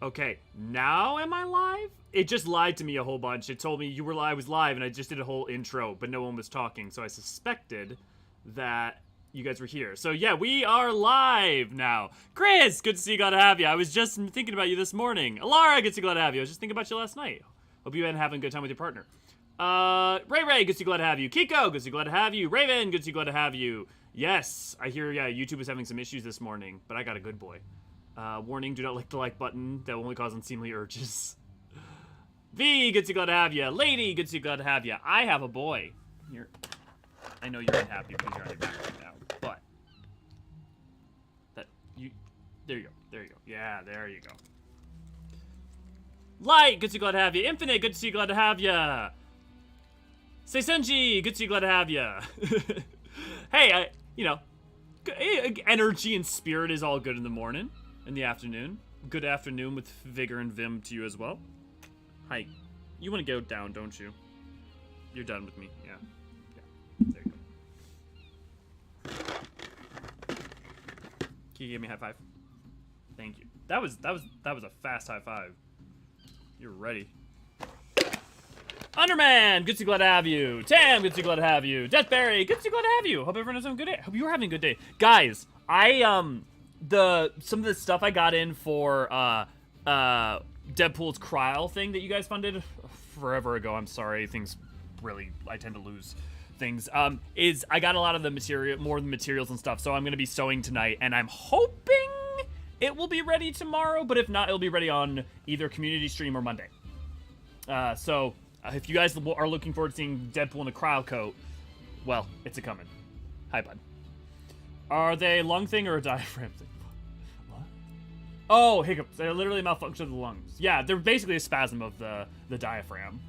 Okay, now am I live? It just lied to me a whole bunch. It told me I was live, and I just did a whole intro, but no one was talking, so I suspected that you guys were here. So yeah, we are live now. Chris, good to see you, glad to have you. I was just thinking about you this morning. Alara, good to see you, glad to have you. I was just thinking about you last night. Hope you've been having a good time with your partner. Ray, good to see you, glad to have you. Kiko, good to see you, glad to have you. Raven, good to see you, glad to have you. Yes, I hear, yeah, YouTube was having some issues this morning, but I got a good boy. Warning, do not click the like button. That will only cause unseemly urges. V, good to see, glad to have you. Lady, good to see, glad to have you. I have a boy. I know you're unhappy because you're on your back right now, but there you go. Yeah, there you go. Light, good to see, glad to have you. Infinite, good to see, glad to have you. Seisenji, good to see, glad to have you. Hey, energy and spirit is all good in the morning, in the afternoon. Good afternoon with vigor and vim to you as well. Hi, you want to go down, don't you? You're done with me, yeah. There you go. Can you give me a high five? Thank you. That was a fast high five. You're ready. Underman, good to see, glad to have you. Tam, good to see, glad to have you. Deathberry, good to see, glad to have you. Hope everyone has a good day. Hope you're having a good day. Guys, some of the stuff I got in for Deadpool's Cryal thing that you guys funded forever ago. I'm sorry, I tend to lose things. Is I got a lot of the more of the materials and stuff, so I'm gonna be sewing tonight, and I'm hoping it will be ready tomorrow, but if not, it'll be ready on either community stream or Monday. So if you guys are looking forward to seeing Deadpool in a Cryal coat, well, it's a coming. Hi, bud. Are they a lung thing or a diaphragm thing? What? Oh, hiccups. They're literally a malfunction of the lungs. Yeah, they're basically a spasm of the diaphragm.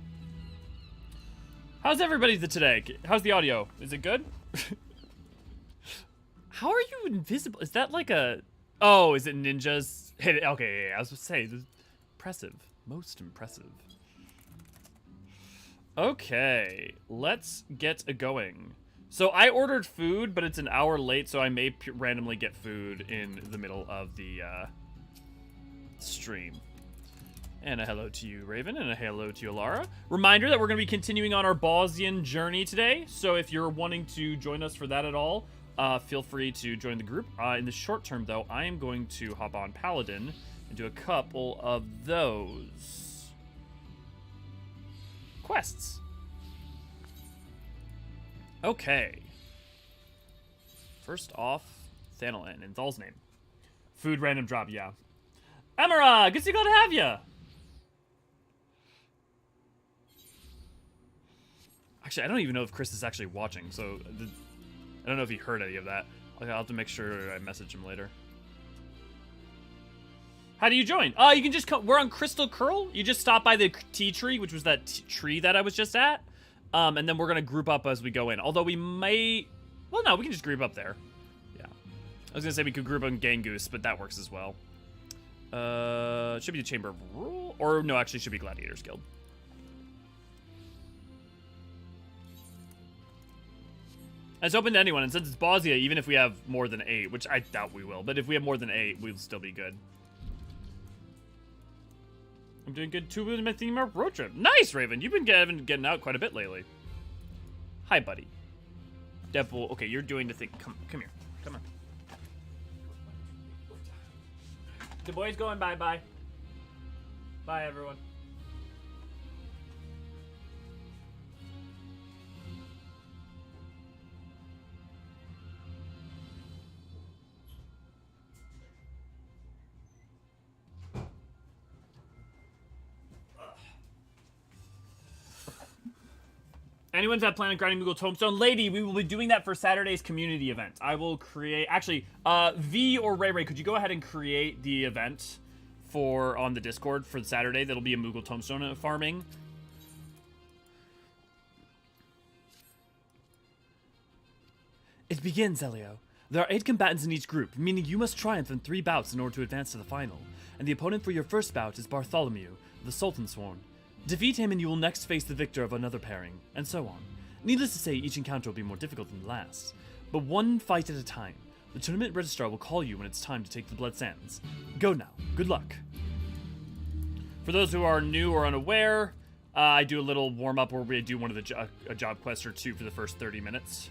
How's everybody today? How's the audio? Is it good? How are you invisible? Is that like a... Oh, is it ninjas? Hit it. Okay, yeah, I was going to say, this is impressive. Most impressive. Okay, let's get going. So I ordered food, but it's an hour late, so I may randomly get food in the middle of the stream. And a hello to you, Raven, and a hello to you, Alara. Reminder that we're going to be continuing on our Bozjan journey today, so if you're wanting to join us for that at all, feel free to join the group. In the short term, though, I am going to hop on Paladin and do a couple of those quests. Okay. First off, Hydaelyn in Thal's name. Food random drop, yeah. Amara, good to see, glad to have ya. Actually, I don't even know if Chris is actually watching, so I don't know if he heard any of that. I'll have to make sure I message him later. How do you join? You can just come. We're on Crystal Curl. You just stop by the tea tree, which was that tree that I was just at. And then we're going to group up as we go in. Although we may... Well, no, we can just group up there. Yeah. I was going to say we could group on Gangoose, but that works as well. Should be the Chamber of Rule. Or, no, actually, should be Gladiators Guild. It's open to anyone, and since it's Bozja, even if we have more than 8, which I doubt we will, but if we have more than 8, we'll still be good. I'm doing good too with my theme of road trip. Nice, Raven. You've been getting out quite a bit lately. Hi, buddy. Deadpool. Okay, you're doing the thing. Come here. Come on. The boy's going bye-bye. Bye, everyone. Anyone's had plan on grinding Moogle Tombstone? Lady, we will be doing that for Saturday's community event. I will create... Actually, V or Ray, could you go ahead and create the event on the Discord for Saturday? That'll be a Moogle Tombstone farming. It begins, Elio. There are 8 combatants in each group, meaning you must triumph in 3 bouts in order to advance to the final. And the opponent for your first bout is Bartholomew, the Sultan Sworn. Defeat him and you will next face the victor of another pairing, and so on. Needless to say, each encounter will be more difficult than the last. But one fight at a time. The tournament registrar will call you when it's time to take the Blood Sands. Go now. Good luck. For those who are new or unaware, I do a little warm-up where we do one of the a job quest or two for the first 30 minutes.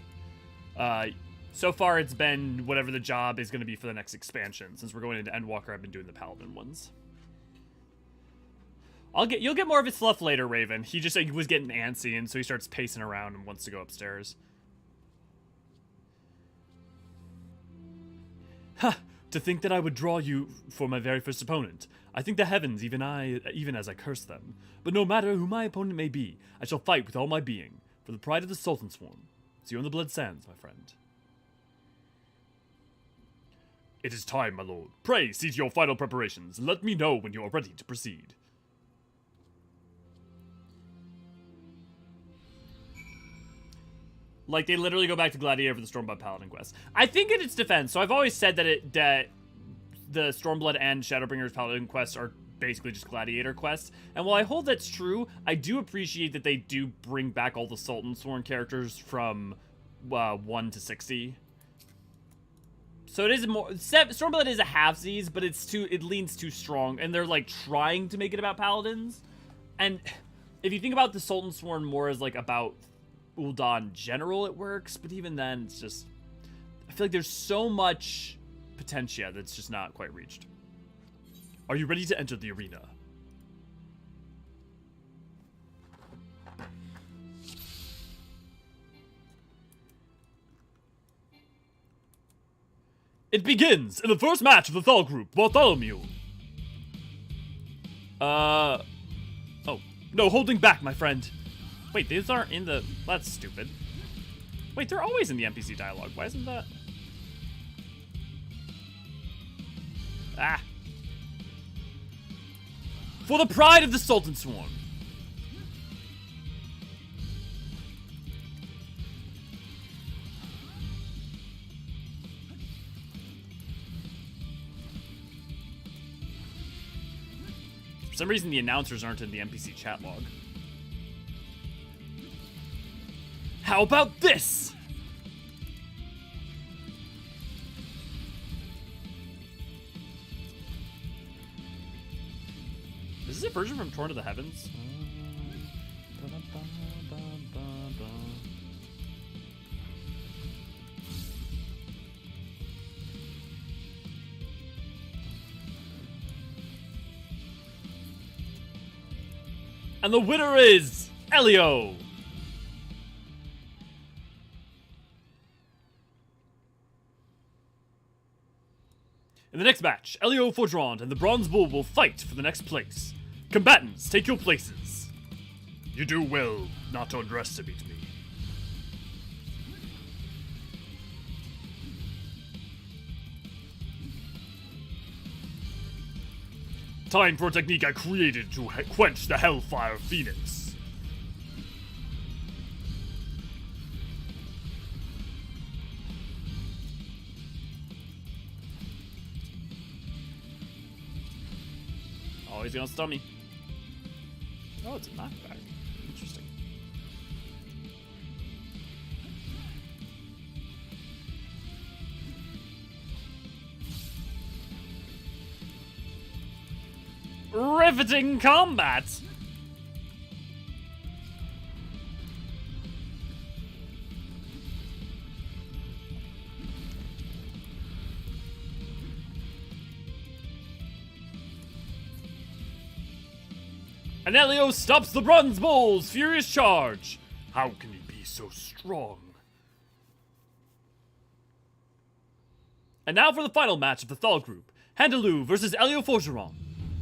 So far, it's been whatever the job is going to be for the next expansion. Since we're going into Endwalker, I've been doing the Paladin ones. You'll get more of his fluff later, Raven. He just was getting antsy, and so he starts pacing around and wants to go upstairs. Ha! To think that I would draw you for my very first opponent. I think the heavens, even as I curse them. But no matter who my opponent may be, I shall fight with all my being, for the pride of the Sultan Sworn. See you on the Blood Sands, my friend. It is time, my lord. Pray, see to your final preparations, and let me know when you are ready to proceed. Like, they literally go back to Gladiator for the Stormblood Paladin quest. I think in its defense, so I've always said that the Stormblood and Shadowbringers Paladin quests are basically just Gladiator quests. And while I hold that's true, I do appreciate that they do bring back all the Sultan Sworn characters from 1 to 60. So it is more... Stormblood is a halfsies, but it leans too strong. And they're, like, trying to make it about Paladins. And if you think about the Sultan Sworn more as, like, about Ul'dah in general, it works, but even then, it's just... I feel like there's so much potentia that's just not quite reached. Are you ready to enter the arena? It begins in the first match of the Thal group, Bartholomew. Oh, no holding back, my friend. Wait, these aren't in the... That's stupid. Wait, they're always in the NPC dialogue. Why isn't that... Ah. For the pride of the Sultan Sworn. For some reason, the announcers aren't in the NPC chat log. How about this? Is this a version from Torn to the Heavens? And the winner is Elio. In the next match, Elio Fordrand and the Bronze Bull will fight for the next place. Combatants, take your places. You do well not to underestimate me. Time for a technique I created to quench the Hellfire Phoenix. Oh, he's gonna stun me. Oh, it's a knockback. Interesting. Riveting combat! And Elio stops the Bronze Bull's furious charge. How can he be so strong? And now for the final match of the Thal group. Hydaelyn versus Elio Forgeron.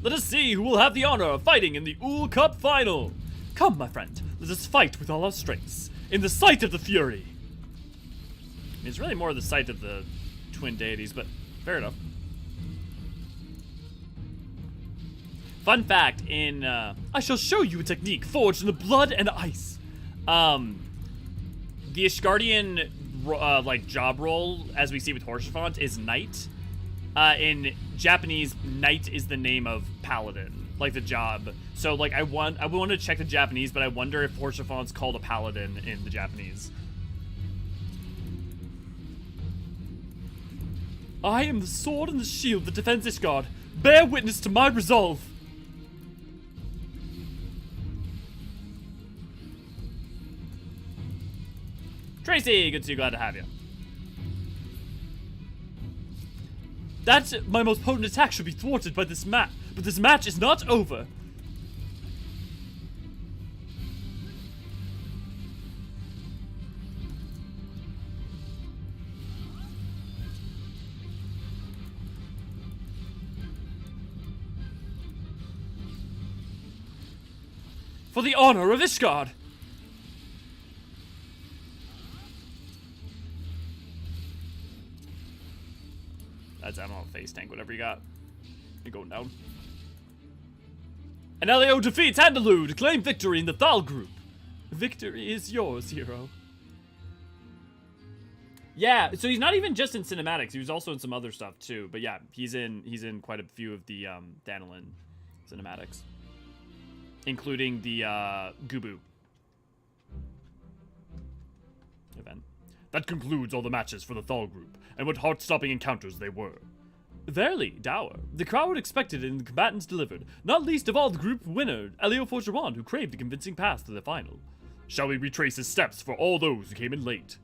Let us see who will have the honor of fighting in the Ul Cup final. Come, my friend, let us fight with all our strengths, in the sight of the Fury. It's really more the sight of the twin deities, but fair enough. Fun fact, I shall show you a technique forged in the blood and ice. The Ishgardian, job role, as we see with Horsefont, is Knight. In Japanese, Knight is the name of Paladin, like the job. So, like, I want to check the Japanese, but I wonder if Horsefont's called a Paladin in the Japanese. I am the sword and the shield that defends Ishgard. Bear witness to my resolve. Tracy, good to see you, glad to have you. That's my most potent attack should be thwarted by this match, but this match is not over. For the honor of Ishgard! That's ammo, face tank, whatever you got. You're going down. And Elio defeats Hydaelyn to claim victory in the Thal group. Victory is yours, hero. Yeah, so he's not even just in cinematics. He was also in some other stuff too. But yeah, he's in quite a few of the Hydaelyn cinematics, including the Gubu event. That concludes all the matches for the Thal group, and what heart-stopping encounters they were. Verily, dour. The crowd expected it and the combatants delivered, not least of all the group winner, Elio Forgeron, who craved a convincing path to the final. Shall we retrace his steps for all those who came in late?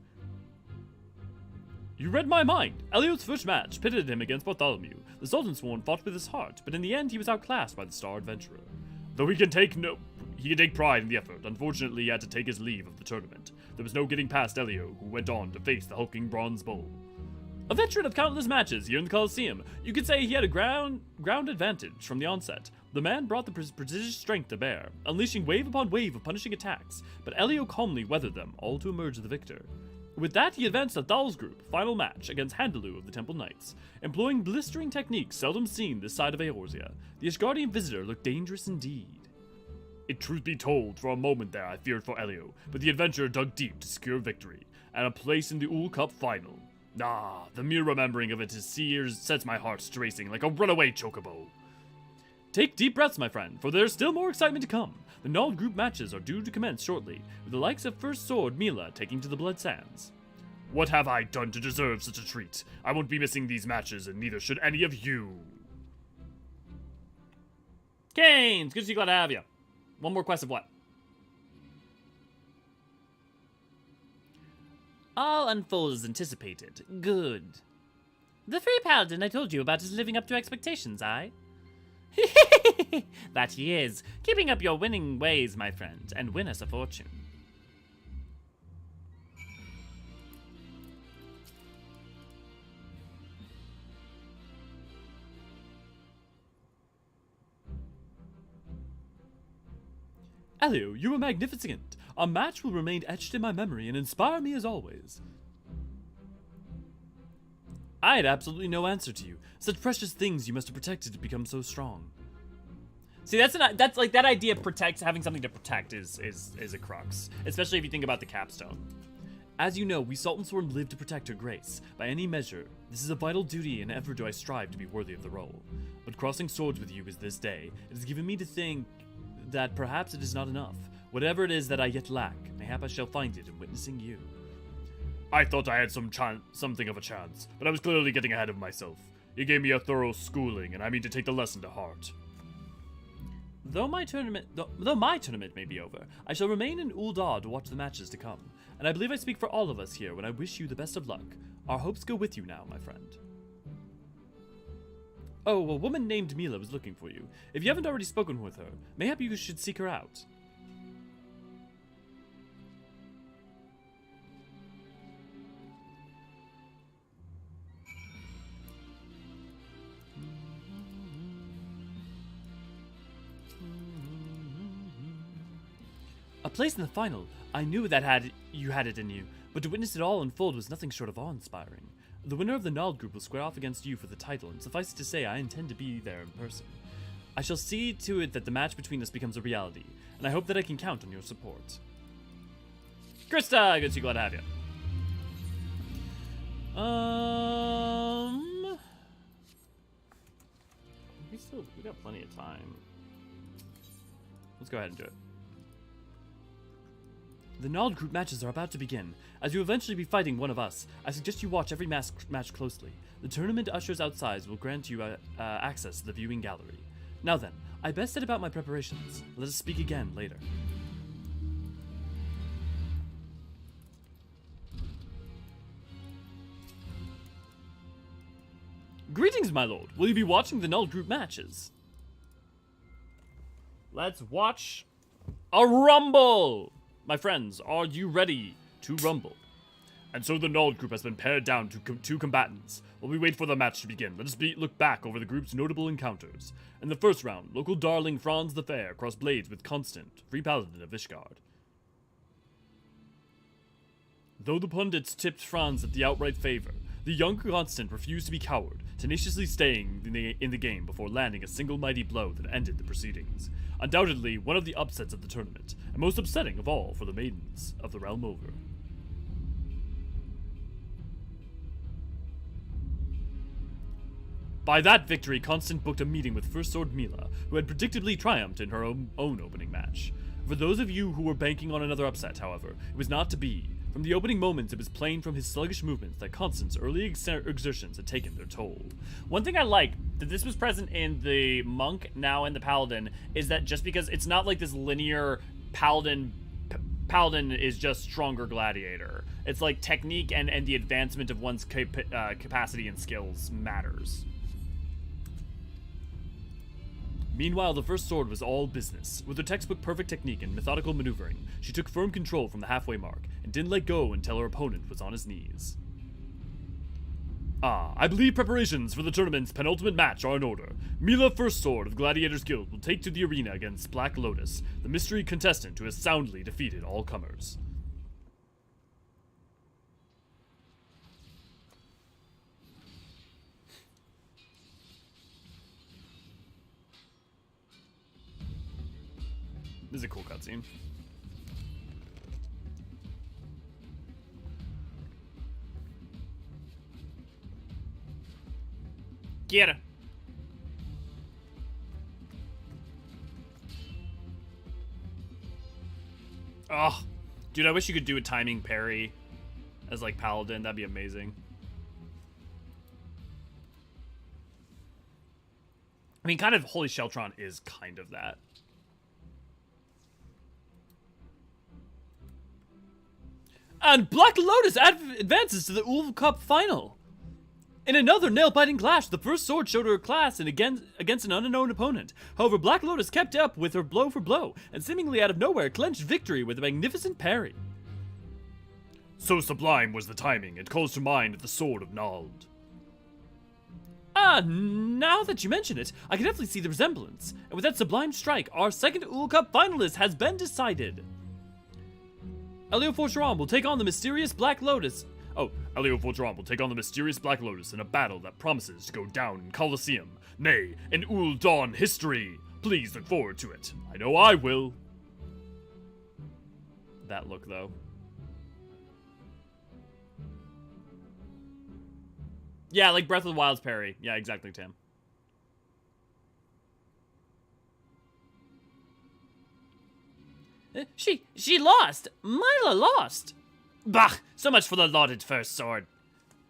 You read my mind. Elio's first match pitted him against Bartholomew. The Sultan Sworn fought with his heart, but in the end he was outclassed by the Star Adventurer. Though he can take pride in the effort, unfortunately he had to take his leave of the tournament. There was no getting past Elio, who went on to face the hulking Bronze Bull. A veteran of countless matches here in the Colosseum, you could say he had a ground advantage from the onset. The man brought the prodigious strength to bear, unleashing wave upon wave of punishing attacks, but Elio calmly weathered them, all to emerge the victor. With that, he advanced to Thal's group, final match, against Hydaelyn of the Temple Knights. Employing blistering techniques seldom seen this side of Eorzea, the Ishgardian visitor looked dangerous indeed. It truth be told, for a moment there I feared for Elio, but the adventurer dug deep to secure victory, and a place in the Ul Cup final. The mere remembering of it sets my heart racing like a runaway chocobo. Take deep breaths, my friend, for there's still more excitement to come. The Null group matches are due to commence shortly, with the likes of First Sword Mila taking to the Blood Sands. What have I done to deserve such a treat? I won't be missing these matches, and neither should any of you. Canes, good to see you, glad to have you. One more quest of what? All unfolds as anticipated. Good. The free Paladin I told you about is living up to expectations, aye? That he is. Keeping up your winning ways, my friend, and win us a fortune. Elio, you were magnificent. Our match will remain etched in my memory and inspire me as always. I had absolutely no answer to you. Such precious things you must have protected to become so strong. See, that's like that idea of having something to protect is a crux, especially if you think about the capstone. As you know, we Sultansworn live to protect her grace. By any measure, this is a vital duty and ever do I strive to be worthy of the role. But crossing swords with you is this day. It has given me to think that perhaps it is not enough. Whatever it is that I yet lack, mayhap I shall find it in witnessing you. I thought I had something of a chance, but I was clearly getting ahead of myself. You gave me a thorough schooling, and I mean to take the lesson to heart. Though my tournament may be over, I shall remain in Ul'dah to watch the matches to come, and I believe I speak for all of us here when I wish you the best of luck. Our hopes go with you now, my friend. Oh, a woman named Mila was looking for you. If you haven't already spoken with her, mayhap you should seek her out. A place in the final. I knew that you had it in you, but to witness it all unfold was nothing short of awe-inspiring. The winner of the Nald group will square off against you for the title, and suffice it to say, I intend to be there in person. I shall see to it that the match between us becomes a reality, and I hope that I can count on your support. Krista, good to see you, glad to have you. We got plenty of time. Let's go ahead and do it. The Nald group matches are about to begin. As you eventually be fighting one of us, I suggest you watch every match closely. The tournament ushers outside will grant you access to the viewing gallery. Now then, I best set about my preparations. Let us speak again later. Greetings, my lord. Will you be watching the Null group matches? Let's watch a rumble! My friends, are you ready to rumble? And so the Null group has been pared down to two combatants. While we wait for the match to begin, let us look back over the group's notable encounters. In the first round, local darling Franz the Fair crossed blades with Constant, free paladin of Ishgard. Though the pundits tipped Franz at the outright favor, the young Constant refused to be coward, tenaciously staying in the game before landing a single mighty blow that ended the proceedings. Undoubtedly, one of the upsets of the tournament, and most upsetting of all for the maidens of the realm over. By that victory, Constant booked a meeting with First Sword Mila, who had predictably triumphed in her own opening match. For those of you who were banking on another upset, however, it was not to be. From the opening moments, it was plain from his sluggish movements that Constant's early exertions had taken their toll. One thing I like, that this was present in the Monk, now in the Paladin, is that just because it's not like this linear Paladin is just stronger gladiator. It's like technique and the advancement of one's capacity and skills matters. Meanwhile, the First Sword was all business. With her textbook perfect technique and methodical maneuvering, she took firm control from the halfway mark, and didn't let go until her opponent was on his knees. I believe preparations for the tournament's penultimate match are in order. Mila First Sword of Gladiators Guild will take to the arena against Black Lotus, the mystery contestant who has soundly defeated all comers. This is a cool cutscene. Get her. Oh, dude, I wish you could do a timing parry as like Paladin. That'd be amazing. I mean, kind of Holy Sheltron is kind of that. And Black Lotus advances to the Ulv Cup final. In another nail-biting clash, the First Sword showed her class and against an unknown opponent. However, Black Lotus kept up with her blow for blow, and seemingly out of nowhere clinched victory with a magnificent parry. So sublime was the timing, it calls to mind the Sword of Nald. Now that you mention it, I can definitely see the resemblance. And with that sublime strike, our second Ulv Cup finalist has been decided. Elio Forgeron will take on the mysterious Black Lotus. Elio Forgeron will take on the mysterious Black Lotus in a battle that promises to go down in Colosseum. Nay, in Uldawn history. Please look forward to it. I know I will. That look, though. Yeah, like Breath of the Wild's parry. Yeah, exactly, Tim. She lost! Mila lost! Bah! So much for the lauded First Sword.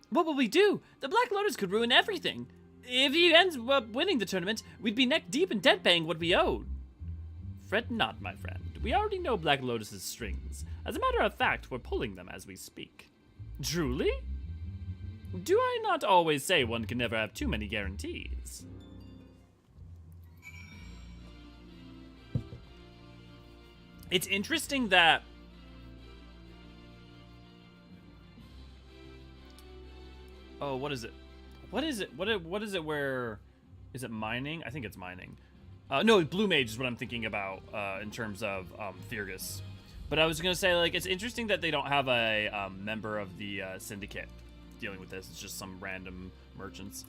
What will we do? The Black Lotus could ruin everything. If he ends up winning the tournament, we'd be neck deep in debt paying what we owed. Fret not, my friend. We already know Black Lotus's strings. As a matter of fact, we're pulling them as we speak. Truly? Do I not always say one can never have too many guarantees? It's interesting that what is it? What is it? What is it where is it mining? I think it's mining. No, Blue Mage is what I'm thinking about in terms of Thyrgus. But I was going to say, like, it's interesting that they don't have a member of the syndicate dealing with this. It's just some random merchants.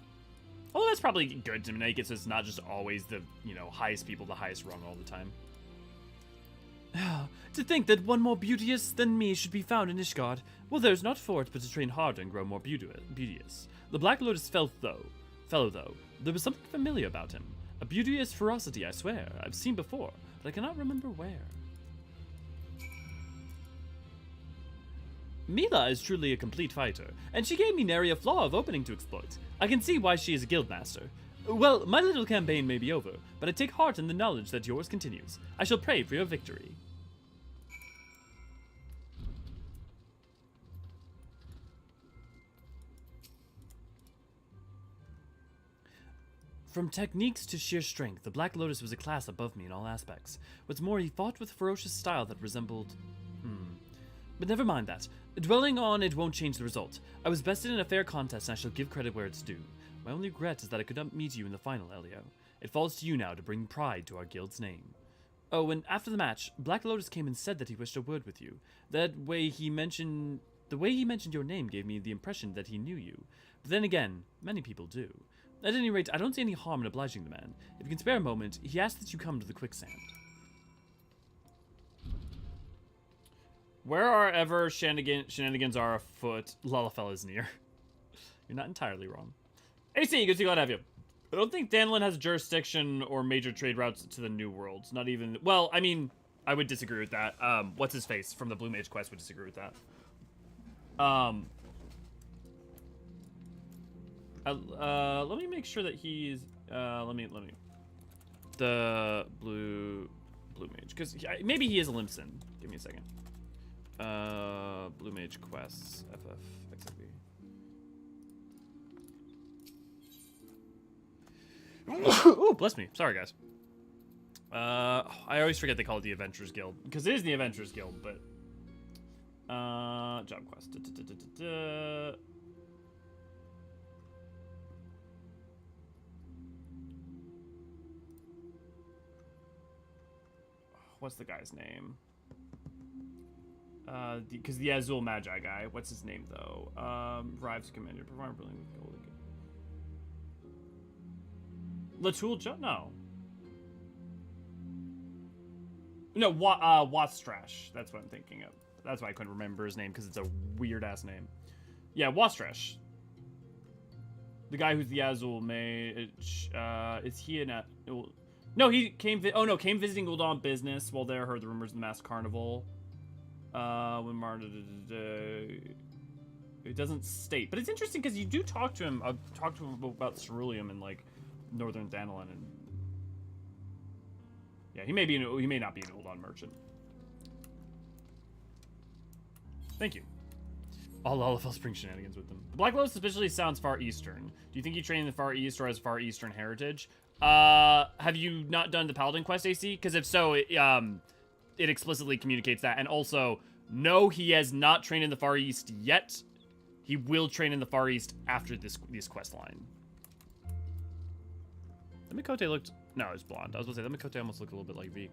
Oh, that's probably good to make it so it's not just always the, highest people, the highest rung all the time. To think that one more beauteous than me should be found in Ishgard. Well, there's not for it but to train harder and grow more beauteous. The Black Lotus fellow, though, there was something familiar about him. A beauteous ferocity, I swear, I've seen before, but I cannot remember where. Mila is truly a complete fighter, and she gave me nary a flaw of opening to exploit. I can see why she is a guildmaster. Well, my little campaign may be over, but I take heart in the knowledge that yours continues. I shall pray for your victory. From techniques to sheer strength, the Black Lotus was a class above me in all aspects. What's more, he fought with a ferocious style that resembled... But never mind that. Dwelling on it won't change the result. I was bested in a fair contest, and I shall give credit where it's due. My only regret is that I could not meet you in the final, Elio. It falls to you now to bring pride to our guild's name. Oh, and after the match, Black Lotus came and said that he wished a word with you. The way he mentioned your name gave me the impression that he knew you. But then again, many people do. At any rate, I don't see any harm in obliging the man. If you can spare a moment, he asks that you come to the quicksand. Wherever shenanigans are afoot, Lalafell is near. You're not entirely wrong. AC, good to see glad to have you. I don't think Danelin has jurisdiction or major trade routes to the New World. Not even... Well, I mean, I would disagree with that. What's his face from the Blue Mage quest would disagree with that. Let me make sure that he's... Let me... The Blue Mage. Because maybe he is a Limson. Give me a second. Blue Mage quests. FFXIV. Ooh, bless me. Sorry, guys. I always forget they call it the Adventurers Guild. Because it is the Adventurers Guild, but... job quest. What's the guy's name? Because the Azul Magi guy. What's his name, though? Rives Commander. Perform brilliant with gold. Latul No. No, Watstrash. That's what I'm thinking of. That's why I couldn't remember his name, because it's a weird-ass name. Yeah, Watstrash. The guy who's the Azul Mage. Is he an... No, he came... came visiting Gold on business. While there, heard the rumors of the mass carnival. When Martin... It doesn't state. But it's interesting, because you do talk to him. I've talked to him about Ceruleum and, like, Northern Danelin, and... Yeah, he may not be an Uldon merchant. Thank you. All Lalafell Spring shenanigans with them. The Black Lotus especially sounds Far Eastern. Do you think you train in the Far East or has Far Eastern heritage? Have you not done the Paladin quest, AC? Because if so, it explicitly communicates that. And also, no, he has not trained in the Far East yet. He will train in the Far East after this quest line. The Mikote looked... No, it's blonde. I was going to say, that Mikote almost looked a little bit like V.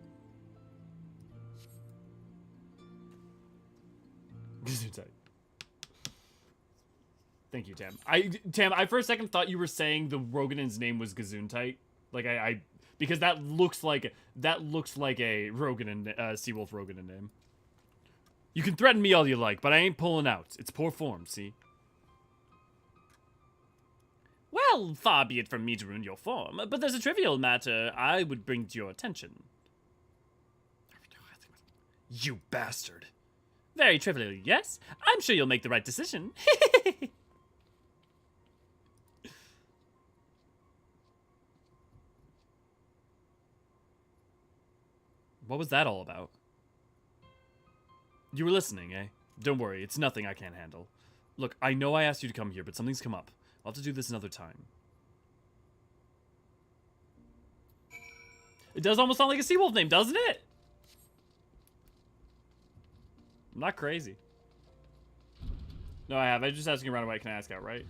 Thank you, Tam. Tam, I for a second thought you were saying the Rogan's name was Gesundheit. Like, because that looks like a Roganin, Seawolf Roganin name. You can threaten me all you like, but I ain't pulling out. It's poor form, see? Well, far be it from me to ruin your form, but there's a trivial matter I would bring to your attention. You bastard. Very trivially, yes? I'm sure you'll make the right decision. What was that all about? You were listening, eh? Don't worry, it's nothing I can't handle. Look, I know I asked you to come here, but something's come up. I'll have to do this another time. It does almost sound like a Seawolf name, doesn't it? I'm not crazy. No, I have. I'm just asking around why can I ask outright?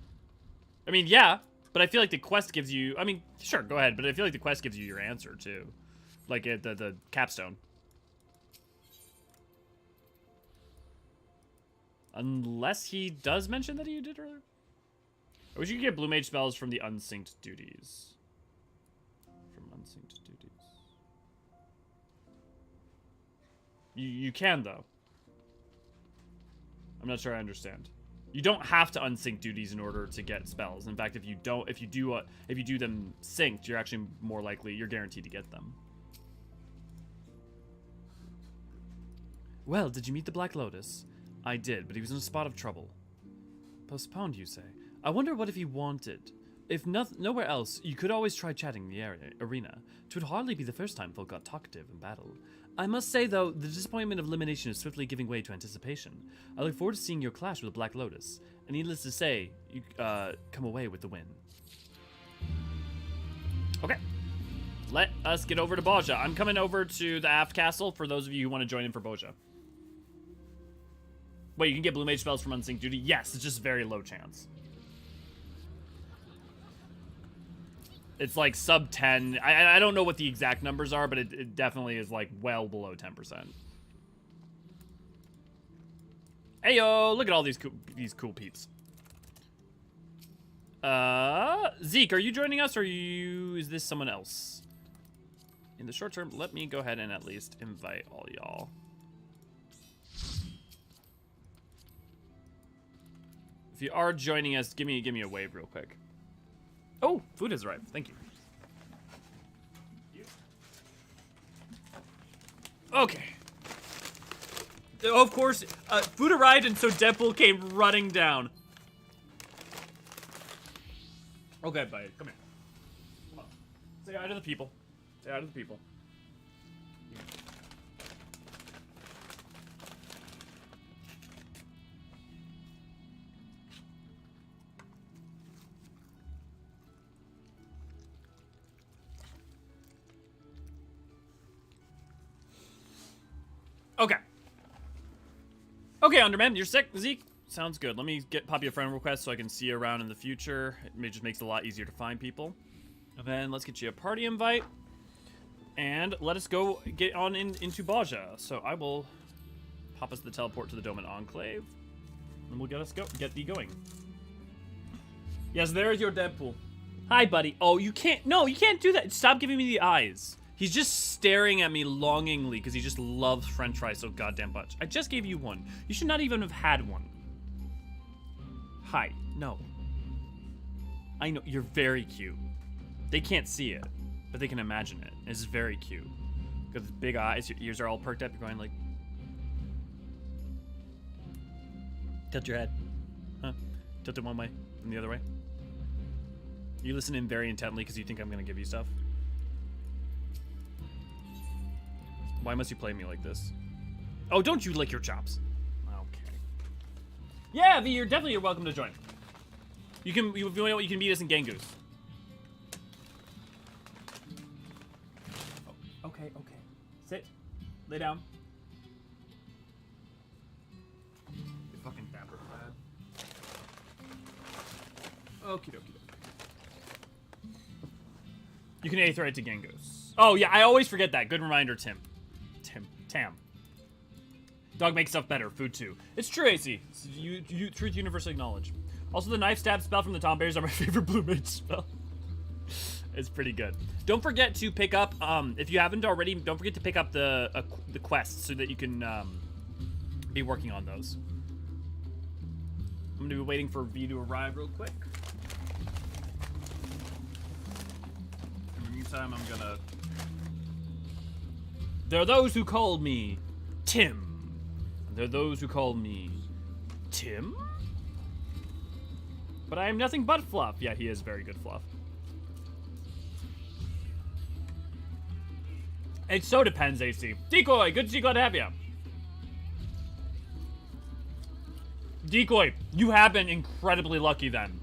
I mean, yeah, but I feel like the quest gives you... I mean, sure, go ahead, but I feel like the quest gives you your answer, too. Like the capstone. Unless he does mention that he did earlier. I wish you could get Blue Mage spells from the unsynced duties. From unsynced duties. You can, though. I'm not sure I understand. You don't have to unsync duties in order to get spells. In fact, if you do them synced, you're actually more likely, you're guaranteed to get them. Well, did you meet the Black Lotus? I did, but he was in a spot of trouble. Postponed, you say? I wonder what if he wanted. If nowhere else, you could always try chatting in the arena. 'Twould hardly be the first time folk got talkative in battle. I must say, though, the disappointment of elimination is swiftly giving way to anticipation. I look forward to seeing your clash with the Black Lotus. And needless to say, you come away with the win. Okay. Let us get over to Bozja. I'm coming over to the aft castle for those of you who want to join in for Bozja. Wait, you can get blue mage spells from unsynced duty? Yes, it's just very low chance. It's like sub 10. I don't know what the exact numbers are, but it definitely is like well below 10%. Heyo, look at all these cool peeps. Zeke, are you joining us, or is this someone else? In the short term, let me go ahead and at least invite all y'all. If you are joining us, give me a wave real quick. Oh, food has arrived. Thank you. Okay. Of course, food arrived, and so Deadpool came running down. Okay, buddy, come here. Come on. Say hi to the people. Say hi to the people. Okay. Okay, Underman, you're sick, Zeke? Sounds good. Let me pop you a friend request so I can see you around in the future. It just makes it a lot easier to find people. And then let's get you a party invite. And let us go get on into Bozja. So I will pop us the teleport to the Doman Enclave. And we'll get thee going. Yes, there is your Deadpool. Hi, buddy. Oh, you can't. No, you can't do that. Stop giving me the eyes. He's just staring at me longingly because he just loves french fries so goddamn much. I just gave you one. You should not even have had one. Hi. No. I know. You're very cute. They can't see it, but they can imagine it. It's very cute. Got these big eyes. Your ears are all perked up. You're going like... Tilt your head. Huh? Tilt it one way and the other way. You listen in very intently because you think I'm going to give you stuff. Why must you play me like this? Oh, don't you lick your chops. Okay. Yeah, V, you're welcome to join. You can, if you want, you can meet us in Gangoose. Oh, okay. Sit. Lay down. You fucking dapper lad. Okie dokie. You can Aether it to Gangoose. Oh yeah, I always forget that. Good reminder, Tam. Dog makes stuff better. Food too. It's true, AC. Truth universally acknowledged. Also, the knife stab spell from the Tom Bears are my favorite blue mage spell. It's pretty good. Don't forget to pick up, if you haven't already, don't forget to pick up the quests so that you can be working on those. I'm gonna be waiting for V to arrive real quick. In the meantime, I'm gonna... There are those who call me Tim. There are those who call me Tim? But I am nothing but fluff. Yeah, he is very good fluff. It so depends, AC. Decoy, good to see you, glad to have you. Decoy, you have been incredibly lucky then.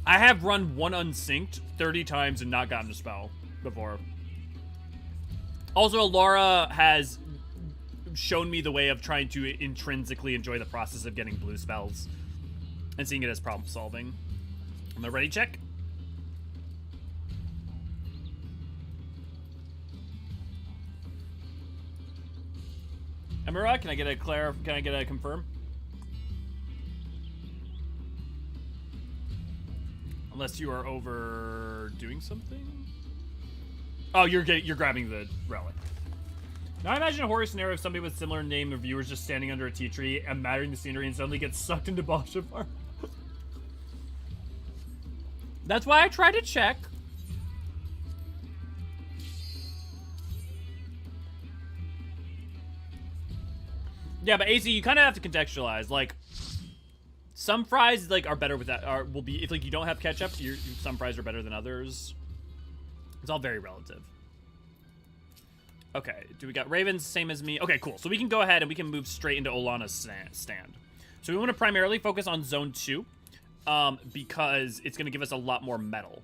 I have run one unsynced 30 times and not gotten a spell before. Also, Laura has shown me the way of trying to intrinsically enjoy the process of getting blue spells and seeing it as problem solving. Am I ready? Check. Emira, can I get a confirm? Unless you are overdoing something. Oh, you're grabbing the relic. Now I imagine a horror scenario of somebody with similar name of viewers just standing under a tea tree, admiring the scenery, and suddenly gets sucked into Bozja Farm. That's why I try to check. Yeah, but AC, you kind of have to contextualize. Like, some fries like are better with that. Will be if like you don't have ketchup, some fries are better than others. It's all very relative. Okay, do we got Ravens, same as me? Okay, cool. So we can go ahead and we can move straight into Olana's stand. So we want to primarily focus on Zone 2 because it's going to give us a lot more metal.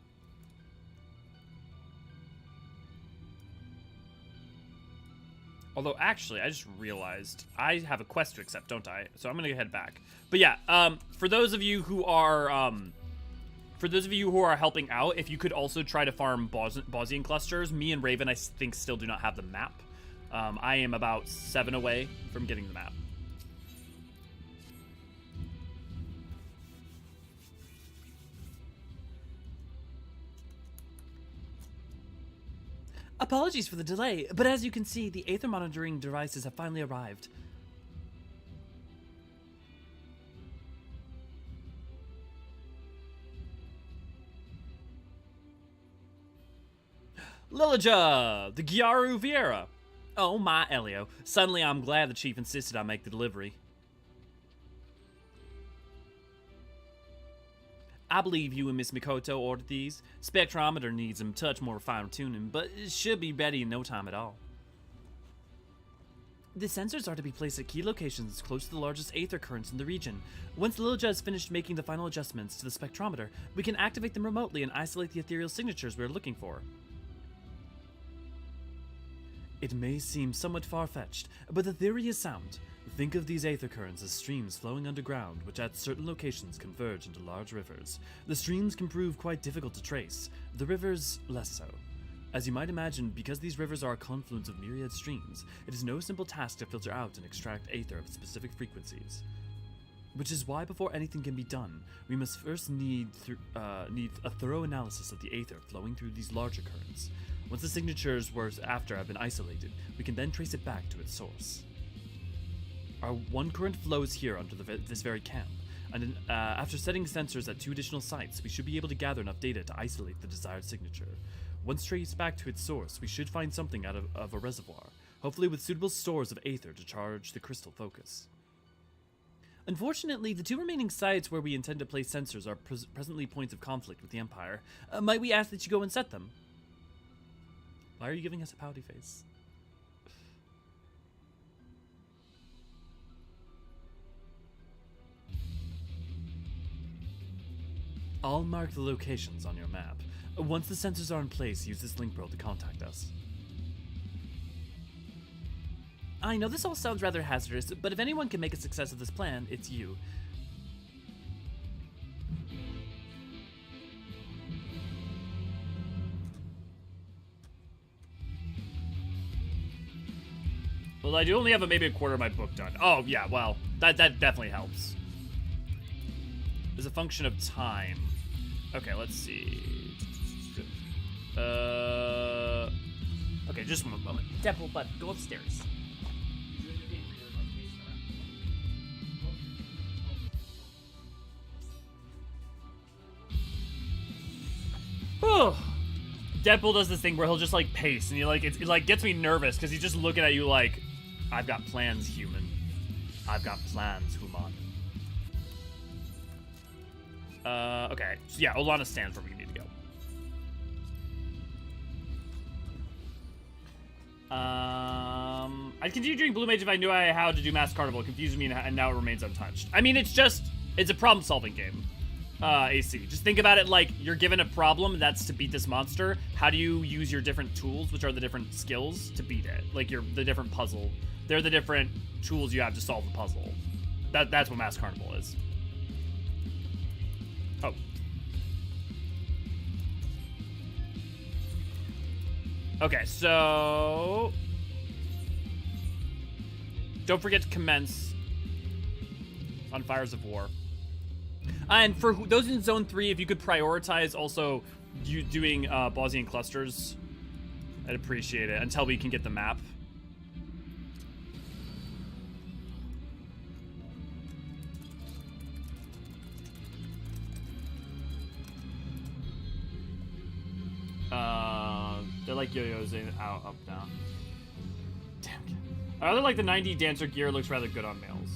Although, actually, I just realized I have a quest to accept, don't I? So I'm gonna head back. But yeah, for those of you who are helping out, if you could also try to farm Bozjan clusters, me and Raven, I think, still do not have the map. I am about 7 away from getting the map. Apologies for the delay, but as you can see, the Aether monitoring devices have finally arrived. Lilija, the Gyaru Viera. Oh my Elio. Suddenly I'm glad the chief insisted I make the delivery. I believe you and Miss Mikoto ordered these. Spectrometer needs some touch more fine-tuning, but it should be ready in no time at all. The sensors are to be placed at key locations close to the largest aether currents in the region. Once Lilija has finished making the final adjustments to the spectrometer, we can activate them remotely and isolate the ethereal signatures we are looking for. It may seem somewhat far-fetched, but the theory is sound. Think of these aether currents as streams flowing underground, which at certain locations converge into large rivers. The streams can prove quite difficult to trace, the rivers less so. As you might imagine, because these rivers are a confluence of myriad streams, it is no simple task to filter out and extract aether of specific frequencies. Which is why before anything can be done, we must first need a thorough analysis of the aether flowing through these larger currents. Once the signatures we're after have been isolated, we can then trace it back to its source. Our one current flows here under this very camp, and after setting sensors at 2 additional sites, we should be able to gather enough data to isolate the desired signature. Once traced back to its source, we should find something out of a reservoir, hopefully with suitable stores of aether to charge the crystal focus. Unfortunately, the 2 remaining sites where we intend to place sensors are presently points of conflict with the Empire. Might we ask that you go and set them? Why are you giving us a pouty face? I'll mark the locations on your map. Once the sensors are in place, use this link world to contact us. I know this all sounds rather hazardous, but if anyone can make a success of this plan, it's you. Well, I do only have maybe a quarter of my book done. Oh, yeah, well, that definitely helps. As a function of time. Okay, let's see. Okay, just one moment. Devil, but go upstairs. Oh, Deadpool does this thing where he'll just like pace, and it like gets me nervous because he's just looking at you like, I've got plans, human. I've got plans, human. Okay, so yeah, Olana stands where we need to go. I'd continue doing Blue Mage if I knew how to do Mass Carnival. It confused me, and now it remains untouched. I mean, it's a problem-solving game. AC. Just think about it like you're given a problem that's to beat this monster. How do you use your different tools, which are the different skills, to beat it? Like the different puzzle. They're the different tools you have to solve the puzzle. That's what Mass Carnival is. Oh. Okay, so don't forget to commence on Fires of War. And for those in Zone 3, if you could prioritize also you doing Bozjan clusters, I'd appreciate it until we can get the map. They're like yo-yos in, out, up, down. Damn. I rather like the 90 dancer gear looks rather good on males.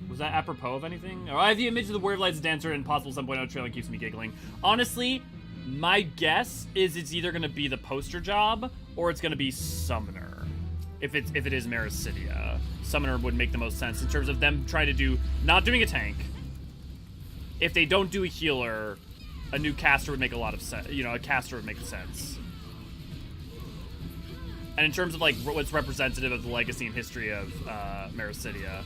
Was that apropos of anything? Oh, I have the image of the Word of Light's dancer and possible 7.0 trailer keeps me giggling. Honestly, my guess is it's either going to be the poster job or it's going to be Summoner. If it is Marasidia. Summoner would make the most sense in terms of them trying to do, not doing a tank. If they don't do a healer, a new caster would make a lot of sense. You know, a caster would make sense. And in terms of like what's representative of the legacy and history of Mericidia,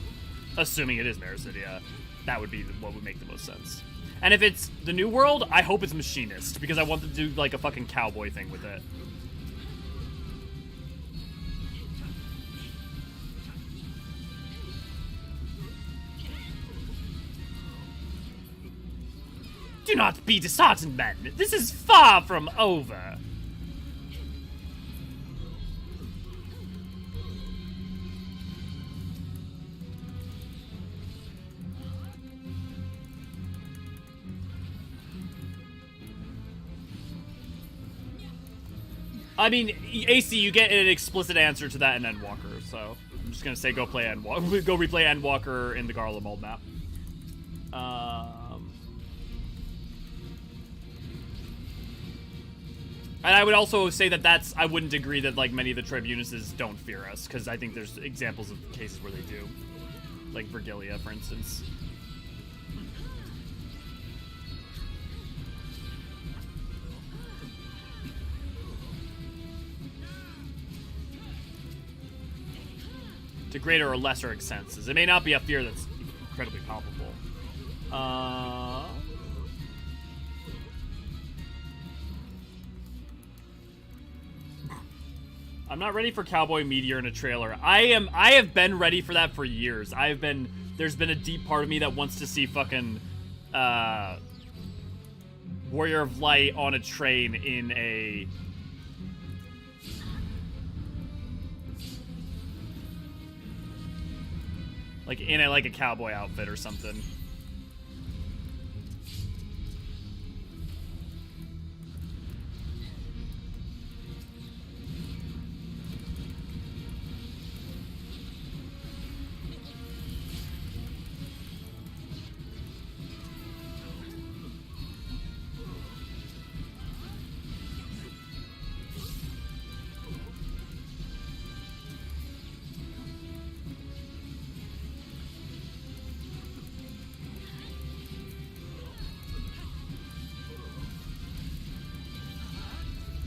assuming it is Mericidia, that would be what would make the most sense. And if it's the New World, I hope it's Machinist, because I want to do like a fucking cowboy thing with it. Do not be disheartened, men. This is far from over. I mean, AC, you get an explicit answer to that in Endwalker, so I'm just gonna say go play Endwalker. Go replay Endwalker in the Garlemald map. And I would also say that I wouldn't agree that like many of the Tribunuses don't fear us, because I think there's examples of cases where they do, like Virgilia, for instance. To greater or lesser extents. It may not be a fear that's incredibly palpable. I'm not ready for Cowboy Meteor in a trailer. I have been ready for that for years. There's been a deep part of me that wants to see fucking Warrior of Light on a train in a like a cowboy outfit or something.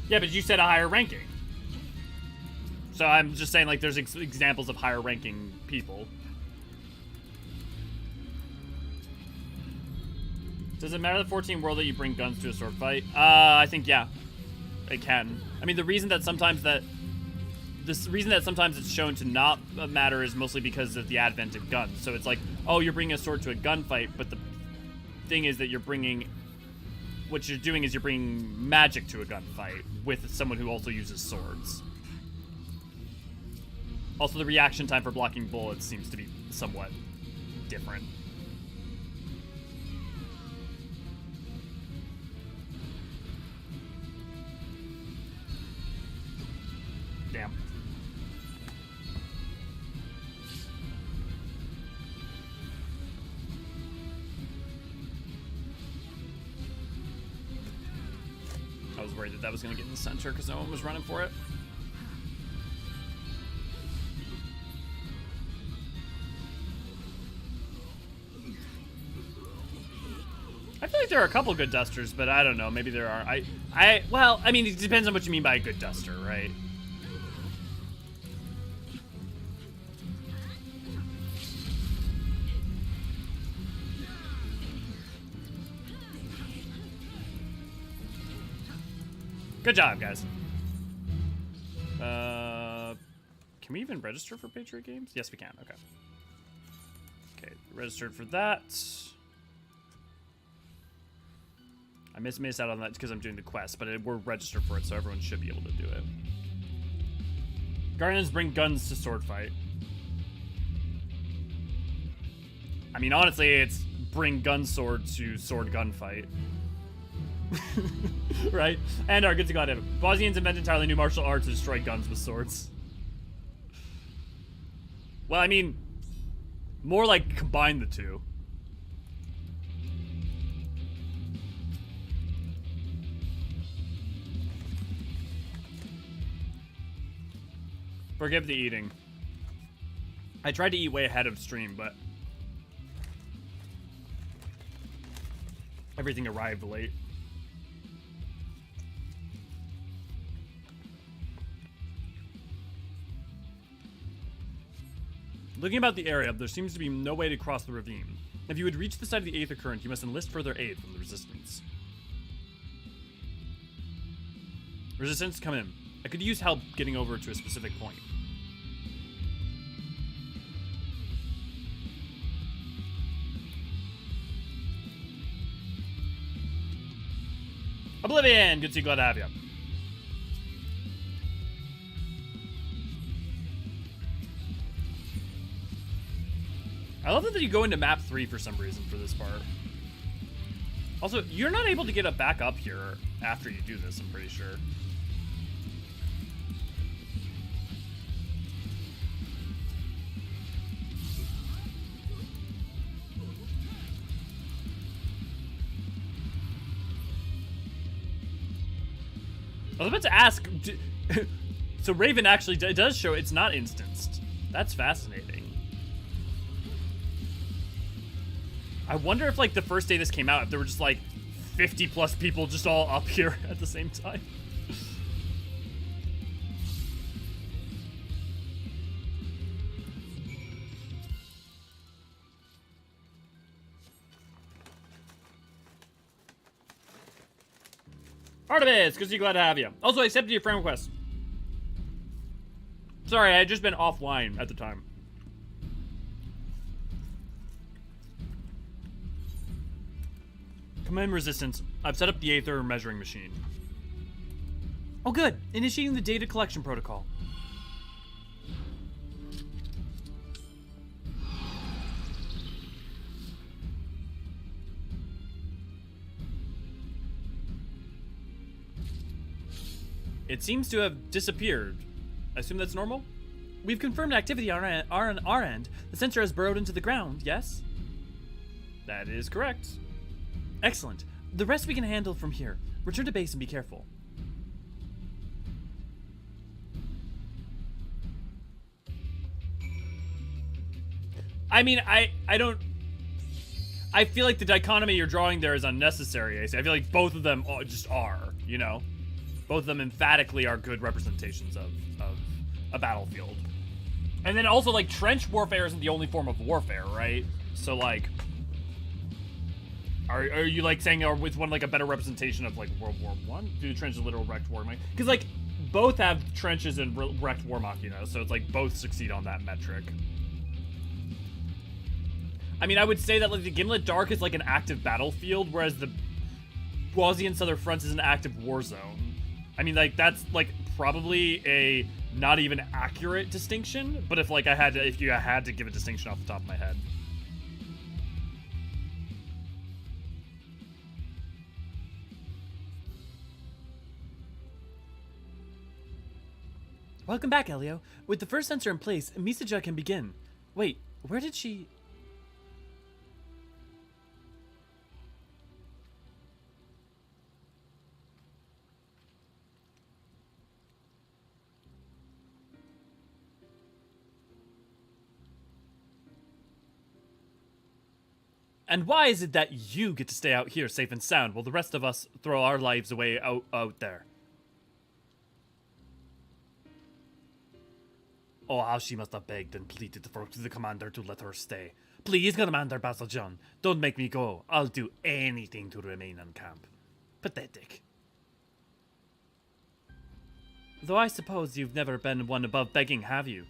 Yeah, but you said a higher ranking. So I'm just saying, like, there's examples of higher ranking people. Does it matter the 14 world that you bring guns to a sword fight? I think, yeah. It can. I mean, the reason that sometimes it's shown to not matter is mostly because of the advent of guns. So it's like, oh, you're bringing a sword to a gunfight, but the thing is that what you're doing is you're bringing magic to a gunfight with someone who also uses swords. Also, the reaction time for blocking bullets seems to be somewhat different. Damn. I was worried that was going to get in the center because no one was running for it. I feel like there are a couple good dusters, but I don't know. Maybe there are. Well, I mean, it depends on what you mean by a good duster, right? Good job, guys. Can we even register for Patriot Games? Yes, we can. Okay. Okay, registered for that. I missed out on that because I'm doing the quest, but we're registered for it, so everyone should be able to do it. Guardians bring guns to sword fight. I mean, honestly, it's bring gun sword to sword gunfight. Right? And our good to God, Bosnians invent entirely new martial arts to destroy guns with swords. Well, I mean, more like combine the two. Forgive the eating. I tried to eat way ahead of stream, but everything arrived late. . Looking about the area, there seems to be no way to cross the ravine. If you would reach the side of the Aether current, you must enlist further aid from the Resistance. Resistance, come in. I could use help getting over to a specific point. Oblivion! Good to see you, glad to have you. I love that you go into map 3 for some reason for this part. Also, you're not able to get back up here after you do this, I'm pretty sure. I was about to ask, so Raven actually does show it's not instanced. That's fascinating. I wonder if, like, the first day this came out, if there were just, like, 50 plus people just all up here at the same time. Artemis, good to see you, glad to have you. Also, I accepted your friend request. Sorry, I had just been offline at the time. Command Resistance. I've set up the Aether measuring machine. Oh good, initiating the data collection protocol. It seems to have disappeared. I assume that's normal? We've confirmed activity on our end. The sensor has burrowed into the ground, yes? That is correct. Excellent. The rest we can handle from here. Return to base and be careful. I mean, I don't... I feel like the dichotomy you're drawing there is unnecessary. I feel like both of them just are, you know? Both of them emphatically are good representations of a battlefield. And then also, like, trench warfare isn't the only form of warfare, right? So, like... Are you, like, saying it's one, like, a better representation of, like, World War I? Do the trenches literal wrecked war machina? Because, like, both have trenches and wrecked war machina, so it's, like, both succeed on that metric. I mean, I would say that, like, the Gimlet Dark is, like, an active battlefield, whereas the Bozjan Southern Front is an active war zone. I mean, like, that's, like, probably a not even accurate distinction, but if, like, if you had to give a distinction off the top of my head. Welcome back, Elio. With the first sensor in place, Misaja can begin. Wait, where did she... And why is it that you get to stay out here safe and sound while the rest of us throw our lives away out there? Oh, how she must have begged and pleaded for the commander to let her stay. Please, Commander Bozjan, don't make me go. I'll do anything to remain in camp. Pathetic. Though I suppose you've never been one above begging, have you?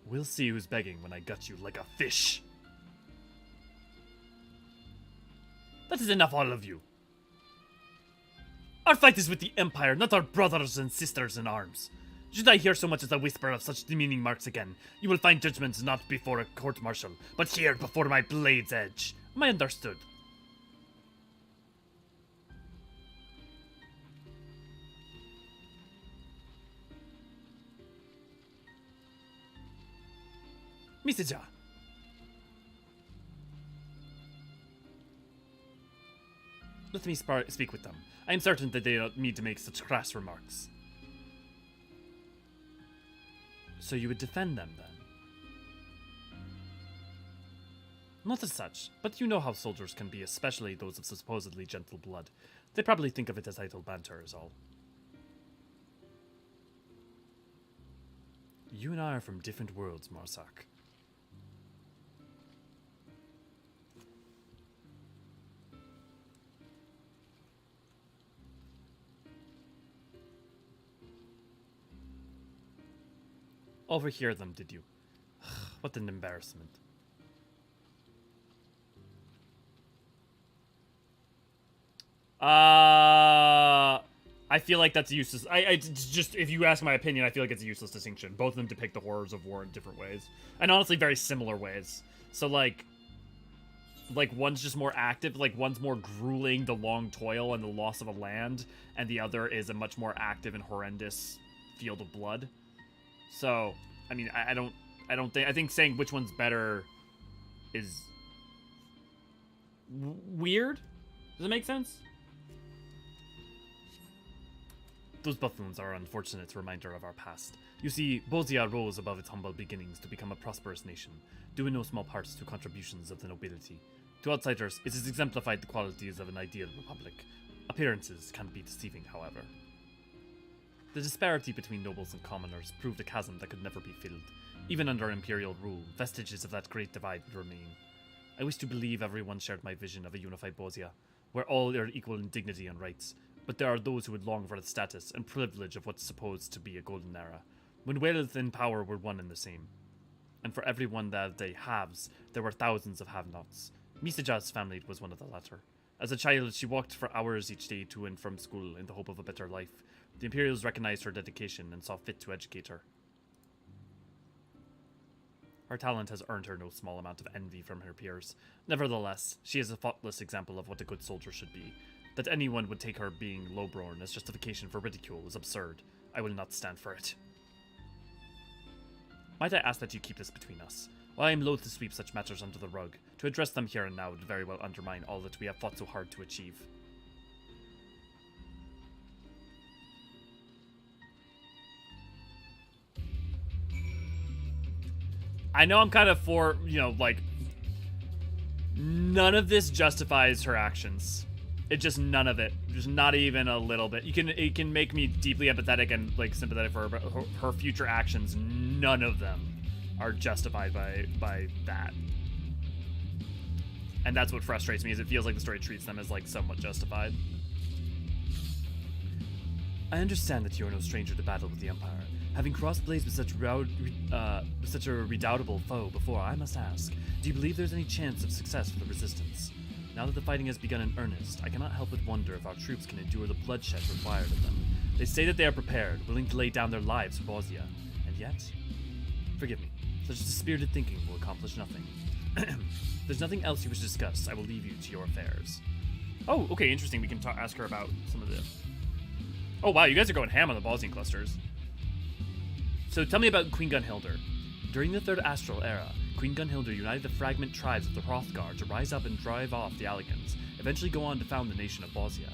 We'll see who's begging when I gut you like a fish. That is enough, all of you. Our fight is with the Empire, not our brothers and sisters in arms. Should I hear so much as a whisper of such demeaning marks again, you will find judgments not before a court-martial, but here before my blade's edge. Am I understood? Misaja. Let me speak with them. I am certain that they don't need to make such crass remarks. So you would defend them, then? Not as such, but you know how soldiers can be, especially those of supposedly gentle blood. They probably think of it as idle banter is all. You and I are from different worlds, Marsak. Overhear them, did you? What an embarrassment. I feel like that's useless. It's just, if you ask my opinion, I feel like it's a useless distinction. Both of them depict the horrors of war in different ways. And honestly, very similar ways. So, like one's just more active, like, one's more grueling, the long toil and the loss of a land, and the other is a much more active and horrendous field of blood. So, I mean, I think saying which one's better is weird. Does it make sense? Those buffoons are an unfortunate reminder of our past. You see, Bozja rose above its humble beginnings to become a prosperous nation, due in no small parts to contributions of the nobility. To outsiders, it has exemplified the qualities of an ideal republic. Appearances can be deceiving, however. The disparity between nobles and commoners proved a chasm that could never be filled. Even under imperial rule, vestiges of that great divide would remain. I wish to believe everyone shared my vision of a unified Bozja, where all are equal in dignity and rights. But there are those who would long for the status and privilege of what's supposed to be a golden era, when wealth and power were one and the same. And for everyone that they haves, there were thousands of have-nots. Misaja's family was one of the latter. As a child, she walked for hours each day to and from school in the hope of a better life. The Imperials recognized her dedication and saw fit to educate her. Her talent has earned her no small amount of envy from her peers. Nevertheless, she is a thoughtless example of what a good soldier should be. That anyone would take her being lowborn as justification for ridicule is absurd. I will not stand for it. Might I ask that you keep this between us? While I am loath to sweep such matters under the rug, to address them here and now would very well undermine all that we have fought so hard to achieve. I know I'm kind of for, like, none of this justifies her actions. It just, none of it. Just not even a little bit. It can make me deeply empathetic and, like, sympathetic for her, but her future actions, none of them are justified by that. And that's what frustrates me, is it feels like the story treats them as, like, somewhat justified. I understand that you are no stranger to battle with the Empire. Having crossed blades with such a redoubtable foe before, I must ask, do you believe there's any chance of success for the Resistance? Now that the fighting has begun in earnest, I cannot help but wonder if our troops can endure the bloodshed required of them. They say that they are prepared, willing to lay down their lives for Bozja, and yet? Forgive me, such dispirited thinking will accomplish nothing. If there's nothing else you wish to discuss, I will leave you to your affairs. Oh, okay, interesting. We can ask her about some of the... Oh, wow, you guys are going ham on the Bozjan clusters. So tell me about Queen Gunhilda. During the Third Astral Era, Queen Gunhilda united the fragment tribes of the Hrothgar to rise up and drive off the Allagans, eventually go on to found the nation of Bozja.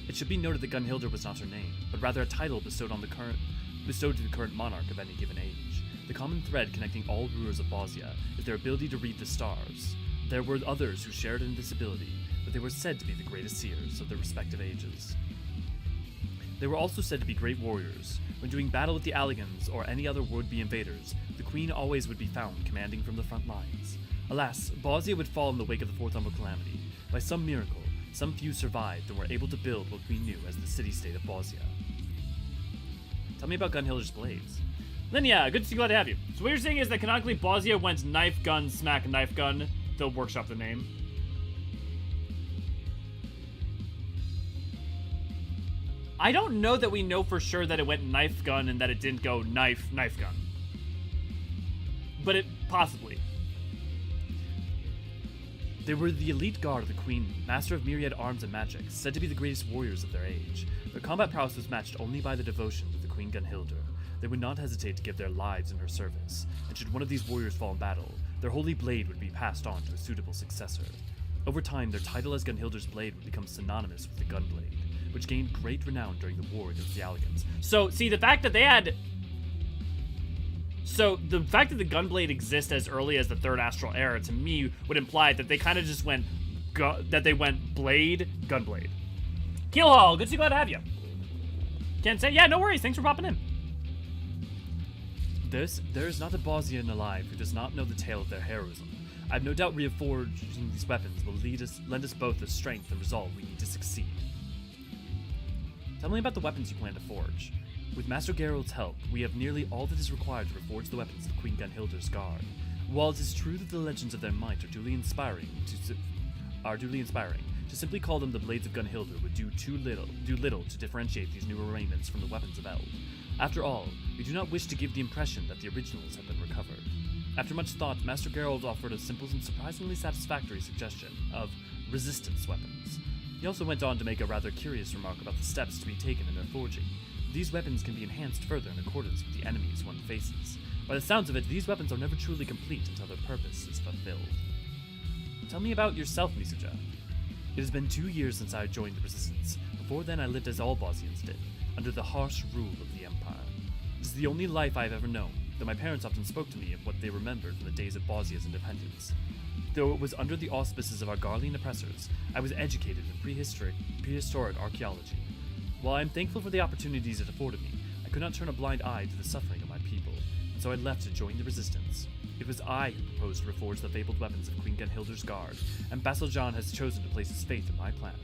It should be noted that Gunhilda was not her name, but rather a title bestowed to the current monarch of any given age. The common thread connecting all rulers of Bozja is their ability to read the stars. There were others who shared in this ability, but they were said to be the greatest seers of their respective ages. They were also said to be great warriors. When doing battle with the Allagans or any other would-be invaders, the queen always would be found commanding from the front lines. Alas, Bozja would fall in the wake of the Fourth Umbral Calamity. By some miracle, some few survived and were able to build what we knew as the city-state of Bozja. Tell me about Gunhilda's blades. Then yeah, good to see, glad to have you. So what you're saying is that canonically Bozja went knife gun, smack, knife gun. They'll workshop the name. I don't know that we know for sure that it went knife gun and that it didn't go knife gun. But it possibly. They were the elite guard of the Queen, master of myriad arms and magic, said to be the greatest warriors of their age. Their combat prowess was matched only by the devotion of the Queen Gunhilda. They would not hesitate to give their lives in her service, and should one of these warriors fall in battle, their holy blade would be passed on to a suitable successor. Over time, their title as Gunhilda's blade would become synonymous with the Gunblade, which gained great renown during the war against the Allagans. So, see, the fact that they had... So, the fact that the Gunblade exists as early as the Third Astral Era, to me, would imply that they kind of just went... that they went Blade, Gunblade. Keelhaul, good to see, glad to have you. Can't say... Yeah, no worries, thanks for popping in. There is not a Bozjan alive who does not know the tale of their heroism. I have no doubt reforging these weapons will lend us both the strength and resolve we need to succeed. Tell me about the weapons you plan to forge. With Master Geralt's help, we have nearly all that is required to reforge the weapons of Queen Gunhilder's Guard. While it is true that the legends of their might are duly inspiring, to simply call them the Blades of Gunhilder would do little to differentiate these new arraignments from the weapons of Eld. After all, we do not wish to give the impression that the originals have been recovered. After much thought, Master Geralt offered a simple and surprisingly satisfactory suggestion of resistance weapons. He also went on to make a rather curious remark about the steps to be taken in their forging. These weapons can be enhanced further in accordance with the enemies one faces. By the sounds of it, these weapons are never truly complete until their purpose is fulfilled. Tell me about yourself, Misuja. It has been 2 years since I joined the Resistance. Before then, I lived as all Bosnians did, under the harsh rule of the Empire. It is the only life I have ever known, though my parents often spoke to me of what they remembered from the days of Bosnia's independence. Though it was under the auspices of our Garlean oppressors, I was educated in prehistoric archaeology. While I am thankful for the opportunities it afforded me, I could not turn a blind eye to the suffering of my people, and so I left to join the Resistance. It was I who proposed to reforge the fabled weapons of Queen Gunhilder's Guard, and Bozjan has chosen to place his faith in my plan.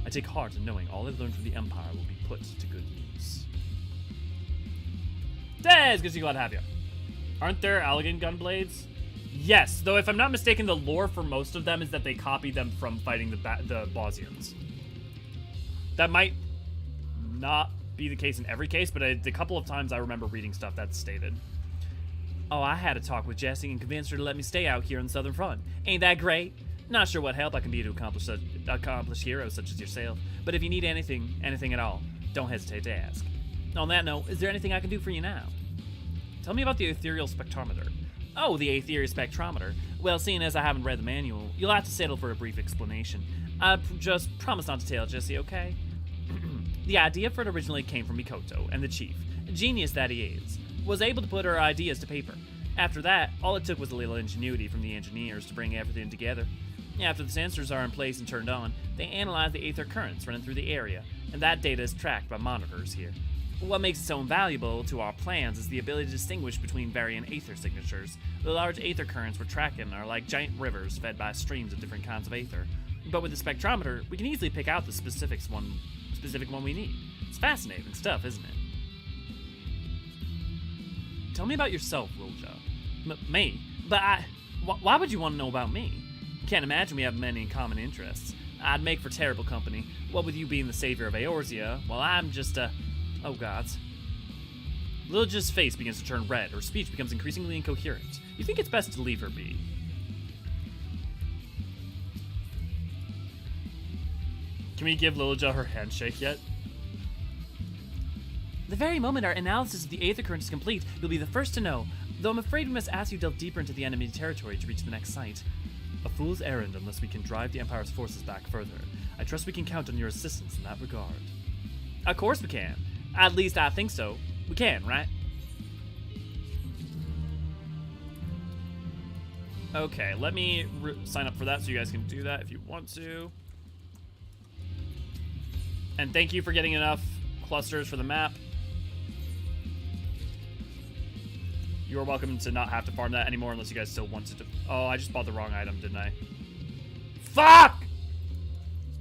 I take heart in knowing all I've learned from the Empire will be put to good use. Dez, good to see you, glad to have you. Aren't there Allegan gunblades? Yes, though if I'm not mistaken, the lore for most of them is that they copied them from fighting the Bosnians. That might not be the case in every case, but the couple of times I remember reading stuff that's stated. Oh, I had a talk with Jessie and convinced her to let me stay out here on the Southern Front. Ain't that great? Not sure what help I can be to accomplish heroes such as yourself, but if you need anything at all, don't hesitate to ask. On that note, is there anything I can do for you now? Tell me about the ethereal spectrometer. Oh, the ethereal spectrometer. Well, seeing as I haven't read the manual, you'll have to settle for a brief explanation. I just promise not to tell Jessie, okay? The idea for it originally came from Mikoto, and the chief, genius that he is, was able to put her ideas to paper. After that, all it took was a little ingenuity from the engineers to bring everything together. After the sensors are in place and turned on, they analyze the aether currents running through the area, and that data is tracked by monitors here. What makes it so invaluable to our plans is the ability to distinguish between varying aether signatures. The large aether currents we're tracking are like giant rivers fed by streams of different kinds of aether. But with the spectrometer, we can easily pick out the specific one we need. It's fascinating stuff, isn't it? Tell me about yourself, Rolja. Me? But why would you want to know about me? Can't imagine we have many common interests. I'd make for terrible company, what with you being the savior of Eorzea, while I'm just oh gods. Lilja's face begins to turn red, her speech becomes increasingly incoherent. You think it's best to leave her be. Can we give Lilja her handshake yet? The very moment our analysis of the aether current is complete, you'll be the first to know, though I'm afraid we must ask you to delve deeper into the enemy territory to reach the next site. A fool's errand unless we can drive the Empire's forces back further. I trust we can count on your assistance in that regard. Of course we can. At least I think so. We can, right? Okay, let me sign up for that so you guys can do that if you want to. And thank you for getting enough clusters for the map. You are welcome to not have to farm that anymore unless you guys still want to. Oh, I just bought the wrong item, didn't I? Fuck!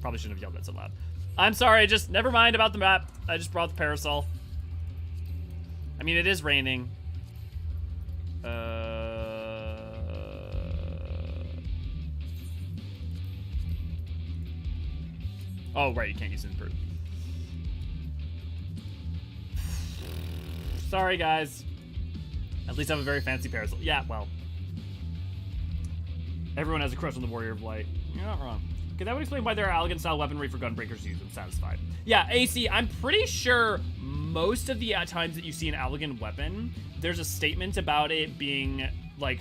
Probably shouldn't have yelled that so loud. I'm sorry, just never mind about the map. I just brought the parasol. I mean, it is raining. Oh, right, you can't use improve. Sorry, guys. At least I have a very fancy parasol. Yeah, well. Everyone has a crush on the Warrior of Light. You're not wrong. Okay, that would explain why there are Allegan-style weaponry for gunbreakers used. I'm satisfied. Yeah, AC, I'm pretty sure most of the times that you see an Allegan weapon, there's a statement about it being, like,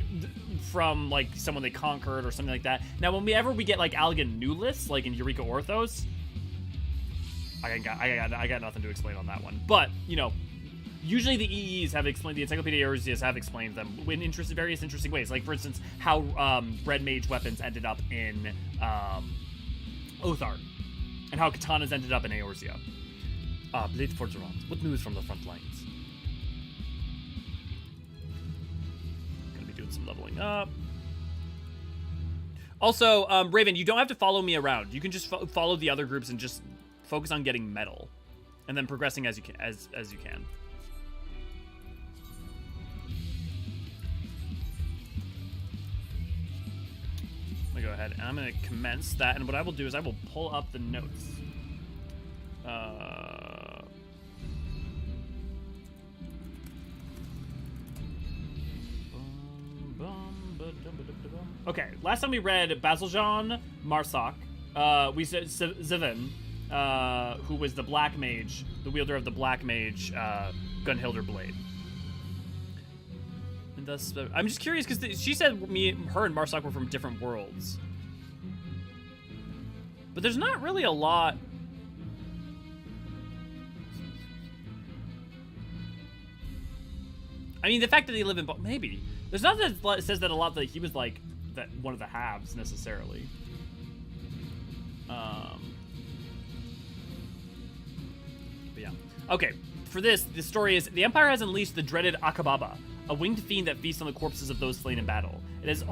from, like, someone they conquered or something like that. Now, whenever we get, like, Allegan new lists, like in Eureka Orthos, I got nothing to explain on that one. But, you know, usually the EEs have explained, the Encyclopedia Eorzeas have explained them in various interesting ways. Like, for instance, how Red Mage weapons ended up in Othar, and how katanas ended up in Eorzea. Blade Forgerant, what news from the front lines? get some leveling up. Also, Raven, you don't have to follow me around. You can just follow the other groups and just focus on getting metal, and then progressing as you can. As you can. I'm gonna go ahead and I'm gonna commence that, and what I will do is I will pull up the notes. Okay, last time we read Bozjan Marsak. We said Zivin, who was the Black Mage, the wielder of the Black Mage Gunhilder Blade. And thus, I'm just curious because she said her and Marsak were from different worlds. But there's not really a lot. I mean, the fact that they live in maybe there's nothing that says that a lot that he was like that one of the halves necessarily. But yeah. Okay. For this, the story is the Empire has unleashed the dreaded Akababa, a winged fiend that feasts on the corpses of those slain in battle. It is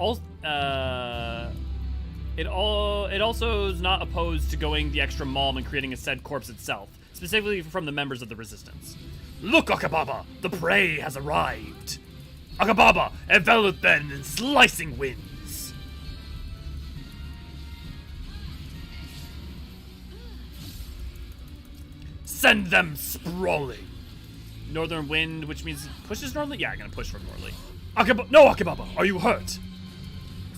it also is not opposed to going the extra mile and creating a said corpse itself, specifically from the members of the resistance. Look, Akababa, the prey has arrived. Akababa, envelop them in slicing winds. Send them sprawling. Northern wind, which means pushes northerly? Yeah, I'm gonna push from northerly. No, Akababa, are you hurt?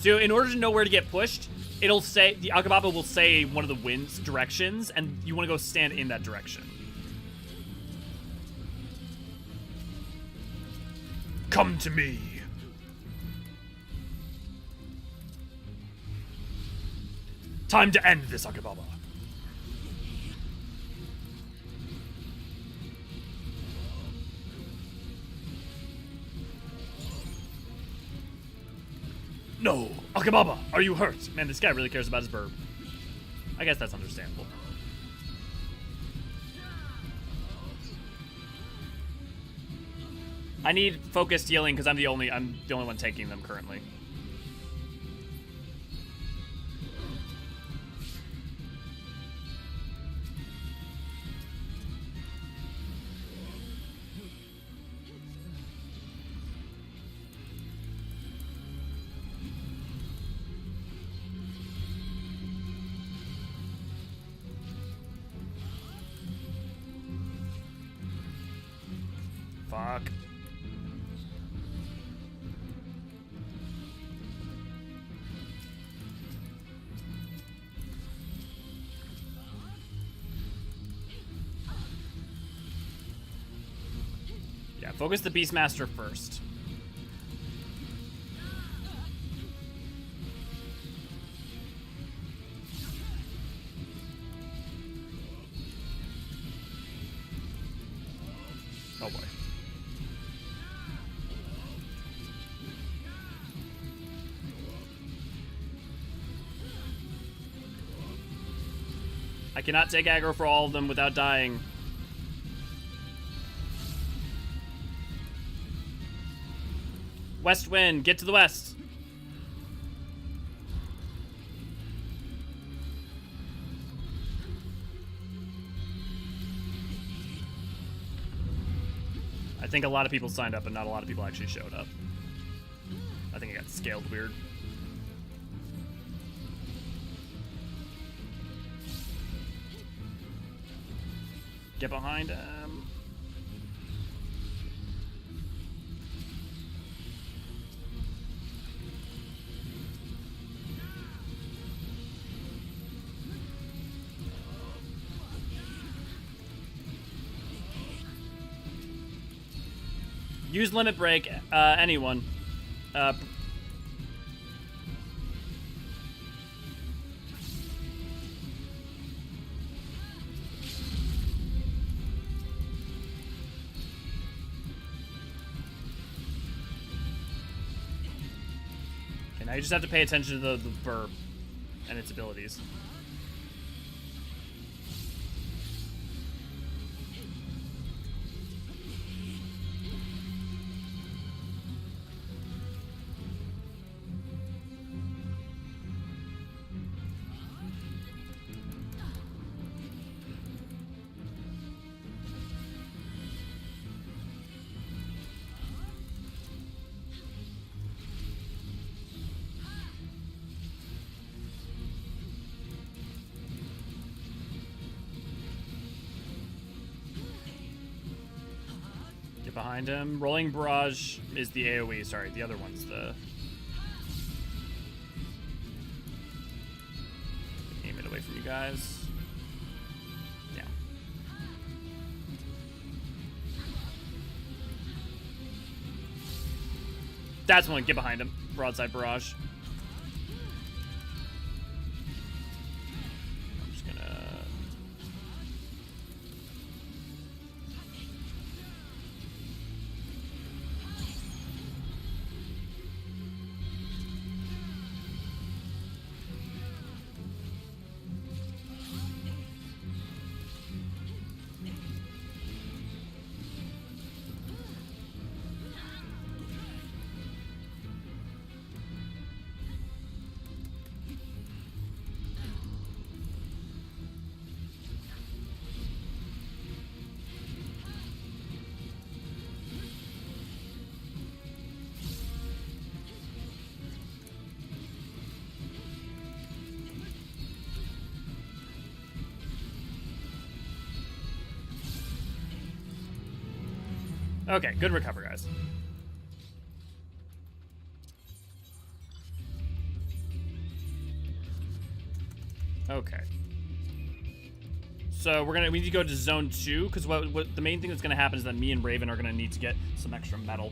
So in order to know where to get pushed, it'll say, the Akababa will say one of the wind's directions, and you wanna go stand in that direction. Come to me. Time to end this, Akababa. No! Akababa, are you hurt? Man, this guy really cares about his burb. I guess that's understandable. I need focused healing because I'm the only one taking them currently. Fuck. Yeah, focus the Beastmaster first. Oh boy. I cannot take aggro for all of them without dying. West wind, get to the west. I think a lot of people signed up, but not a lot of people actually showed up. I think it got scaled weird. Get behind him. Use limit break, anyone. Now you just have to pay attention to the verb and its abilities. Get behind him. Rolling barrage is the AoE. Sorry, the other one's the... Aim it away from you guys. Yeah. That's one. Get behind him. Broadside barrage. I'm just gonna... Okay, good recover, guys. Okay. So we need to go to zone 2, because what the main thing that's going to happen is that me and Raven are going to need to get some extra metal.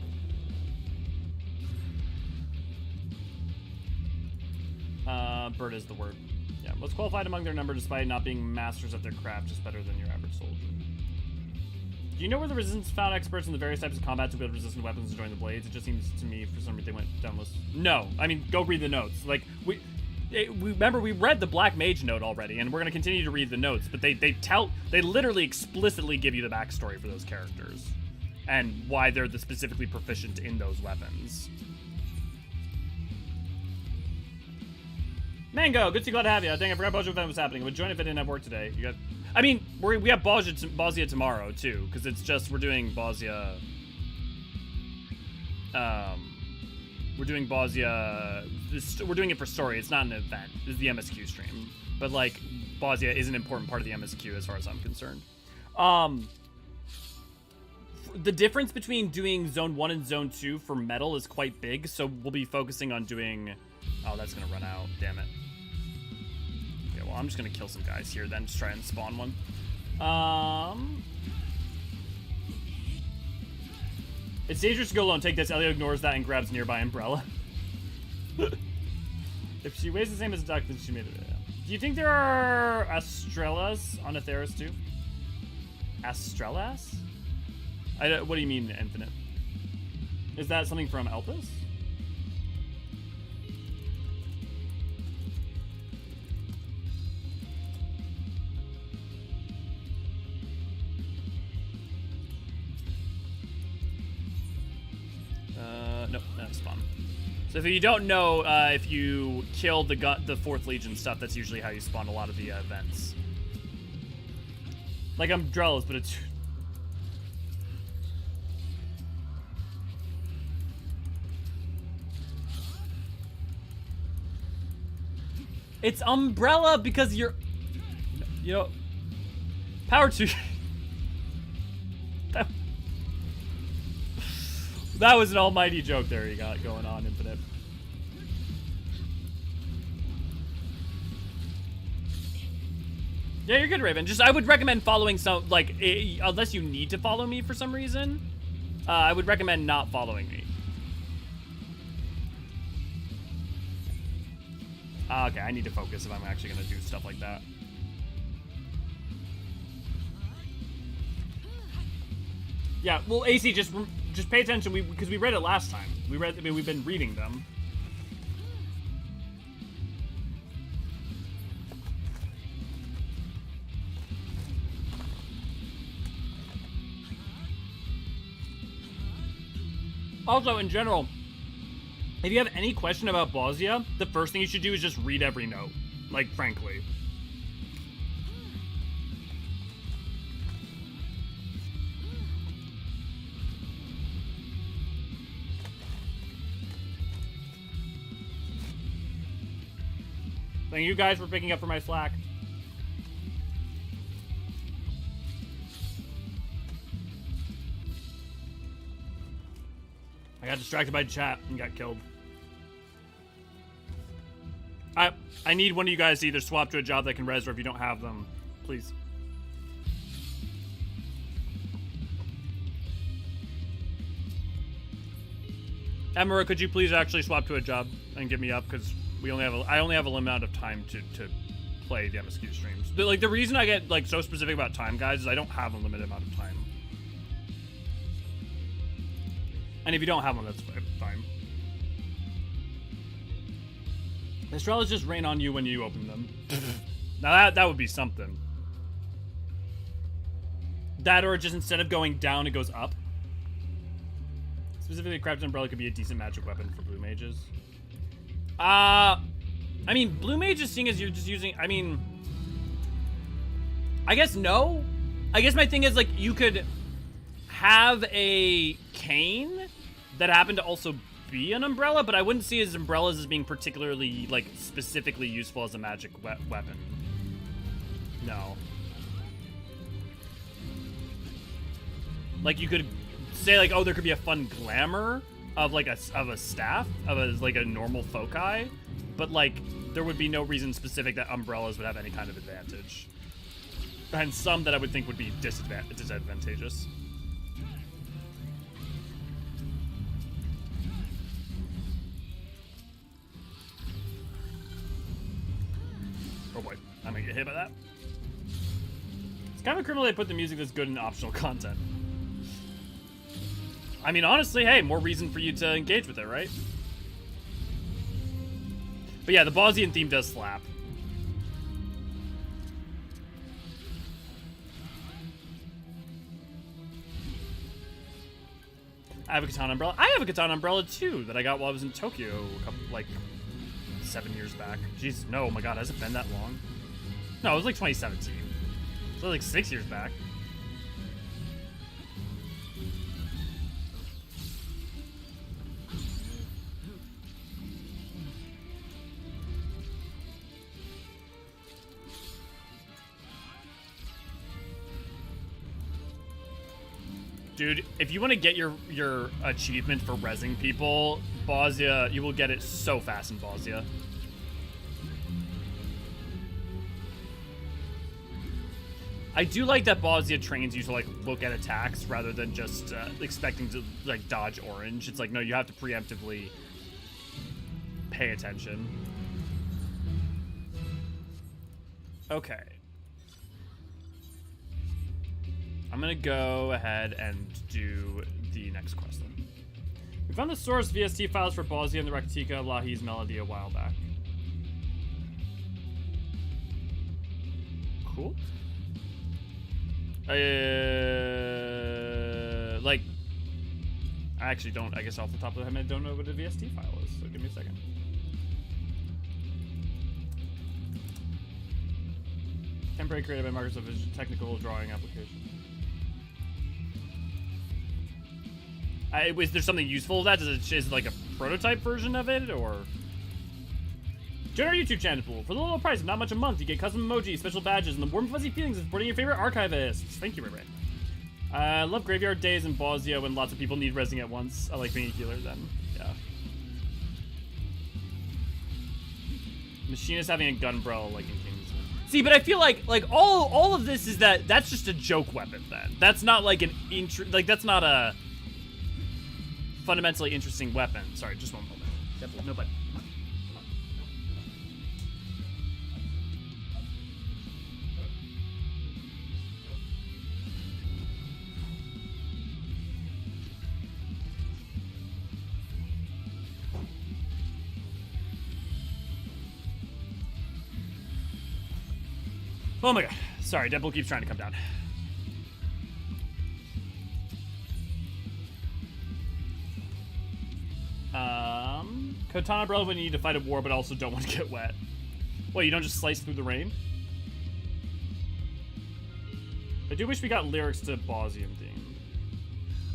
Bird is the word. Yeah, most qualified among their number despite not being masters at their craft, just better than your average soldier. Do you know where the resistance found experts in the various types of combat to build resistant weapons and join the blades? It just seems to me for some reason they went down this. No, I mean, go read the notes. Like, we remember we read the Black Mage note already, and we're going to continue to read the notes, but they literally explicitly give you the backstory for those characters and why they're specifically proficient in those weapons. Mango, good to see, glad to have you. Dang, I forgot Bozja event was happening. I would join if I didn't have work today. You got... I mean, we have Bozja tomorrow, too, because it's just, we're doing Bozja... we're doing Bozja... we're doing it for story. It's not an event. This is the MSQ stream. But, like, Bozja is an important part of the MSQ as far as I'm concerned. The difference between doing Zone 1 and Zone 2 for metal is quite big, so we'll be focusing on doing... Oh, that's going to run out. Damn it. Okay, well, I'm just going to kill some guys here then. Just try and spawn one. It's dangerous to go alone. Take this. Elio ignores that and grabs nearby umbrella. If she weighs the same as a duck, then she made it. Yeah. Do you think there are Astrellas on Aetheris too? Astrellas? What do you mean, Infinite? Is that something from Elpis? Nope, that's fun. So if you don't know, if you kill the 4th Legion stuff, that's usually how you spawn a lot of the events. Like Umbrellas, but it's... It's Umbrella because you're... You know... Power to... That was an almighty joke there you got going on, Infinite. Yeah, you're good, Raven. Just, I would recommend following some, like, unless you need to follow me for some reason, I would recommend not following me. Okay, I need to focus if I'm actually going to do stuff like that. Yeah, well, AC, just pay attention, because we read it last time. We've been reading them. Also, in general, if you have any question about Bozja, the first thing you should do is just read every note. Like, frankly. Thank you guys for picking up for my slack. I got distracted by chat and got killed. I need one of you guys to either swap to a job that can res, or if you don't have them, please. Emira, could you please actually swap to a job and get me up? Because I only have a limited amount of time to play the MSQ streams. But, like, the reason I get like so specific about time, guys, is I don't have a limited amount of time. And if you don't have one, that's fine. Astralis just rain on you when you open them. Now that would be something. That, or just instead of going down, it goes up. Specifically, Crafted Umbrella could be a decent magic weapon for blue mages. I mean, blue mages, seeing as you're just using, I mean, I guess no. I guess my thing is, like, you could have a cane that happened to also be an umbrella, but I wouldn't see his umbrellas as being particularly, like, specifically useful as a magic weapon. No. Like, you could say, like, oh, there could be a fun glamour of, like, a staff, like, a normal foci, but, like, there would be no reason specific that umbrellas would have any kind of advantage. And some that I would think would be disadvantageous. Oh boy, I'm gonna get hit by that. It's kind of criminal they put the music that's good in optional content. I mean, honestly, hey, more reason for you to engage with it, right? But yeah, the Bozjan theme does slap. I have a katana umbrella. I have a katana umbrella too that I got while I was in Tokyo a couple, like, 7 years back. Jeez, no, oh my god, has it been that long? No, it was like 2017. So like 6 years back. Dude, if you want to get your achievement for rezzing people, Bozja, you will get it so fast in Bozja. I do like that Bozja trains you to, like, look at attacks rather than just expecting to, like, dodge orange. It's like, no, you have to preemptively pay attention. Okay. I'm gonna go ahead and do the next quest then. We found the source VST files for Bozja and the Raktika Lahi's melody a while back. Cool. Like, I actually don't, I guess off the top of the head, I don't know what a VST file is, so give me a second. Temporary created by Microsoft is a technical drawing application. Is there something useful with that? Is it like a prototype version of it, or? Join our YouTube channel for the low price of not much a month. You get custom emojis, special badges, and the warm fuzzy feelings of supporting your favorite archivists. Thank you, Ray Ray. I love graveyard days in Bozja when lots of people need rezzing at once. I like being a healer then. Yeah. Machinist having a gun umbrella like in King's. See, but I feel like all of this is that's just a joke weapon then. That's not like that's not a fundamentally interesting weapon. Sorry, just one moment. No button. Oh my god. Sorry, Deadpool keeps trying to come down. Katana umbrella when you need to fight a war but also don't want to get wet. Well, you don't just slice through the rain? I do wish we got lyrics to Bozjan theme.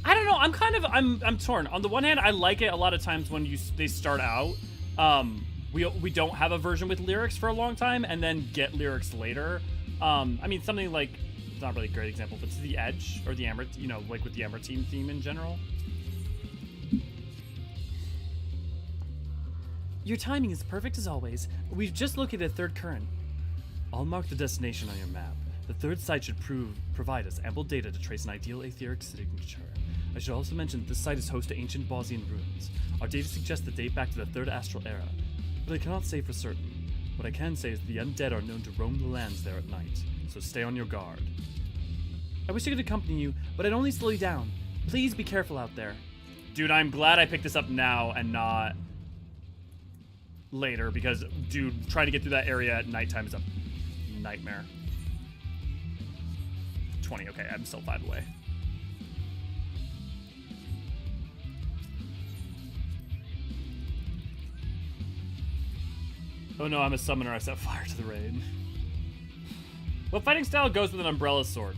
I don't know, I'm torn. On the one hand, I like it a lot of times when they start out. We don't have a version with lyrics for a long time and then get lyrics later. I mean, something like, it's not really a great example, but it's The Edge, or the Amber, you know, like with the Amber Team theme in general. Your timing is perfect as always. We've just located a third current. I'll mark the destination on your map. The third site should provide us ample data to trace an ideal etheric signature. I should also mention that this site is host to ancient Bozjan ruins. Our data suggests they date back to the Third Astral Era, but I cannot say for certain. What I can say is that the undead are known to roam the lands there at night, so stay on your guard. I wish I could accompany you, but I'd only slow you down. Please be careful out there. Dude, I'm glad I picked this up now and not later, because, dude, trying to get through that area at nighttime is a nightmare. 20, okay, I'm still 5 away. Oh no, I'm a summoner, I set fire to the rain. What fighting style goes with an umbrella sword?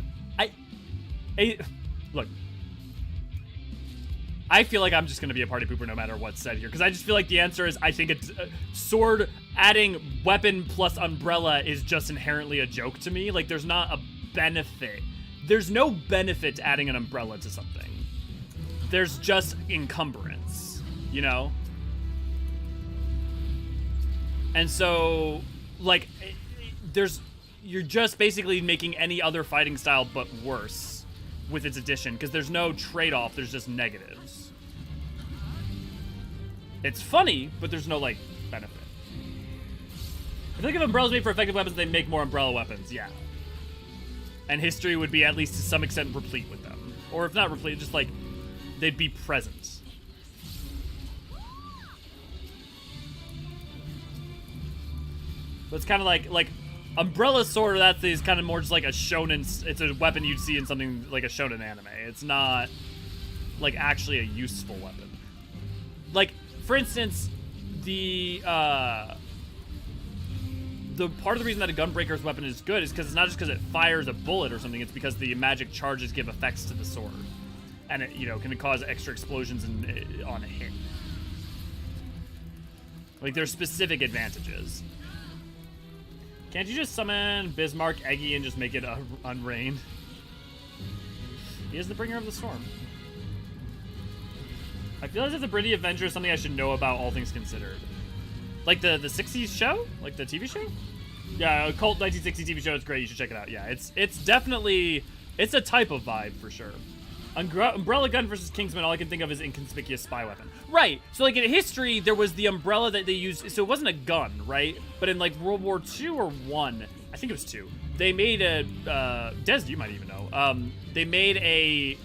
Look. I feel like I'm just going to be a party pooper no matter what's said here, because I just feel like the answer is I think it's sword adding weapon plus umbrella is just inherently a joke to me. Like, there's not a benefit. There's no benefit to adding an umbrella to something. There's just encumbrance, you know? And so, like, you're just basically making any other fighting style but worse with its addition, because there's no trade-off, there's just negatives. It's funny, but there's no, like, benefit. I feel like if umbrellas made for effective weapons, they make more umbrella weapons, yeah. And history would be, at least to some extent, replete with them. Or if not replete, just, like, they'd be present. But it's kind of like umbrella sword, that is kind of more just like a shonen. It's a weapon you'd see in something like a shonen anime. It's not like actually a useful weapon. Like, for instance, the part of the reason that a gunbreaker's weapon is good is because it's not just because it fires a bullet or something. It's because the magic charges give effects to the sword, and it, you know, can cause extra explosions on a hit. Like, there's specific advantages. Can't you just summon Bismarck, Eggy, and just make it unrain? He is the bringer of the storm. I feel as if the Britty Avenger is something I should know about, all things considered. Like the 60s show? Like the TV show? Yeah, a cult 1960s TV show. It's great. You should check it out. Yeah, it's definitely... It's a type of vibe, for sure. Umbrella gun versus Kingsman, all I can think of is inconspicuous spy weapon. Right, so like in history, there was the umbrella that they used, so it wasn't a gun, right? But in like World War II or I think it was 2, they made a, Des, you might even know, they made a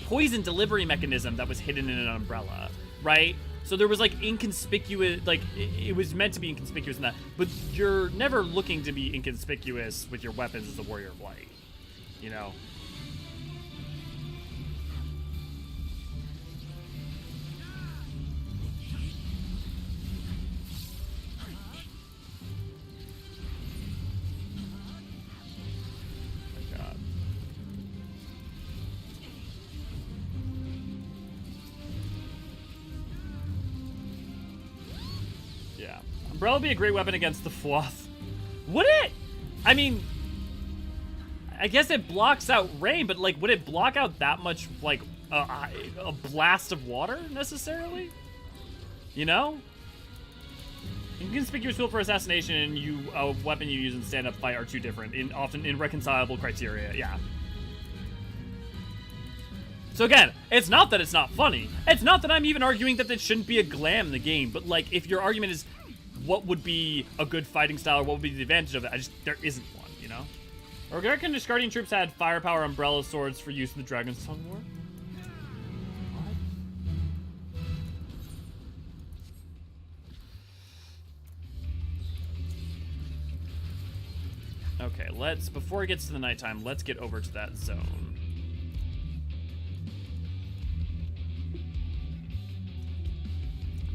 poison delivery mechanism that was hidden in an umbrella, right? So there was like inconspicuous, like it was meant to be inconspicuous in that, but you're never looking to be inconspicuous with your weapons as the Warrior of Light, you know? Umbrella would be a great weapon against the Fwoth. Would it? I mean, I guess it blocks out rain, but like, would it block out that much, like, a blast of water, necessarily? You know? Inconspicuous tool for assassination and a weapon you use in stand-up fight are two different, often irreconcilable criteria, yeah. So again, it's not that it's not funny. It's not that I'm even arguing that there shouldn't be a glam in the game, but like, if your argument is what would be a good fighting style or what would be the advantage of it, there isn't one, you know? American discarding troops had firepower umbrella swords for use in the Dragon's Tongue War. What? Okay, before it gets to the nighttime, let's get over to that zone.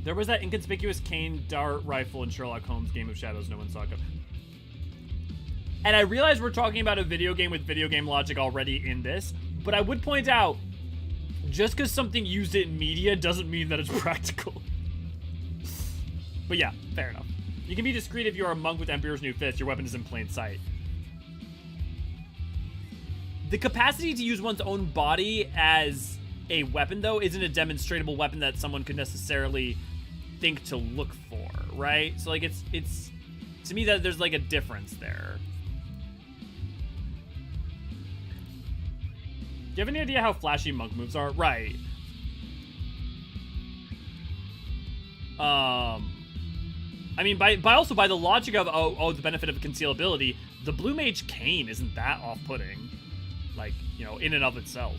There was that inconspicuous cane dart rifle in Sherlock Holmes' Game of Shadows no one saw coming. And I realize we're talking about a video game with video game logic already in this, but I would point out, just because something used it in media doesn't mean that it's practical. But yeah, fair enough. You can be discreet if you're a monk with Emperor's New Fist. Your weapon is in plain sight. The capacity to use one's own body as a weapon, though, isn't a demonstratable weapon that someone could necessarily think to look for, right? So like it's to me that there's like a difference there. Do you have any idea how flashy monk moves are? Right. I mean, by the logic of the benefit of concealability, the blue mage cane isn't that off-putting, like, you know, in and of itself.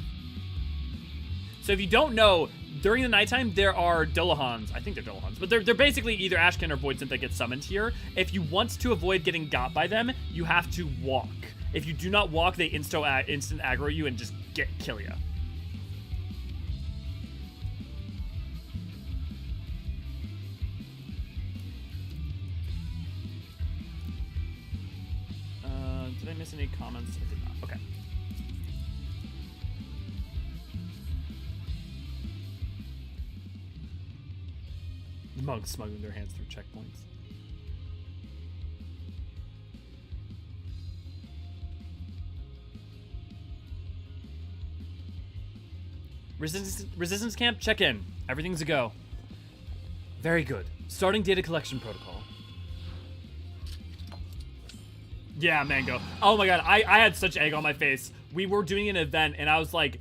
So if you don't know, during the nighttime there are Dullahans. I think they're Dullahans, but they're basically either Ashcan or Void Synth that get summoned here. If you want to avoid getting got by them, you have to walk. If you do not walk, they instant aggro you and just kill you. Did I miss any comments? I did not. Okay. The monks smuggling their hands through checkpoints. Resistance camp, check in. Everything's a go. Very good. Starting data collection protocol. Yeah, Mango. Oh my god, I had such egg on my face. We were doing an event and I was like,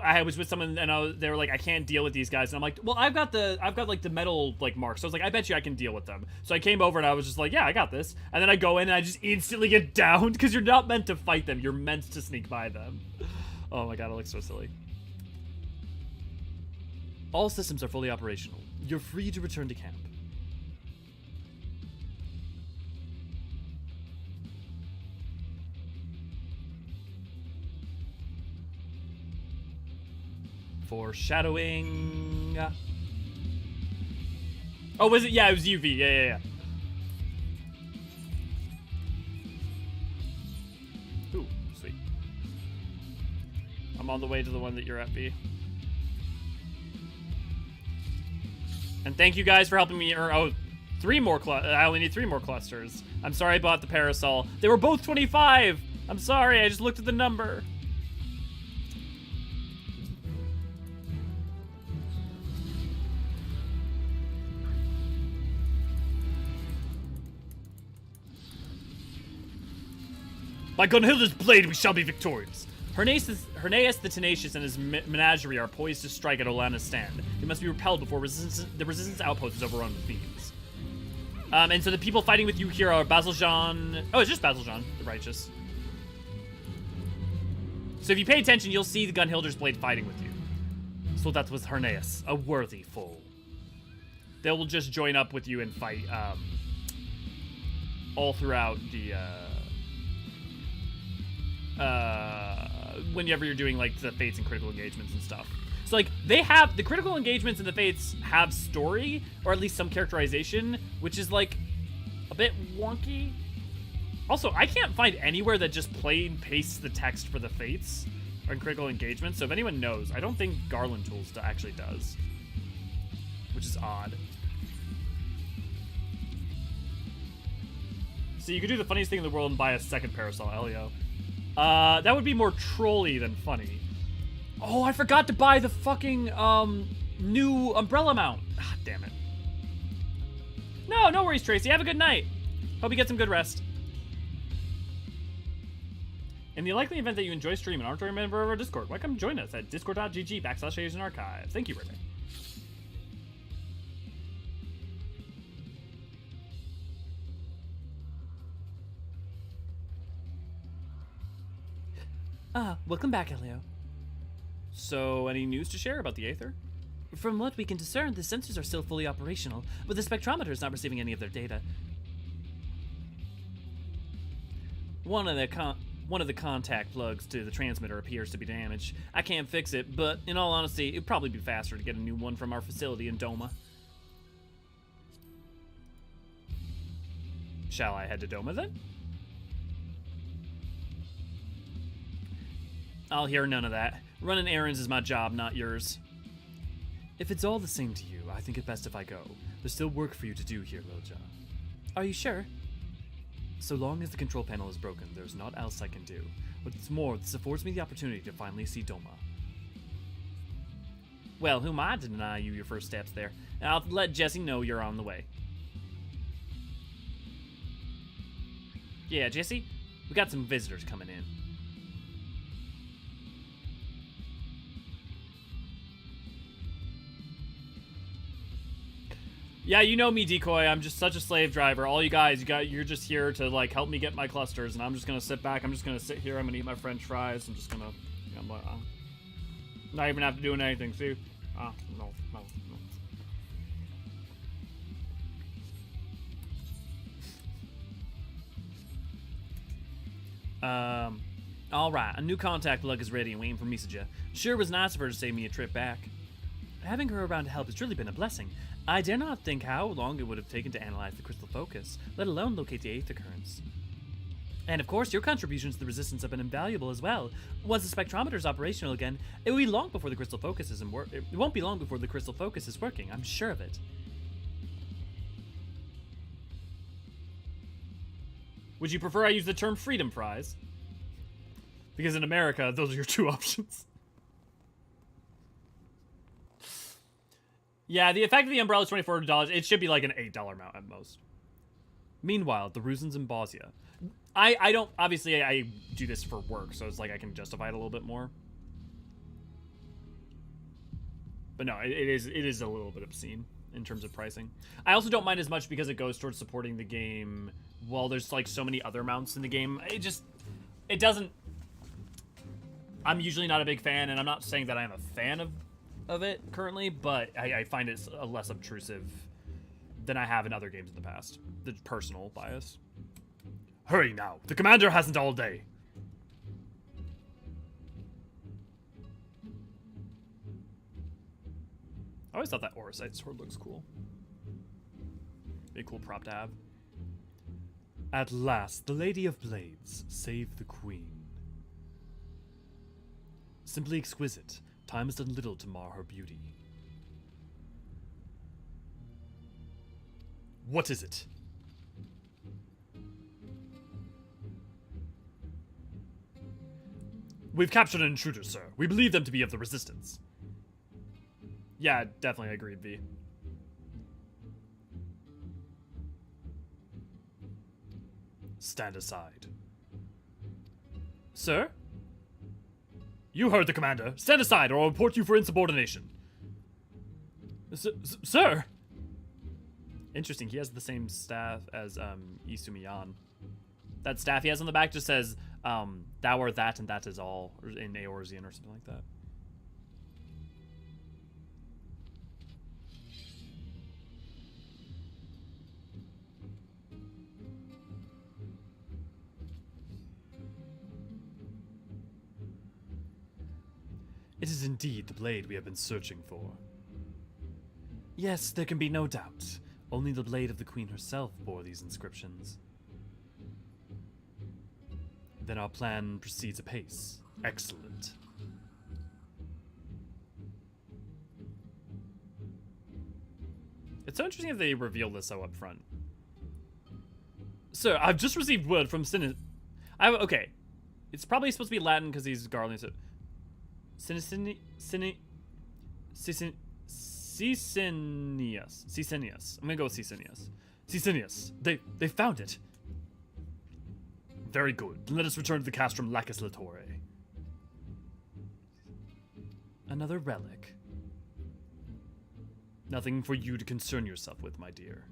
I was with someone and they were like, I can't deal with these guys. And I'm like, well, I've got like the metal like marks. So I was like, I bet you I can deal with them. So I came over and I was just like, yeah, I got this. And then I go in and I just instantly get downed because you're not meant to fight them. You're meant to sneak by them. Oh my god, it looks so silly. All systems are fully operational. You're free to return to camp. Foreshadowing. Oh, was it? Yeah, it was UV. Yeah. Ooh, sweet. I'm on the way to the one that you're at, B. And thank you guys for helping me earn, I only need 3 more clusters. I'm sorry I bought the parasol. They were both 25! I'm sorry, I just looked at the number. By Gunhilda's blade, we shall be victorious. Hernaeus the Tenacious and his menagerie are poised to strike at Olana's stand. They must be repelled before the resistance outpost is overrun with fiends. And so the people fighting with you here are Bozjan. Oh, it's just Bozjan the Righteous. So if you pay attention, you'll see the Gunhilda's blade fighting with you. So that was Hernaeus, a worthy foe. They will just join up with you and fight all throughout the whenever you're doing like the fates and critical engagements and stuff. So like they have the critical engagements and the fates have story or at least some characterization, which is like a bit wonky. Also, I can't find anywhere that just plain pastes the text for the fates or in critical engagements. So if anyone knows, I don't think Garland Tools actually does, which is odd. So you could do the funniest thing in the world and buy a second parasol, Elio. That would be more trolly than funny. Oh, I forgot to buy the fucking, new umbrella mount. Ah, damn it. No worries, Tracy. Have a good night. Hope you get some good rest. In the likely event that you enjoy stream and aren't a member of our Discord, why come join us at discord.gg/Asian Archive. Thank you, Renee. Welcome back, Elio. So, any news to share about the Aether? From what we can discern, the sensors are still fully operational, but the spectrometer is not receiving any of their data. One of the contact plugs to the transmitter appears to be damaged. I can't fix it, but in all honesty, it'd probably be faster to get a new one from our facility in Doma. Shall I head to Doma then? I'll hear none of that. Running errands is my job, not yours. If it's all the same to you, I think it best if I go. There's still work for you to do here, Lilja. Are you sure? So long as the control panel is broken, there's naught else I can do. What's more, this affords me the opportunity to finally see Doma. Well, who am I to deny you your first steps there? And I'll let Jesse know you're on the way. Yeah, Jesse, we got some visitors coming in. Yeah, you know me, Decoy. I'm just such a slave driver. All you guys, you're just here to like help me get my clusters, and I'm just gonna sit back. I'm just gonna sit here. I'm gonna eat my French fries. I'm just gonna, I'm like, not even have to do anything. See? No. All right. A new contact lug is ready and waiting for Misaja. Sure was nice of her to save me a trip back. Having her around to help has truly been a blessing. I dare not think how long it would have taken to analyze the crystal focus, let alone locate the Aether currents. And of course, your contributions to the resistance have been invaluable as well. Once the spectrometer is operational again, it will be long before the crystal focus is it won't be long before the crystal focus is working. I'm sure of it. Would you prefer I use the term freedom fries? Because in America, those are your two options. Yeah, the effect of the umbrella is $24. It should be like an $8 amount at most. Meanwhile, the Eorzeans in Bozja. I don't, obviously I do this for work, so it's like I can justify it a little bit more. But no, it is a little bit obscene in terms of pricing. I also don't mind as much because it goes towards supporting the game while there's like so many other mounts in the game. It doesn't, I'm usually not a big fan, and I'm not saying that I am a fan of it currently, but I find it less obtrusive than I have in other games in the past. The personal bias. Hurry now, the commander hasn't all day. I always thought that Auracite sword looks cool. Be a cool prop to have. At last, the Lady of Blades saved the Queen. Simply exquisite. Time has done little to mar her beauty. What is it? We've captured an intruder, sir. We believe them to be of the Resistance. Yeah, definitely agreed, V. Stand aside. Sir? You heard the commander. Stand aside or I'll report you for insubordination. Sir? Interesting, he has the same staff as Isumiyan. That staff he has on the back just says, thou art that and that is all, or in Eorzean or something like that. It is indeed the blade we have been searching for. Yes, there can be no doubt. Only the blade of the Queen herself bore these inscriptions. Then our plan proceeds apace. Excellent. It's so interesting if they reveal this so up front. Sir, I've just received word from okay. It's probably supposed to be Latin because he's Garland. So Cisenius. I'm gonna go with Cisenius. Cisenius. They found it. Very good. Then let us return to the Castrum Legislatore. Another relic. Nothing for you to concern yourself with, my dear.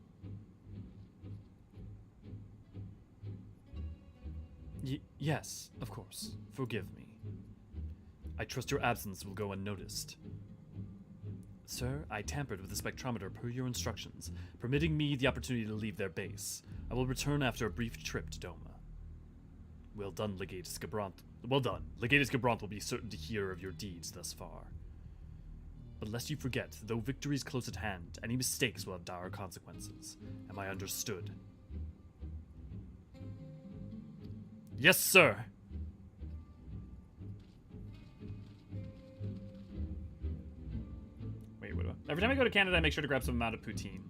Yes, of course. Forgive me. I trust your absence will go unnoticed. Sir, I tampered with the spectrometer per your instructions, permitting me the opportunity to leave their base. I will return after a brief trip to Doma. Well done, Legatus Gabrant. Well done. Legatus Gabrant will be certain to hear of your deeds thus far. But lest you forget, though victory is close at hand, any mistakes will have dire consequences. Am I understood? Yes, sir! Wait, what do I... Every time I go to Canada, I make sure to grab some amount of poutine.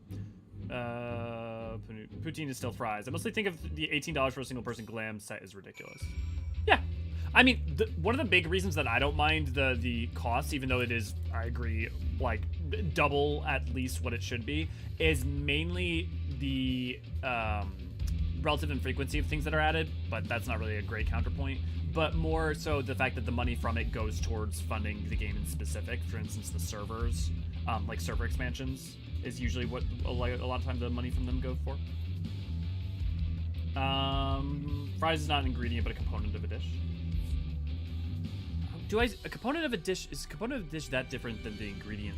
Poutine is still fries. I mostly think of the $18 for a single person glam set is ridiculous. Yeah. I mean, one of the big reasons that I don't mind the cost, even though it is, I agree, like double at least what it should be, is mainly the relative infrequency of things that are added, but that's not really a great counterpoint. But more so the fact that the money from it goes towards funding the game in specific. For instance, the servers, like server expansions, is usually what a lot of times the money from them go for. Fries is not an ingredient, but a component of a dish. A component of a dish, is a component of a dish that different than the ingredient?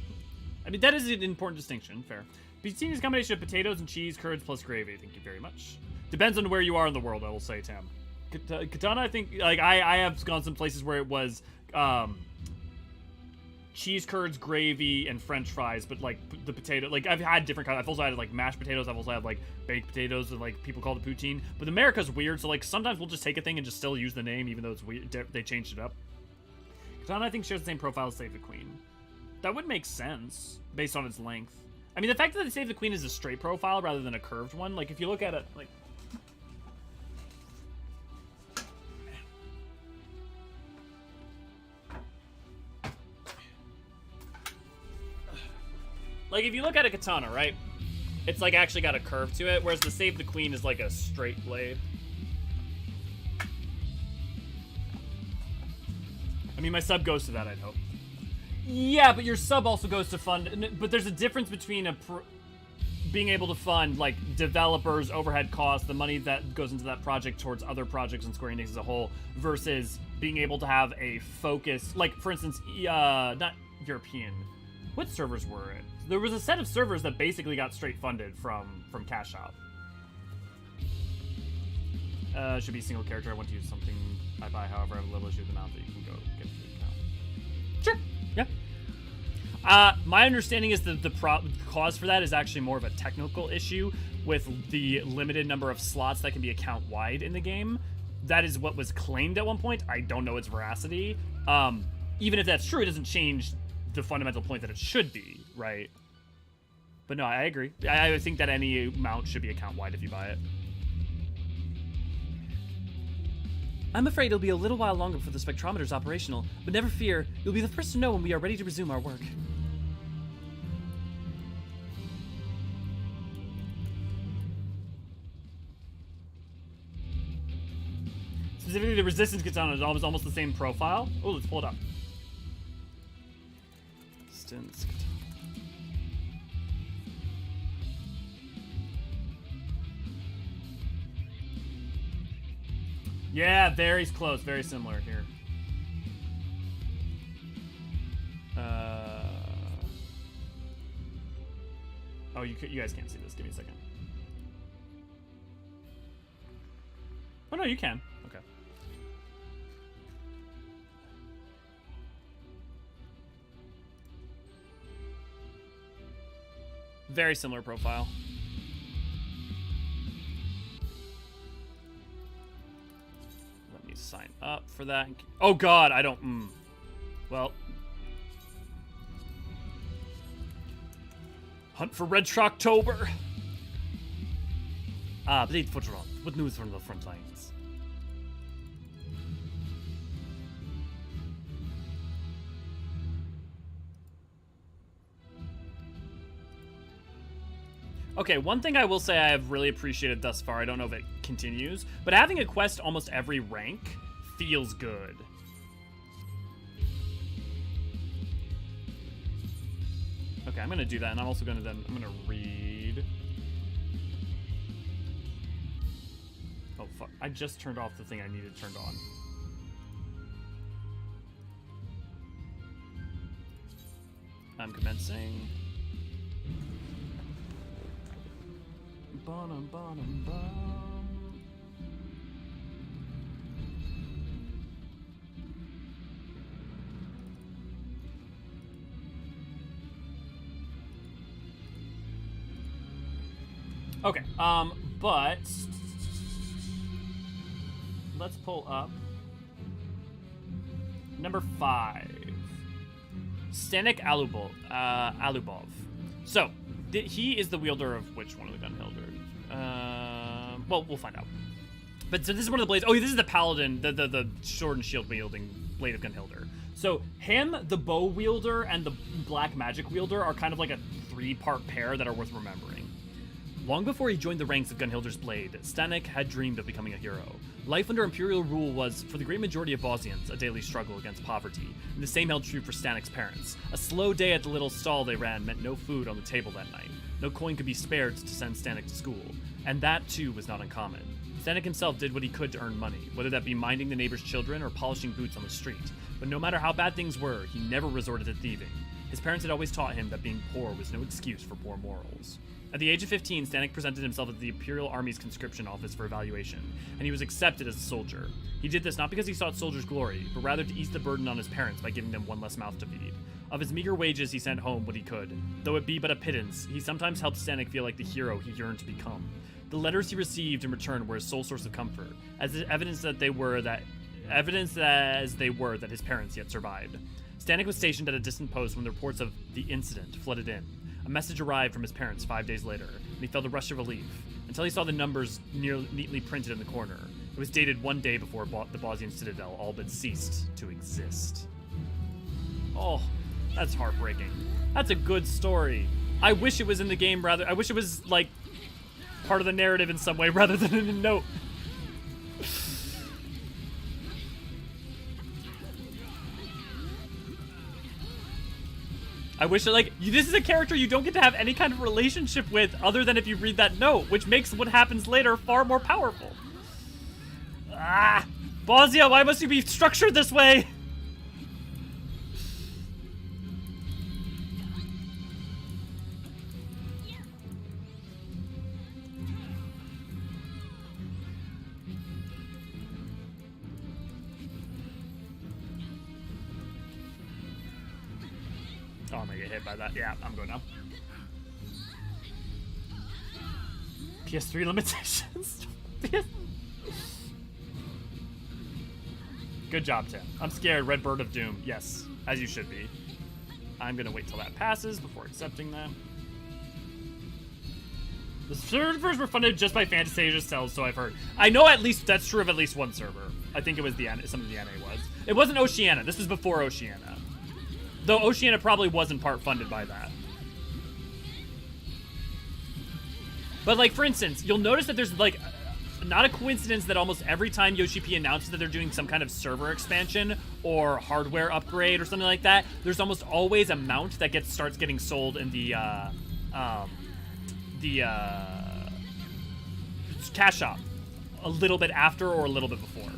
I mean, that is an important distinction, fair. Poutine is a combination of potatoes and cheese, curds, plus gravy. Thank you very much. Depends on where you are in the world, I will say, Tam. Katana, I think, like, I have gone some places where it was, cheese curds, gravy, and french fries, but, like, the potato, like, I've had different kinds. I've also had, like, mashed potatoes. I've also had, like, baked potatoes, and, like, people call it poutine. But America's weird, so, like, sometimes we'll just take a thing and just still use the name, even though it's weird. They changed it up. Katana, I think, shares the same profile as Save the Queen. That would make sense, based on its length. I mean, the fact that Save the Queen is a straight profile rather than a curved one, like, if you look at it, like... Like, if you look at a katana, right? It's, like, actually got a curve to it, whereas the Save the Queen is, like, a straight blade. I mean, my sub goes to that, I'd hope. Yeah, but your sub also goes to fund... But there's a difference between being able to fund, like, developers, overhead costs, the money that goes into that project towards other projects in Square Enix as a whole, versus being able to have a focus... Like, for instance, not European... What servers were it? There was a set of servers that basically got straight funded from Cash Shop. Should be a single character. I want to use something I buy, however, I have a little issue with the amount that you can go get the account. Sure. Yeah. My understanding is that the cause for that is actually more of a technical issue with the limited number of slots that can be account-wide in the game. That is what was claimed at one point. I don't know its veracity. Even if that's true, it doesn't change the fundamental point that it should be, right? But no, I agree. I think that any amount should be account-wide if you buy it. I'm afraid it'll be a little while longer before the spectrometer's operational, but never fear, you'll be the first to know when we are ready to resume our work. Specifically, the resistance katana is almost the same profile. Oh, let's pull it up. Resistance katana. Yeah, very close, very similar here. Oh, you guys can't see this. Give me a second. Oh no, you can. Okay. Very similar profile. Sign up for that. Oh god, I don't. Well, hunt for Red Shocktober. Blade Footron. What news from the front lines? Okay, one thing I will say I have really appreciated thus far, I don't know if it continues, but having a quest almost every rank feels good. Okay, I'm gonna do that, and I'm also gonna I'm gonna read. Oh fuck, I just turned off the thing I needed turned on. I'm commencing. Bonum, bonum, bum. Okay, but let's pull up number 5. Stanik Alubov. So, he is the wielder of which one of the gun wielders? Well, we'll find out. But so this is one of the blades. Oh, this is the Paladin, the sword and shield wielding blade of Gunhildr. So him, the bow wielder, and the black magic wielder are kind of like a 3-part pair that are worth remembering. Long before he joined the ranks of Gunhildr's blade, Stanek had dreamed of becoming a hero. Life under Imperial rule was, for the great majority of Bosnians, a daily struggle against poverty, and the same held true for Stanek's parents. A slow day at the little stall they ran meant no food on the table that night. No coin could be spared to send Stanek to school, and that too was not uncommon. Stanek himself did what he could to earn money, whether that be minding the neighbor's children or polishing boots on the street. But no matter how bad things were, he never resorted to thieving. His parents had always taught him that being poor was no excuse for poor morals. At the age of 15, Stanek presented himself at the Imperial Army's conscription office for evaluation, and he was accepted as a soldier. He did this not because he sought soldier's glory, but rather to ease the burden on his parents by giving them one less mouth to feed. Of his meager wages, he sent home what he could. Though it be but a pittance, he sometimes helped Stanek feel like the hero he yearned to become. The letters he received in return were his sole source of comfort, as evidence as they were that his parents yet survived. Stanek was stationed at a distant post when the reports of the incident flooded in. A message arrived from his parents 5 days later, and he felt a rush of relief, until he saw the numbers neatly printed in the corner. It was dated 1 day before the Bosnian citadel all but ceased to exist. Oh, that's heartbreaking. That's a good story. I wish it was in the game I wish it was, like, part of the narrative in some way rather than in a note. I wish, like, this is a character you don't get to have any kind of relationship with other than if you read that note, which makes what happens later far more powerful. Ah! Bozja, why must you be structured this way? Oh, I'm gonna get hit by that. Yeah, I'm going now. PS3 limitations. Good job, Tim. I'm scared. Red Bird of Doom. Yes, as you should be. I'm gonna wait till that passes before accepting that. The servers were funded just by Fantasia cells, so I've heard. I know at least that's true of at least one server. I think it was some of the NA was. It wasn't Oceania. This was before Oceania. Though Oceania probably was in part funded by that. But, like, for instance, you'll notice that there's, like, not a coincidence that almost every time Yoshi P announces that they're doing some kind of server expansion or hardware upgrade or something like that, there's almost always a mount that starts getting sold in the cash shop a little bit after or a little bit before.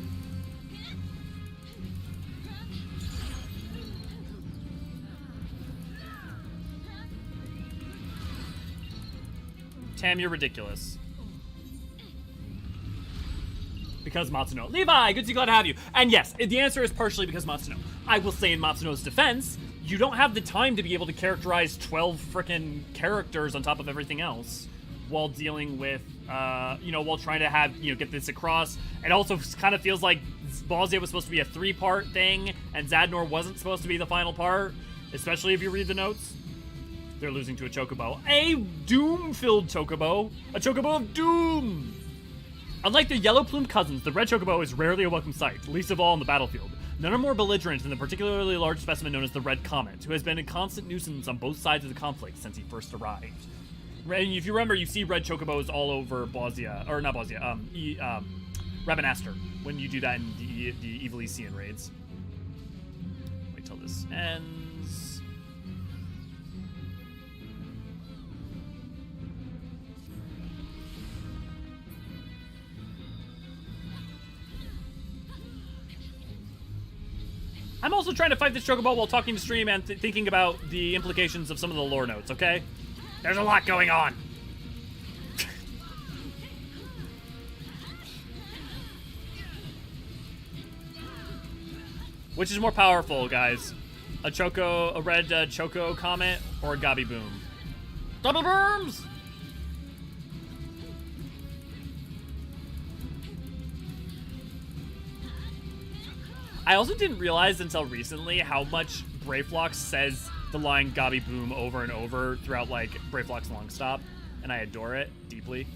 Tam, you're ridiculous. Because Matsuno. Levi, good to see, glad to have you. And yes, the answer is partially because Matsuno. I will say in Matsuno's defense, you don't have the time to be able to characterize 12 frickin' characters on top of everything else while dealing with, while trying to have, get this across. It also kind of feels like Bozja was supposed to be a 3-part thing, and Zadnor wasn't supposed to be the final part, especially if you read the notes. They're losing to a chocobo. A doom-filled chocobo. A chocobo of doom! Unlike their yellow-plumed cousins, the red chocobo is rarely a welcome sight, least of all on the battlefield. None are more belligerent than the particularly large specimen known as the Red Comet, who has been a constant nuisance on both sides of the conflict since he first arrived. And if you remember, you see red chocobos all over Bozja, or not Bozja, Rabanastre, when you do that in the Evilisian raids. Wait till this ends. I'm also trying to fight this chocobo while talking to stream and thinking about the implications of some of the lore notes, okay? There's a lot going on. Which is more powerful, guys? A red Choco Comet or a Gabi Boom? Double Booms! I also didn't realize until recently how much Brayflox says the line Gabi Boom over and over throughout, like, Brayflox Long Stop, and I adore it deeply.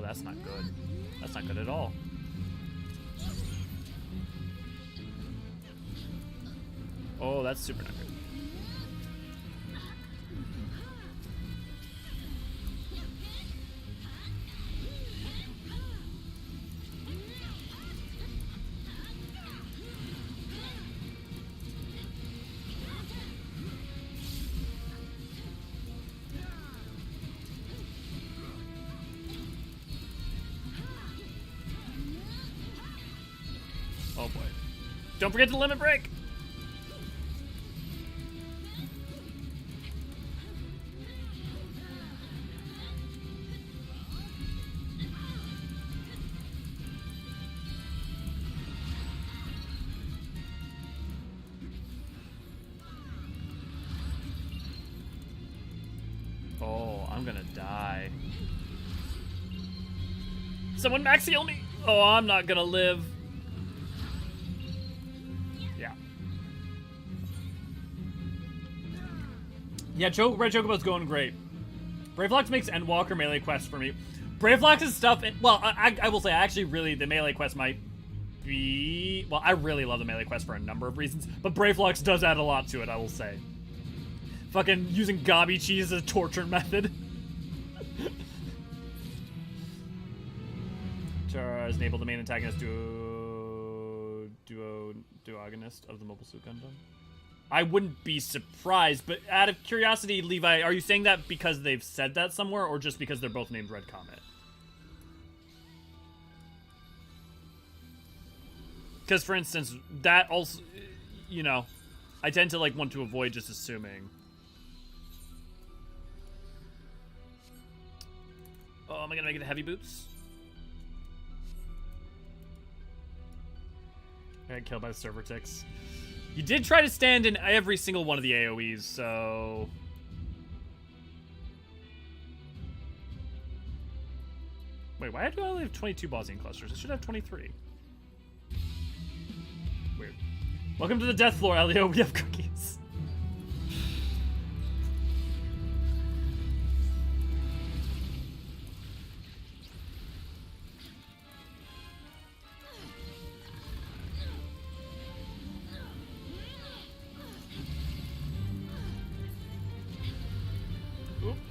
that's not good. That's not good at all. Oh, that's super not good. Oh boy. Don't forget to limit break! Oh, I'm gonna die. Someone max heal me! Oh, I'm not gonna live. Yeah, Red Chocobo's going great. Braveflox makes Endwalker melee quests for me. Braveflox's stuff, well, I will say, actually really, the melee quest might be, well, I really love the melee quest for a number of reasons, but Braveflox does add a lot to it, I will say. Fucking using Gobby cheese as a torture method. Char has enabled the main antagonist duogonist of the Mobile Suit Gundam. I wouldn't be surprised, but out of curiosity, Levi, are you saying that because they've said that somewhere, or just because they're both named Red Comet? Because, for instance, that also, you know, I tend to, like, want to avoid just assuming. Oh, am I gonna make it heavy boots? I got killed by the server ticks. You did try to stand in every single one of the AoEs, so... Wait, why do I only have 22 Bozjan clusters? I should have 23. Weird. Welcome to the death floor, Elio. We have cookies.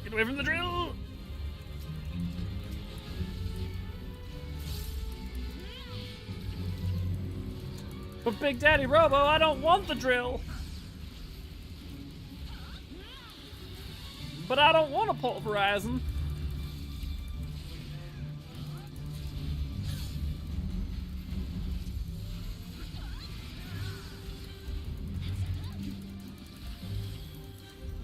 Get away from the drill! But Big Daddy Robo, I don't want the drill! But I don't want a pulverizing.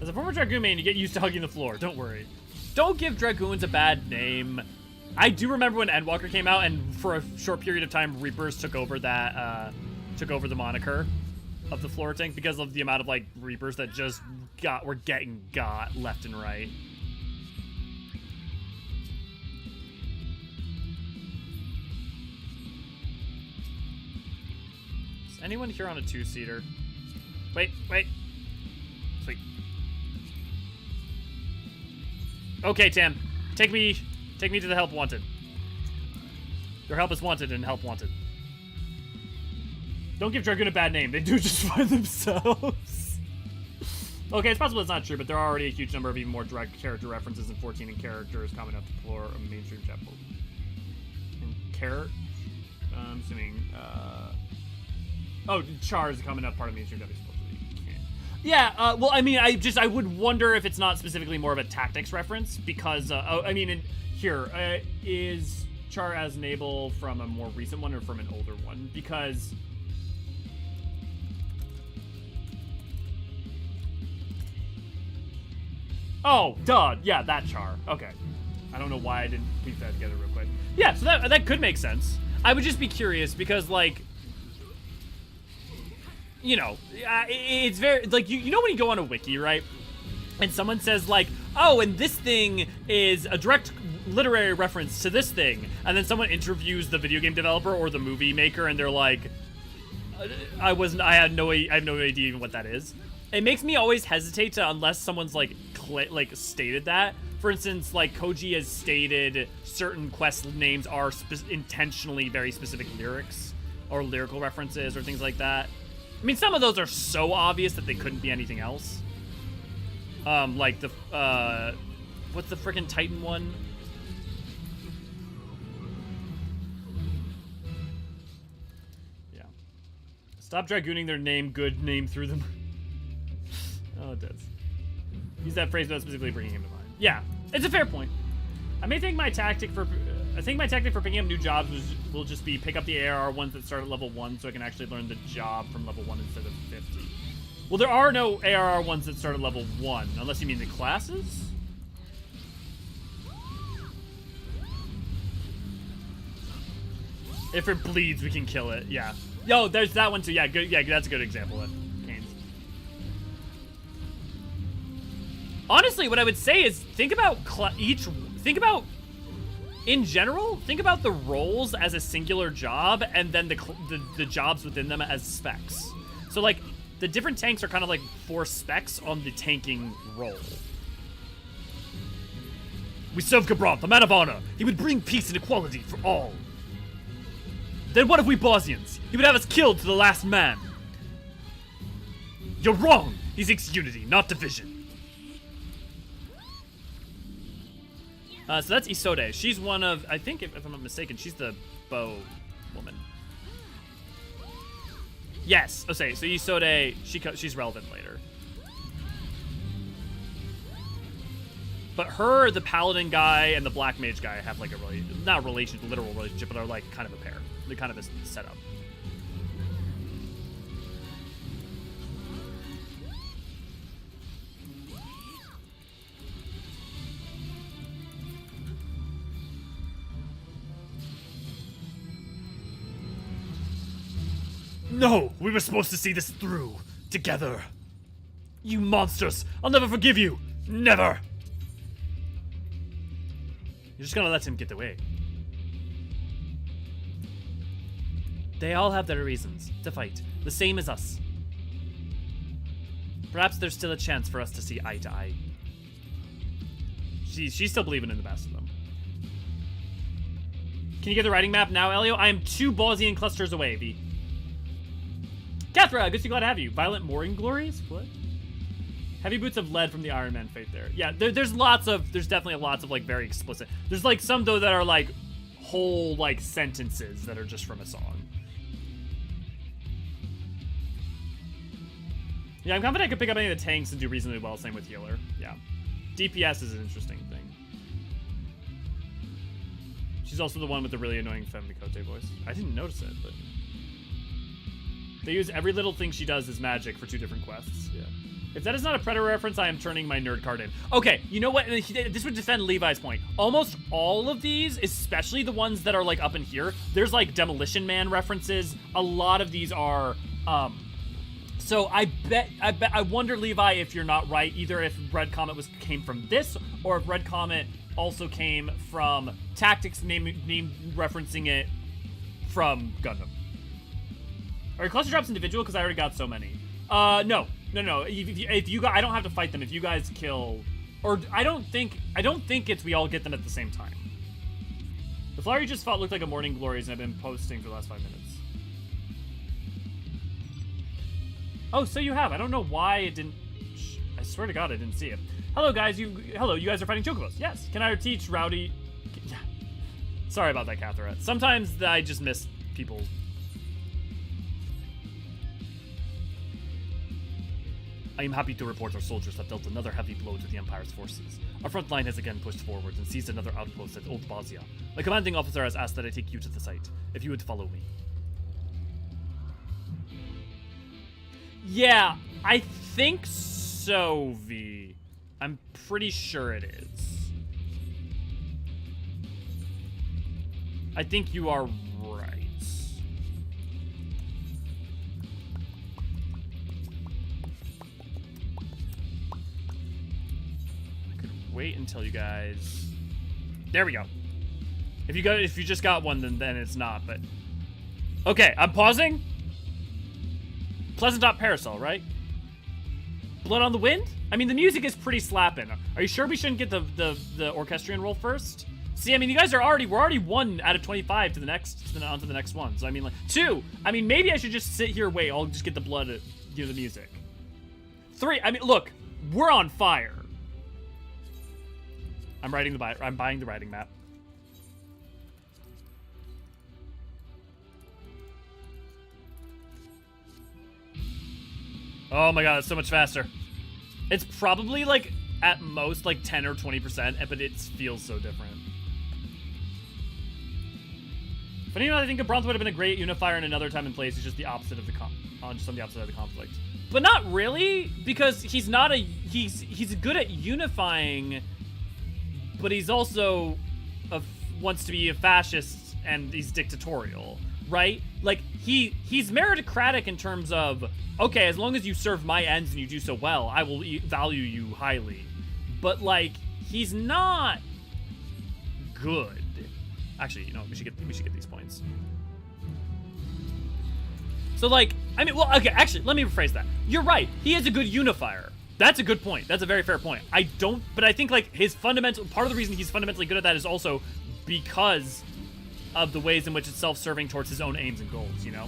As a former Dragoon main, you get used to hugging the floor. Don't worry. Don't give Dragoons a bad name. I do remember when Endwalker came out, and for a short period of time, Reapers took over that, took over the moniker of the floor tank because of the amount of, like, Reapers that just were getting got left and right. Is anyone here on a two-seater? Wait. Sweet. Okay, Tim. Take me to the help wanted. Your help is wanted and help wanted. Don't give Dragoon a bad name. They do just find themselves. Okay, it's possible it's not true, but there are already a huge number of even more direct character references in 14 and characters common enough to floor a mainstream chapel. And I'm assuming, oh, Char is a common enough part of mainstream chapel. Yeah, well, I mean, I would wonder if it's not specifically more of a tactics reference, because, is Char as Nabal from a more recent one or from an older one? Because... Oh, duh, yeah, that Char. Okay. I don't know why I didn't piece that together real quick. Yeah, so that could make sense. I would just be curious, because, like... You know, it's very, like, you know when you go on a wiki, right? And someone says, like, oh, and this thing is a direct literary reference to this thing. And then someone interviews the video game developer or the movie maker, and they're like, I have no idea even what that is. It makes me always hesitate to, unless someone's, like, stated that. For instance, like Koji has stated, certain quest names are intentionally very specific lyrics or lyrical references or things like that. I mean, some of those are so obvious that they couldn't be anything else. Like the, what's the frickin' Titan one? Yeah. Stop dragooning their name, good name through them. Oh, it does. Use that phrase without specifically bringing him to mind. Yeah, it's a fair point. I think my tactic for picking up new jobs will just be pick up the ARR ones that start at level 1 so I can actually learn the job from level 1 instead of 50. Well, there are no ARR ones that start at level 1, unless you mean the classes? If it bleeds, we can kill it, yeah. Yo, there's that one too, yeah, good, yeah, that's a good example of Canes. Honestly, what I would say is think about in general, think about the roles as a singular job and then the jobs within them as specs. So like, the different tanks are kind of like 4 specs on the tanking role. We serve Gabranth, a man of honor. He would bring peace and equality for all. Then what if we Bozjans? He would have us killed to the last man. You're wrong. He seeks unity, not division. So that's Isode. She's one of, I think, if I'm not mistaken, she's the bow woman. Yes. Okay, so Isode, she's relevant later. But her, the Paladin guy, and the Black Mage guy have like a really, not a relationship, literal relationship, but are like kind of a pair. They're kind of a setup. No, we were supposed to see this through, together. You monsters, I'll never forgive you, never. You're just gonna let him get away. They all have their reasons to fight, the same as us. Perhaps there's still a chance for us to see eye to eye. She's still believing in the best of them. Can you get the writing map now, Elio? I am 2 Bozjan clusters away, V. Cathra, good to see, glad to have you. Violent Mooring Glories? What? Heavy boots of lead from the Iron Man fate there. Yeah, there's definitely lots of like very explicit. There's like some though that are like whole like sentences that are just from a song. Yeah, I'm confident I could pick up any of the tanks and do reasonably well, same with healer. Yeah. DPS is an interesting thing. She's also the one with the really annoying Femme Mikote voice. I didn't notice it, but they use every little thing she does as magic for 2 different quests. Yeah. If that is not a Predator reference, I am turning my nerd card in. Okay, you know what? This would defend Levi's point. Almost all of these, especially the ones that are like up in here, there's like Demolition Man references. A lot of these are, so I wonder, Levi, if you're not right, either if Red Comet came from this, or if Red Comet also came from Tactics name referencing it from Gundam. Are cluster drops individual? Because I already got so many. No. If you guys, I don't have to fight them. If you guys kill, or I don't think it's we all get them at the same time. The flower you just fought looked like a Morning Glories, and I've been posting for the last 5 minutes. Oh, so you have. I don't know why it didn't. I swear to God, I didn't see it. Hello, guys. You guys are fighting Chocobos. Yes. Can I teach Rowdy? Yeah. Sorry about that, Cathra. Sometimes I just miss people. I am happy to report our soldiers have dealt another heavy blow to the Empire's forces. Our front line has again pushed forward and seized another outpost at Old Bozja. My commanding officer has asked that I take you to the site, if you would follow me. Yeah, I think so, V. I'm pretty sure it is. I think you are right. Wait until you guys. There we go. If you just got one, then it's not. But okay, I'm pausing. Pleasant Dot Parasol, right? Blood on the Wind? I mean, the music is pretty slapping. Are you sure we shouldn't get the orchestrion roll first? See, I mean, you guys are we're already 1 out of 25 to the next, onto the next one. So I mean, like 2. I mean, maybe I should just sit here, wait. I'll just get the blood, the music. 3. I mean, look, we're on fire. I'm buying the writing map. Oh my god, it's so much faster. It's probably like at most like 10 or 20%, but it feels so different. Funny enough, I think Gabronth would have been a great unifier in another time and place. It's just the opposite of the just on the opposite of the conflict. But not really, because he's not a he's good at unifying, but he's also wants to be a fascist and he's dictatorial, right? Like he's meritocratic in terms of, okay, as long as you serve my ends and you do so well, I will value you highly. But like he's not good. Actually, you know, we should get these points. So like, I mean, well, okay, actually, let me rephrase that. You're right. He is a good unifier. That's a good point. That's a very fair point. But I think like his fundamental, part of the reason he's fundamentally good at that is also because of the ways in which it's self-serving towards his own aims and goals, you know?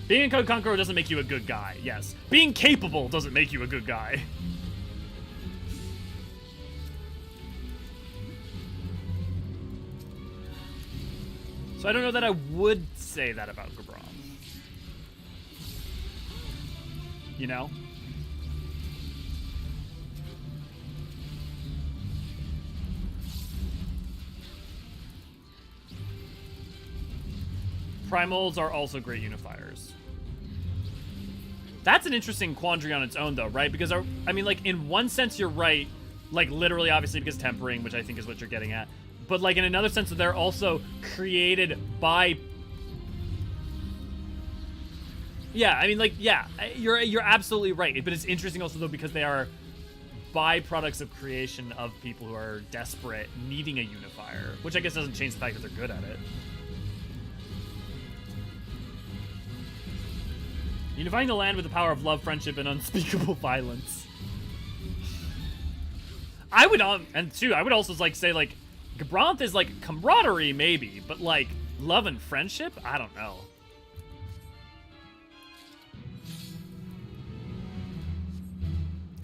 Being a code conqueror doesn't make you a good guy, yes. Being capable doesn't make you a good guy. So I don't know that I would say that about Gabronth. You know? Primals are also great unifiers. That's an interesting quandary on its own, though, right? Because, I mean, like, in one sense, you're right. Like, literally, obviously, because tempering, which I think is what you're getting at. But, like, in another sense, they're also created by... Yeah, I mean, like, yeah, you're absolutely right. But it's interesting also, though, because they are byproducts of creation of people who are desperate, needing a unifier. Which I guess doesn't change the fact that they're good at it. Unifying the land with the power of love, friendship, and unspeakable violence. I would, and two, I would also like say like, Gabronth is like camaraderie maybe, but like love and friendship, I don't know.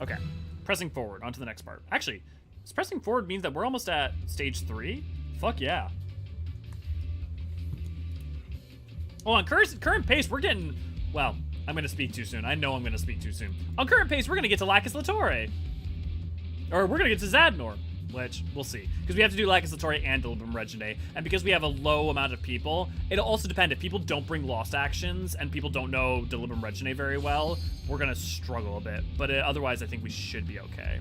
Okay, pressing forward onto the next part. Actually, does pressing forward means that we're almost at stage 3? Fuck yeah. Oh, on current pace, we're getting, well, I'm going to speak too soon. I know I'm going to speak too soon. On current pace, we're going to get to Lacus Latore. Or we're going to get to Zadnor, which we'll see. Because we have to do Lacus Latore and Delibum Reginae. And because we have a low amount of people, it'll also depend. If people don't bring lost actions and people don't know Delibum Reginae very well, we're going to struggle a bit. But otherwise, I think we should be okay.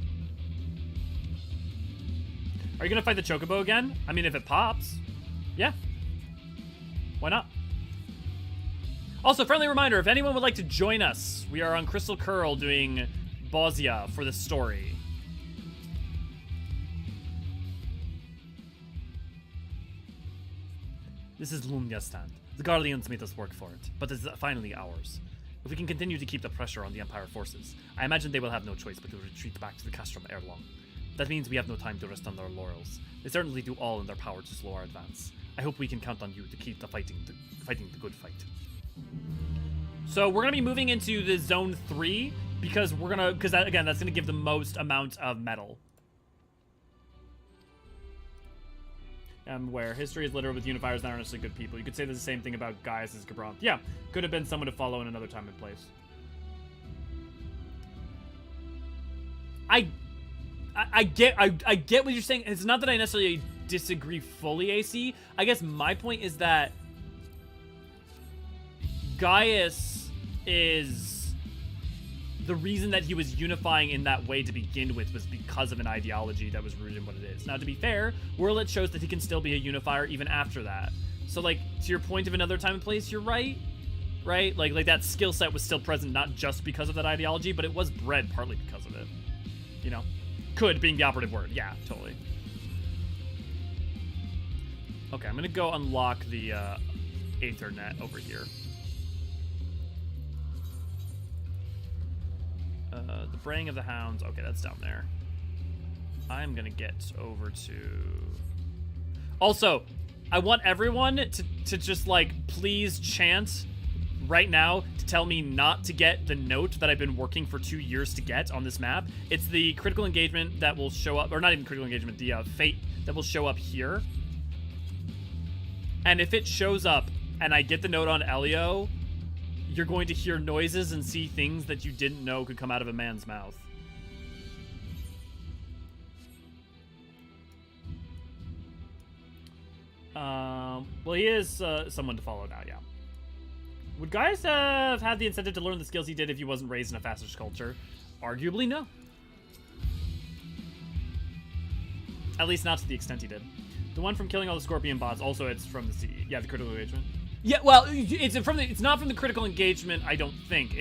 Are you going to fight the Chocobo again? I mean, if it pops, yeah. Why not? Also, friendly reminder, if anyone would like to join us, we are on Crystal Curl doing Bozja for this story. This is Lumnia's stand. The Guardians made us work for it, but it's finally ours. If we can continue to keep the pressure on the Empire forces, I imagine they will have no choice but to retreat back to the Castrum ere long. That means we have no time to rest on our laurels. They certainly do all in their power to slow our advance. I hope we can count on you to keep the fighting the good fight. So we're gonna be moving into the zone 3 because again, that's gonna give the most amount of metal. Where history is littered with unifiers that aren't necessarily good people. You could say the same thing about Gaius as Gabronth. Yeah, could have been someone to follow in another time and place. I get what you're saying. It's not that I necessarily disagree fully, AC. I guess my point is that Gaius is the reason that he was unifying in that way to begin with was because of an ideology that was rooted in what it is. Now, to be fair, Worlet shows that he can still be a unifier even after that. So, like, to your point of another time and place, you're right. Right? Like that skill set was still present not just because of that ideology, but it was bred partly because of it. You know? Could being the operative word. Yeah, totally. Okay, I'm gonna go unlock the Aether net over here. The braying of the hounds. Okay, that's down there. I'm gonna get over to... Also, I want everyone to just, like, please chant right now to tell me not to get the note that I've been working for 2 years to get on this map. It's the critical engagement that will show up, or not even critical engagement, the fate that will show up here. And if it shows up and I get the note on Elio, you're going to hear noises and see things that you didn't know could come out of a man's mouth. Well, he is someone to follow now, yeah. Would Gaius have had the incentive to learn the skills he did if he wasn't raised in a fascist culture? Arguably, no. At least not to the extent he did. The one from killing all the scorpion bots, also it's from the CE. Yeah, the critical engagement. Yeah, well, it's not from the critical engagement, I don't think.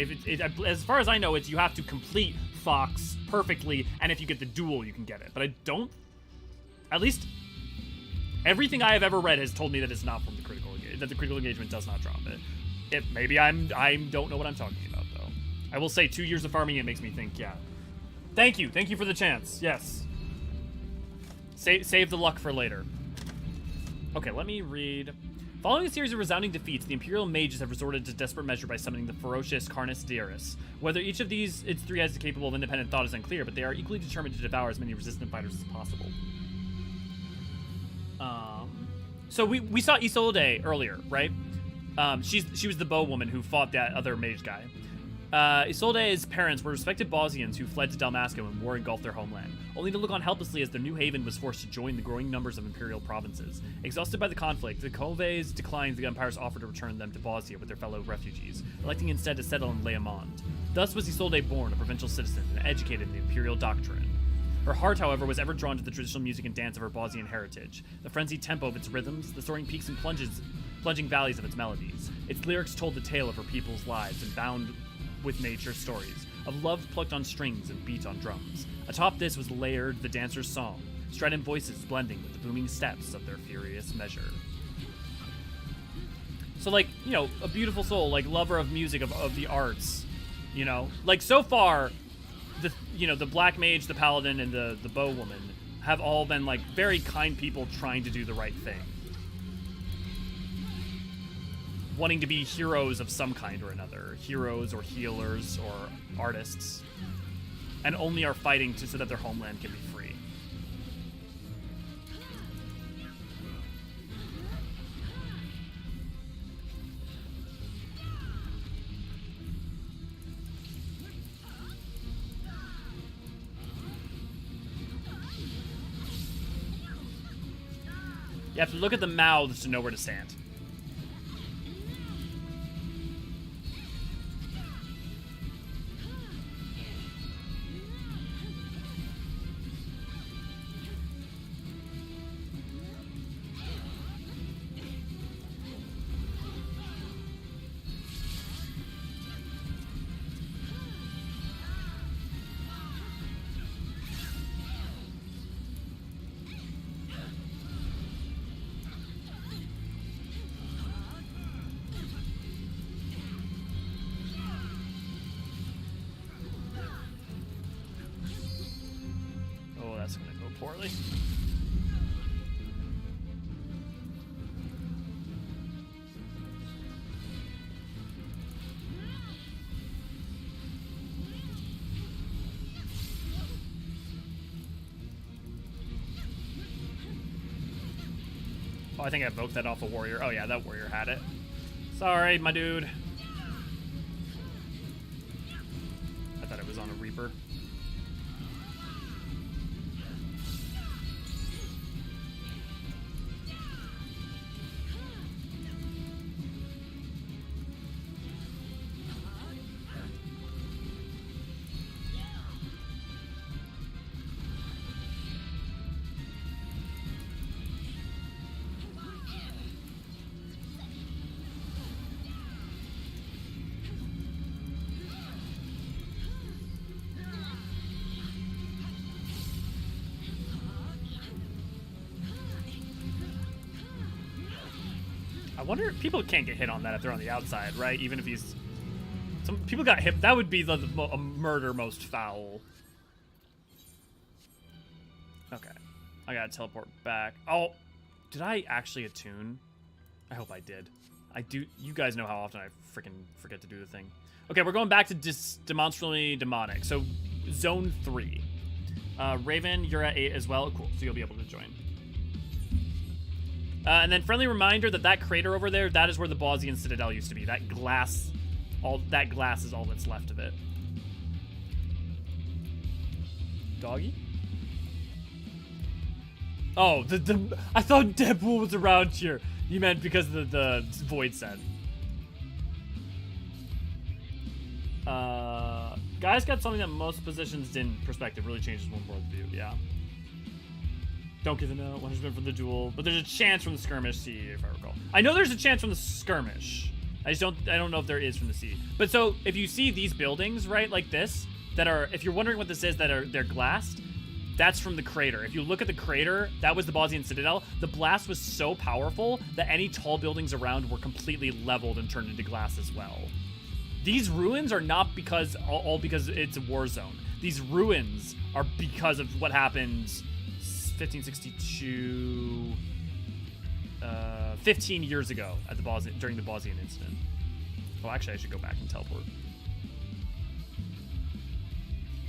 As far as I know, it's you have to complete Fox perfectly, and if you get the duel, you can get it. But I don't... At least... Everything I have ever read has told me that it's not from the critical engagement, that the critical engagement does not drop it. Maybe I don't know what I'm talking about, though. I will say 2 years of farming, it makes me think, yeah. Thank you for the chance, yes. Save the luck for later. Okay, let me read. Following a series of resounding defeats, the Imperial mages have resorted to desperate measure by summoning the ferocious Carnus Deiris. Whether each of its three heads is capable of independent thought is unclear, but they are equally determined to devour as many resistant fighters as possible. So we saw Isolde earlier, right? She was the bow woman who fought that other mage guy. Isolde's parents were respected Bozjans who fled to Dalmasco when war engulfed their homeland, only to look on helplessly as their new haven was forced to join the growing numbers of imperial provinces. Exhausted by the conflict, the Coves declined the empire's offer to return them to Bozja with their fellow refugees, electing instead to settle in Leamond. Thus was Isolde born, a provincial citizen, and educated in the imperial doctrine. Her heart, however, was ever drawn to the traditional music and dance of her Bozjan heritage, the frenzied tempo of its rhythms, the soaring peaks and plunging valleys of its melodies. Its lyrics told the tale of her people's lives and bound with nature stories, of love plucked on strings and beat on drums. Atop this was layered the dancer's song, strident voices blending with the booming steps of their furious measure. So, like, you know, a beautiful soul, like, lover of music, of the arts, you know? Like, so far... the black mage, the paladin, and the bow woman have all been, like, very kind people trying to do the right thing. Wanting to be heroes of some kind or another. Heroes or healers or artists. And only are fighting so that their homeland can be free. You have to look at the mouths to know where to stand. That's gonna go poorly. Oh, I think I evoked that off a warrior. Oh yeah, that warrior had it. Sorry, my dude. I thought it was on a Reaper. I wonder if people can't get hit on that if they're on the outside, right? Even if he's... Some people got hit. That would be a murder most foul. Okay. I gotta teleport back. Oh, did I actually attune? I hope I did. I do. You guys know how often I freaking forget to do the thing. Okay, we're going back to demonstrably demonic. So, zone 3. Raven, you're at 8 as well. Cool. So you'll be able to join. And then friendly reminder that crater over there, that is where the Bozjan Citadel used to be. That glass is all that's left of it. Doggy? Oh, I thought Deadpool was around here. You meant because the void said. Guys got something that most positions didn't. Perspective really changes one world view. Yeah. Don't give a note. 100% from the duel, but there's a chance from the skirmish. See if I recall. I know there's a chance from the skirmish. I don't know if there is from the sea. But so if you see these buildings, right, like this, that are, if you're wondering what this is, they're glassed. That's from the crater. If you look at the crater, that was the Bozjan Citadel. The blast was so powerful that any tall buildings around were completely leveled and turned into glass as well. These ruins are not all because it's a war zone. These ruins are because of what happened 1562, 15 years ago at during the Bozjan incident. Oh, actually, I should go back and teleport.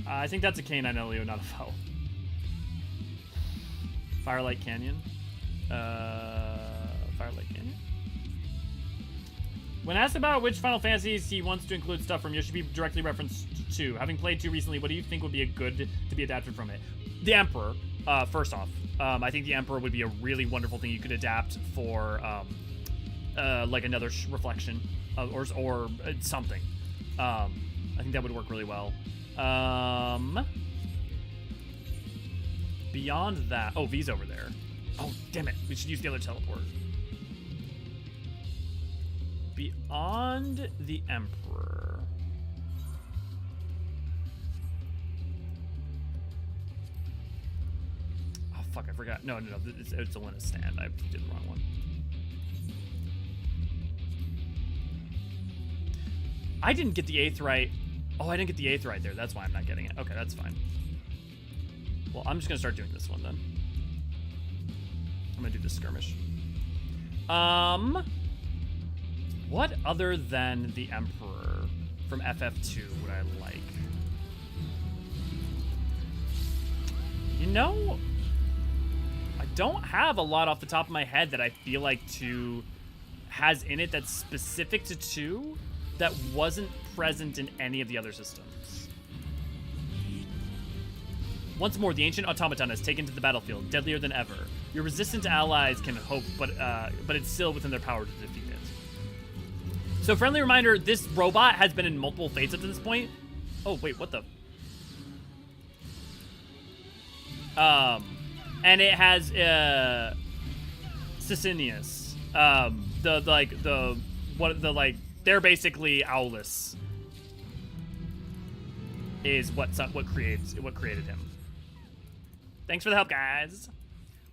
I think that's a K9 Elio, not a foul. Firelight Canyon. Firelight Canyon. When asked about which Final Fantasies he wants to include stuff from, you should be directly referenced to. Having played 2 recently, what do you think would be a good to be adapted from it? The Emperor, first off. I think the Emperor would be a really wonderful thing you could adapt for, like another reflection, or something. I think that would work really well. Beyond that, oh, V's over there. Oh, damn it! We should use the other teleport. Beyond the Emperor. Oh, fuck, I forgot. No, it's a Linus stand. I did the wrong one. I didn't get the 8th right. Oh, I didn't get the 8th right there. That's why I'm not getting it. Okay, that's fine. Well, I'm just going to start doing this one then. I'm going to do this skirmish. What other than the Emperor from FF2 would I like? You know, I don't have a lot off the top of my head that I feel like 2 has in it that's specific to 2 that wasn't present in any of the other systems. Once more, the ancient automaton has taken to the battlefield, deadlier than ever. Your resistant allies can hope, but it's still within their power to defeat it. So, friendly reminder, this robot has been in multiple fates up to this point. Oh, wait, what the? And it has, Sicinius. They're basically Owlus. Is what created him. Thanks for the help, guys.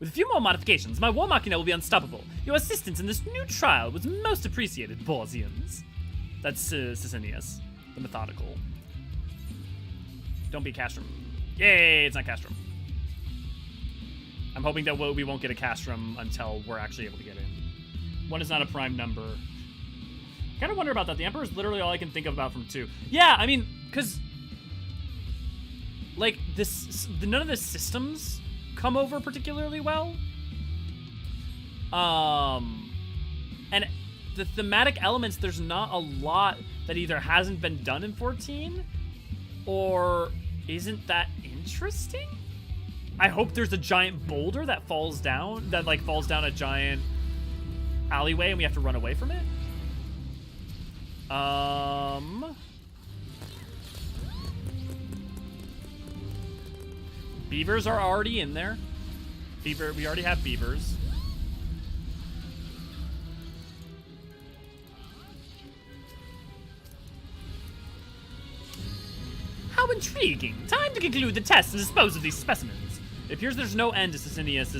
With a few more modifications, my War Machina will be unstoppable. Your assistance in this new trial was most appreciated, Bozjans. That's Sicinius, the methodical. Don't be Castrum. Yay, it's not Castrum. I'm hoping that we won't get a Castrum until we're actually able to get in. 1 is not a prime number. I kind of wonder about that. The Emperor is literally all I can think about from 2. Yeah, I mean, because like none of the systems come over particularly well. And the thematic elements, there's not a lot that either hasn't been done in 14 or isn't that interesting. I hope there's a giant boulder that falls down a giant alleyway and we have to run away from it. Beavers are already in there. We already have beavers. How intriguing! Time to conclude the test and dispose of these specimens. It appears there's no end to Sicinius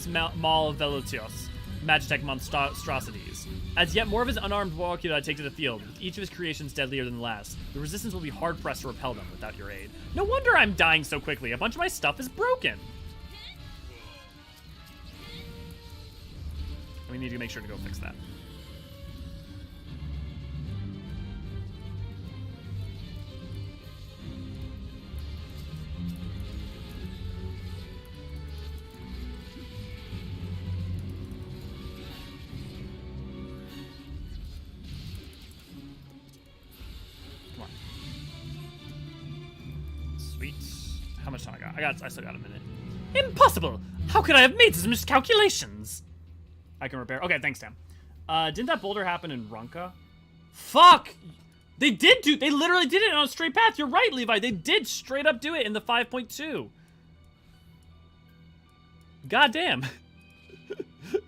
Malvelutios Magitech monstrosities. Archons. As yet more of his unarmed warrior take to the field, with each of his creations deadlier than the last, the resistance will be hard-pressed to repel them without your aid. No wonder I'm dying so quickly. A bunch of my stuff is broken. We need to make sure to go fix that. How much time I got? I still got a minute. Impossible! How could I have made such miscalculations? I can repair. Okay, thanks, Tam. Didn't that boulder happen in Runka? Fuck! They literally did it on a straight path. You're right, Levi. They did straight up do it in the 5.2. Goddamn.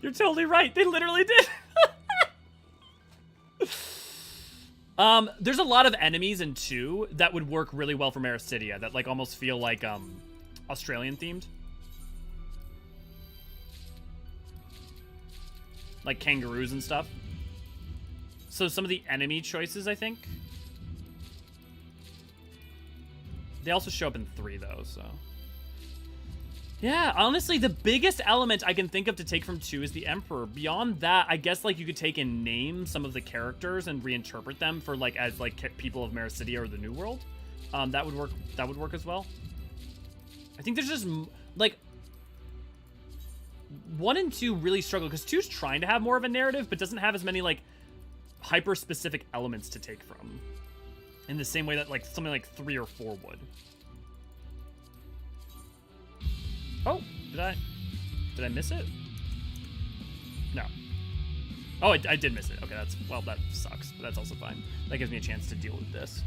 You're totally right. They literally did. There's a lot of enemies in 2 that would work really well for Mericidia that like almost feel like Australian themed. Like kangaroos and stuff. So some of the enemy choices, I think. They also show up in 3 though, so. Yeah, honestly, the biggest element I can think of to take from 2 is the Emperor. Beyond that, I guess like you could take and name some of the characters and reinterpret them for like as like people of Mericidia or the New World. That would work. That would work as well. I think there's just like 1 and 2 really struggle because 2's trying to have more of a narrative, but doesn't have as many like hyper specific elements to take from. In the same way that like something like 3 or 4 would. Oh, did I miss it? No. Oh, I did miss it. Okay, well, that sucks, but that's also fine. That gives me a chance to deal with this.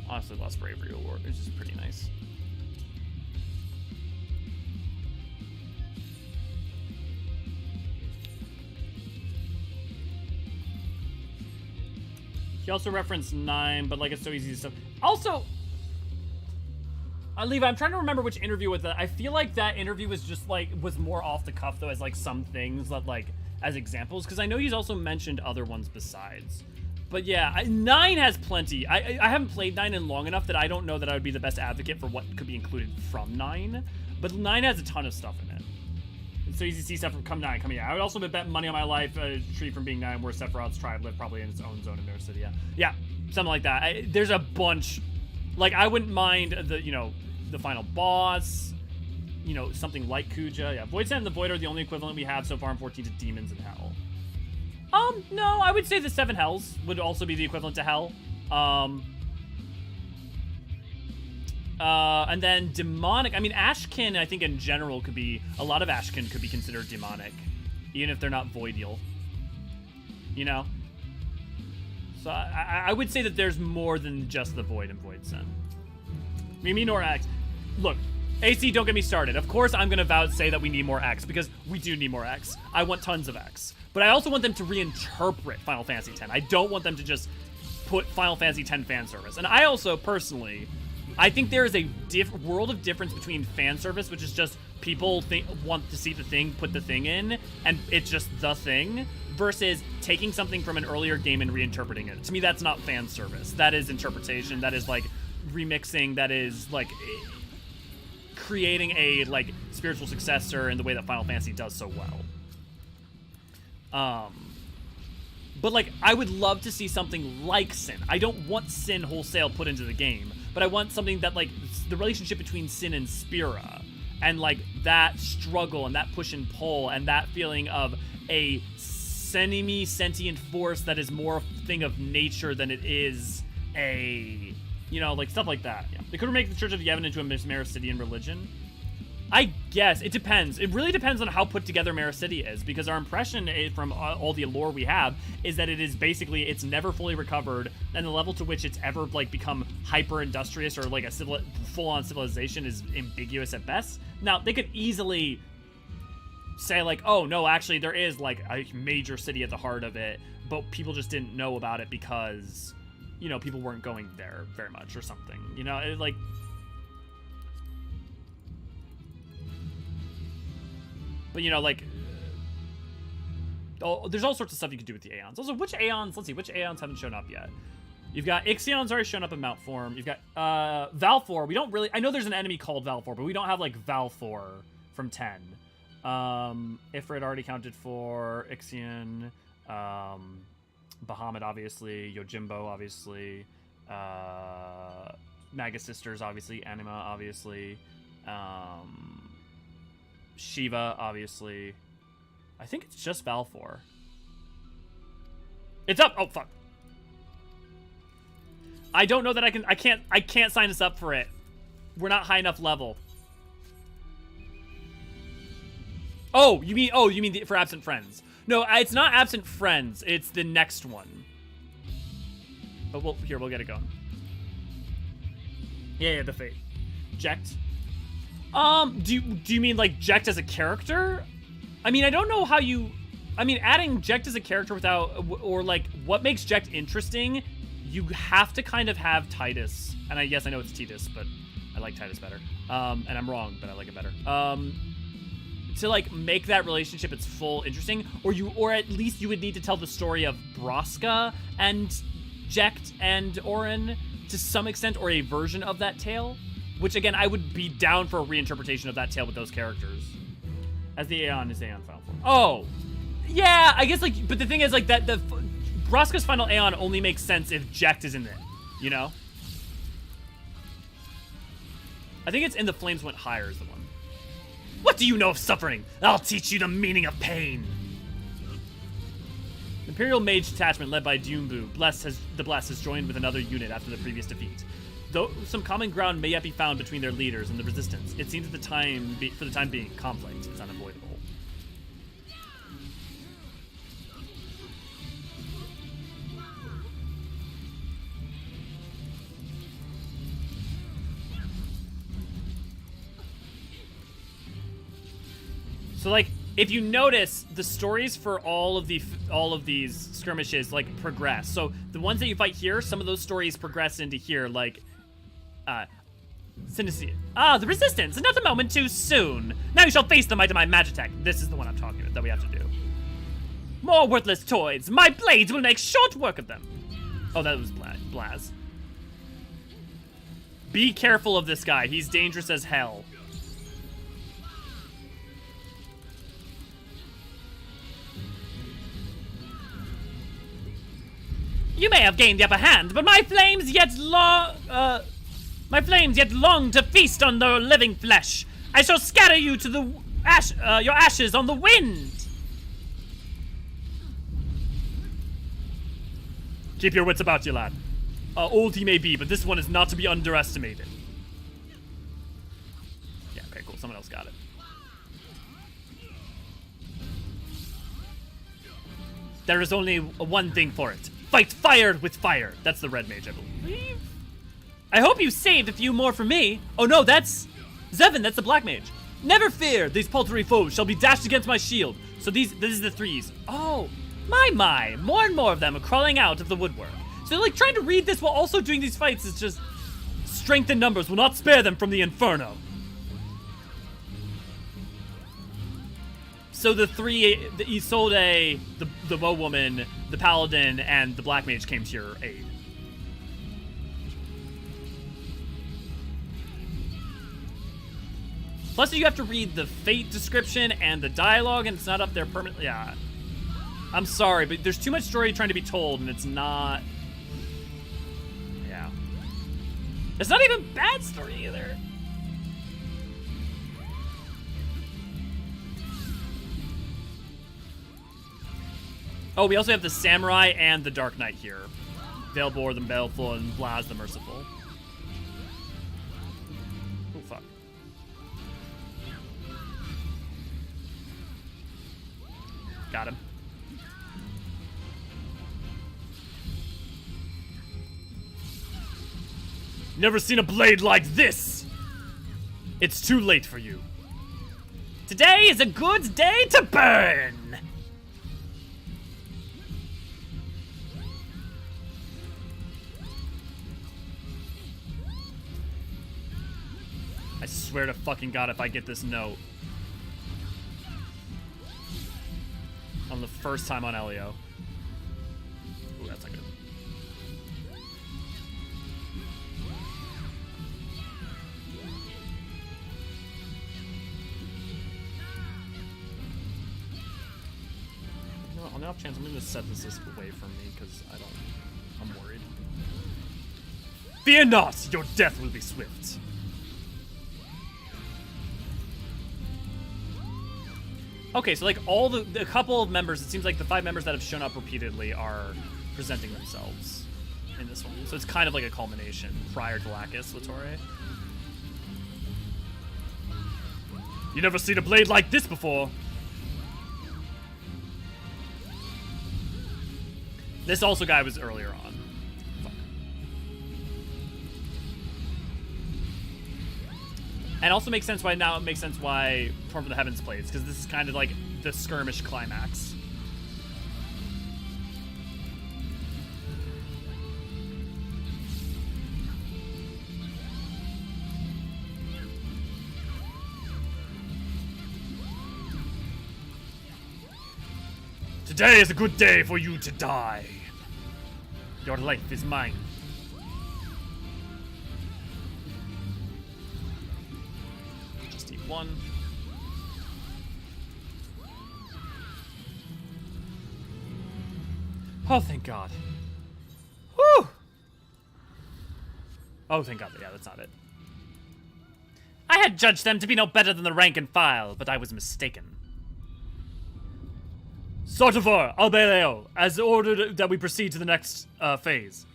Honestly, Lost Bravery Award is just pretty nice. He also referenced 9, but like it's so easy to stuff. Also, Levi, I'm trying to remember which interview with that. I feel like that interview was just like was more off the cuff though, as like some things that like as examples, because I know he's also mentioned other ones besides. But yeah, 9 has plenty. I haven't played 9 in long enough that I don't know that I would be the best advocate for what could be included from 9. But 9 has a ton of stuff in it. It's so easy to see stuff from come 9, come here. I would also bet money on my life a tree from being 9 where Sephiroth's tribe lived probably in its own zone in Mericidia. Yeah, something like that. There's a bunch. Like, I wouldn't mind the final boss. Something like Kuja. Yeah, Void Sent and the Void are the only equivalent we have so far in 14 to Demons in Hell. No, I would say the 7 Hells would also be the equivalent to Hell. And then demonic, I mean, Ashkin, I think in general a lot of Ashkin could be considered demonic, even if they're not voidial. So I would say that there's more than just the Void and Void Sent. Me nor X. Look, AC, don't get me started. Of course I'm going to say that we need more X, because we do need more X. I want tons of X. But I also want them to reinterpret Final Fantasy X. I don't want them to just put Final Fantasy X fan service. And I also, personally, I think there is a world of difference between fan service, which is just people want to see the thing, put the thing in, and it's just the thing, versus taking something from an earlier game and reinterpreting it. To me, that's not fan service. That is interpretation. That is, like, remixing. That is, like, creating a, like, spiritual successor in the way that Final Fantasy does so well. But like, I would love to see something like Sin. I don't want Sin wholesale put into the game, but I want something that like the relationship between Sin and Spira, and like that struggle and that push and pull and that feeling of a sentient force that is more a thing of nature than it is like stuff like that. Yeah, they could make the Church of Yevon into a Mericidian religion. I guess. It depends. It really depends on how put together Mara City is, because our impression from all the lore we have is that it is basically, it's never fully recovered, and the level to which it's ever, like, become hyper-industrious or, like, a full-on civilization is ambiguous at best. Now, they could easily say, like, oh, no, actually, there is, like, a major city at the heart of it, but people just didn't know about it because, you know, people weren't going there very much or something. You know, it, like... But, you know, like... Oh, there's all sorts of stuff you can do with the Aeons. Also, which Aeons... Let's see, which Aeons haven't shown up yet? You've got Ixion's already shown up in Mount Form. You've got Valfor. We don't really... I know there's an enemy called Valfor, but we don't have, like, Valfor from 10. Ifrit already counted for Ixion. Bahamut, obviously. Yojimbo, obviously. Maga Sisters, obviously. Anima, obviously. Shiva, obviously. I think it's just Valfor. It's up! Oh, fuck. I don't know that I can't sign us up for it. We're not high enough level. Oh, you mean for Absent Friends. No, it's not Absent Friends. It's the next one. But we'll get it going. Yeah, the Fate. Jekt. Do you mean, like, Jekt as a character? I mean, I don't know how you... I mean, adding Jekt as a character without... Or, like, what makes Jekt interesting, you have to kind of have Titus. And yes, I know it's Titus, but I like Titus better. And I'm wrong, but I like it better. To, like, make that relationship its full interesting, or at least you would need to tell the story of Braska and Jekt and Orin to some extent, or a version of that tale. Which, again, I would be down for a reinterpretation of that tale with those characters. As the Aeon is Aeon final form. Oh! Yeah, I guess, like, but the thing is, like, that Braska's final Aeon only makes sense if Jekt is in it, you know? I think it's In the Flames Went Higher is the one. What do you know of suffering? I'll teach you the meaning of pain! Imperial Mage Detachment led by Dyumbu, the Bless has joined with another unit after the previous defeat. Though some common ground may yet be found between their leaders and the resistance, it seems for the time being, conflict is unavoidable. So, like, if you notice, the stories for all of these skirmishes, like, progress. So the ones that you fight here, some of those stories progress into here, like. The resistance! Not a moment too soon! Now you shall face the might of my Magitech. This is the one I'm talking about that we have to do. More worthless toys! My blades will make short work of them! Oh, that was Blaz. Be careful of this guy. He's dangerous as hell. You may have gained the upper hand, but my flames yet long to feast on the living flesh. I shall scatter you to the your ashes on the wind. Keep your wits about you, lad. Old he may be, but this one is not to be underestimated. Yeah, okay, cool. Someone else got it. There is only one thing for it. Fight fire with fire. That's the red mage, I believe. I hope you saved a few more for me. Oh no, that's Zevin. That's the black mage. Never fear. These paltry foes shall be dashed against my shield. So this is the threes. Oh, my. More and more of them are crawling out of the woodwork. So, like, trying to read this while also doing these fights is just... Strength in numbers will not spare them from the inferno. So the three, the Isolde, the Woe Woman, the Paladin, and the Black Mage came to your aid. Plus, you have to read the fate description and the dialogue, and it's not up there permanently. Yeah. I'm sorry, but there's too much story trying to be told, and it's not... Yeah. It's not even bad story either. Oh, we also have the Samurai and the Dark Knight here. Veilbor the Baleful and Blaz the Merciful. Oh, fuck. Got him. Never seen a blade like this! It's too late for you. Today is a good day to burn! I swear to fucking God if I get this note. On the first time on Elio. Ooh, that's not good. You know what, on the off chance, I'm gonna set this away from me because I'm worried. Fear not, your death will be swift. Okay, so like all the couple of members, it seems like the 5 members that have shown up repeatedly are presenting themselves in this one. So it's kind of like a culmination prior to Lacus Latore. You never seen a blade like this before. This also guy was earlier on. Fuck. And also makes sense why now it makes sense why Torn from the Heavens plays, because this is kind of like the skirmish climax. Today is a good day for you to die. Your life is mine. Just eat one. Oh, thank God. Whew! Oh, thank God. Yeah, that's not it. I had judged them to be no better than the rank and file, but I was mistaken. Sortivar, Albeleo, as ordered that we proceed to the next phase.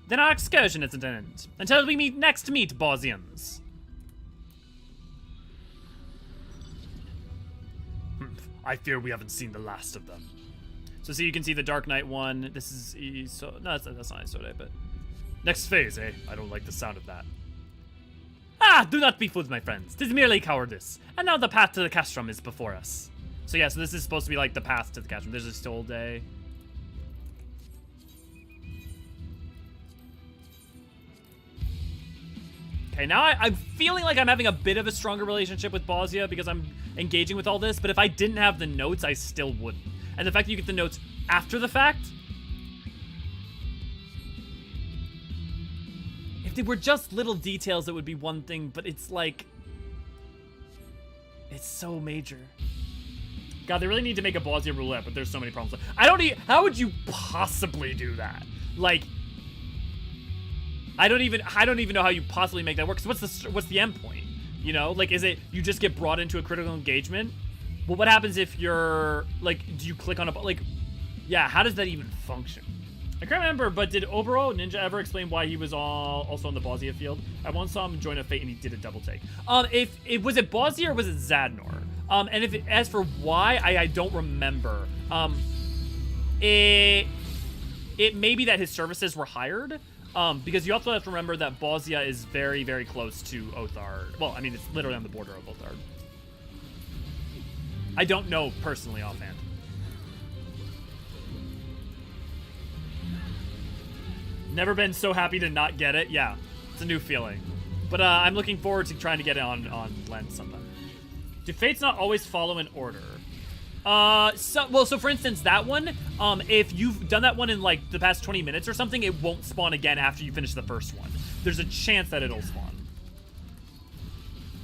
Then our excursion is at an end, until we meet Bozjans. I fear we haven't seen the last of them. So see, you can see the Dark Knight one. This is no, that's not Isode, but next phase, eh? I don't like the sound of that. Ah, do not be fooled, my friends. 'Tis merely cowardice, and now the path to the Castrum is before us. So yeah, so this is supposed to be like the path to the Castrum. There's a still day. Okay, now I'm feeling like I'm having a bit of a stronger relationship with Bozja because I'm engaging with all this, but if I didn't have the notes, I still wouldn't. And the fact that you get the notes after the fact, if they were just little details, it would be one thing, but it's like, it's so major. God, they really need to make a Bozja roulette, but there's so many problems. How would you possibly do that? Like, I don't even know how you possibly make that work. So what's the end point? You know, like, is it you just get brought into a critical engagement? Well, what happens if you're like, do you click on a like, yeah? How does that even function? I can't remember, but did Obero Ninja ever explain why he was also on the Bozja field? I once saw him join a fate and he did a double take. If it was it Bozja or was it Zadnor? And as for why, I don't remember. It may be that his services were hired. Because you also have to remember that Bozja is very, very close to Othard. Well, I mean, it's literally on the border of Othard. I don't know personally offhand. Never been so happy to not get it. Yeah, it's a new feeling. But I'm looking forward to trying to get it on Lent sometime. Do fates not always follow in order? So for instance, that one, if you've done that one in like the past 20 minutes or something, it won't spawn again after you finish the first one. There's a chance that it'll spawn.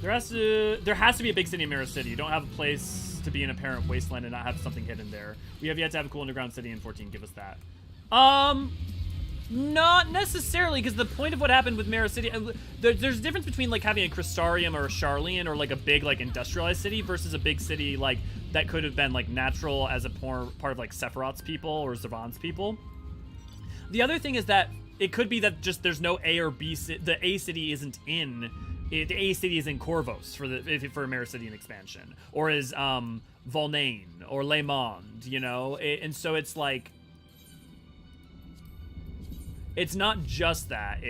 There has to be a big city in Mirror City. You don't have a place to be in apparent wasteland and not have something hidden there. We have yet to have a cool underground city in 14. Give us that. Not necessarily, because the point of what happened with Mirror City, there's a difference between like having a Crystarium or a Charlian or like a big like industrialized city versus a big city like that could have been like natural as a part of like Sephiroth's people or Zavon's people. The other thing is that it could be that just there's no A or B city, the A city isn't in the A city is in Corvos for a Mericidian expansion, or is Volnane or Le Monde, you know, and so it's like it's not just that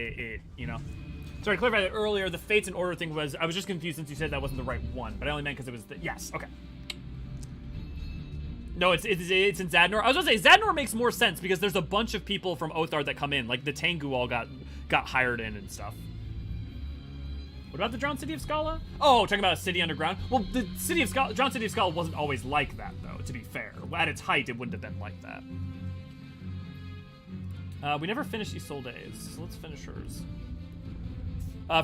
you know. Sorry, to clarify that earlier, the Fates and Order thing was, I was just confused since you said that wasn't the right one, but I only meant because it was yes, okay. No, it's in Zadnor. I was gonna say, Zadnor makes more sense because there's a bunch of people from Othar that come in, like the Tengu all got hired in and stuff. What about the drowned city of Scala? Oh, talking about a city underground? Well, the city of Scala, drowned city of Scala wasn't always like that, though, to be fair. At its height, it wouldn't have been like that. We never finished Isolde's, so let's finish hers.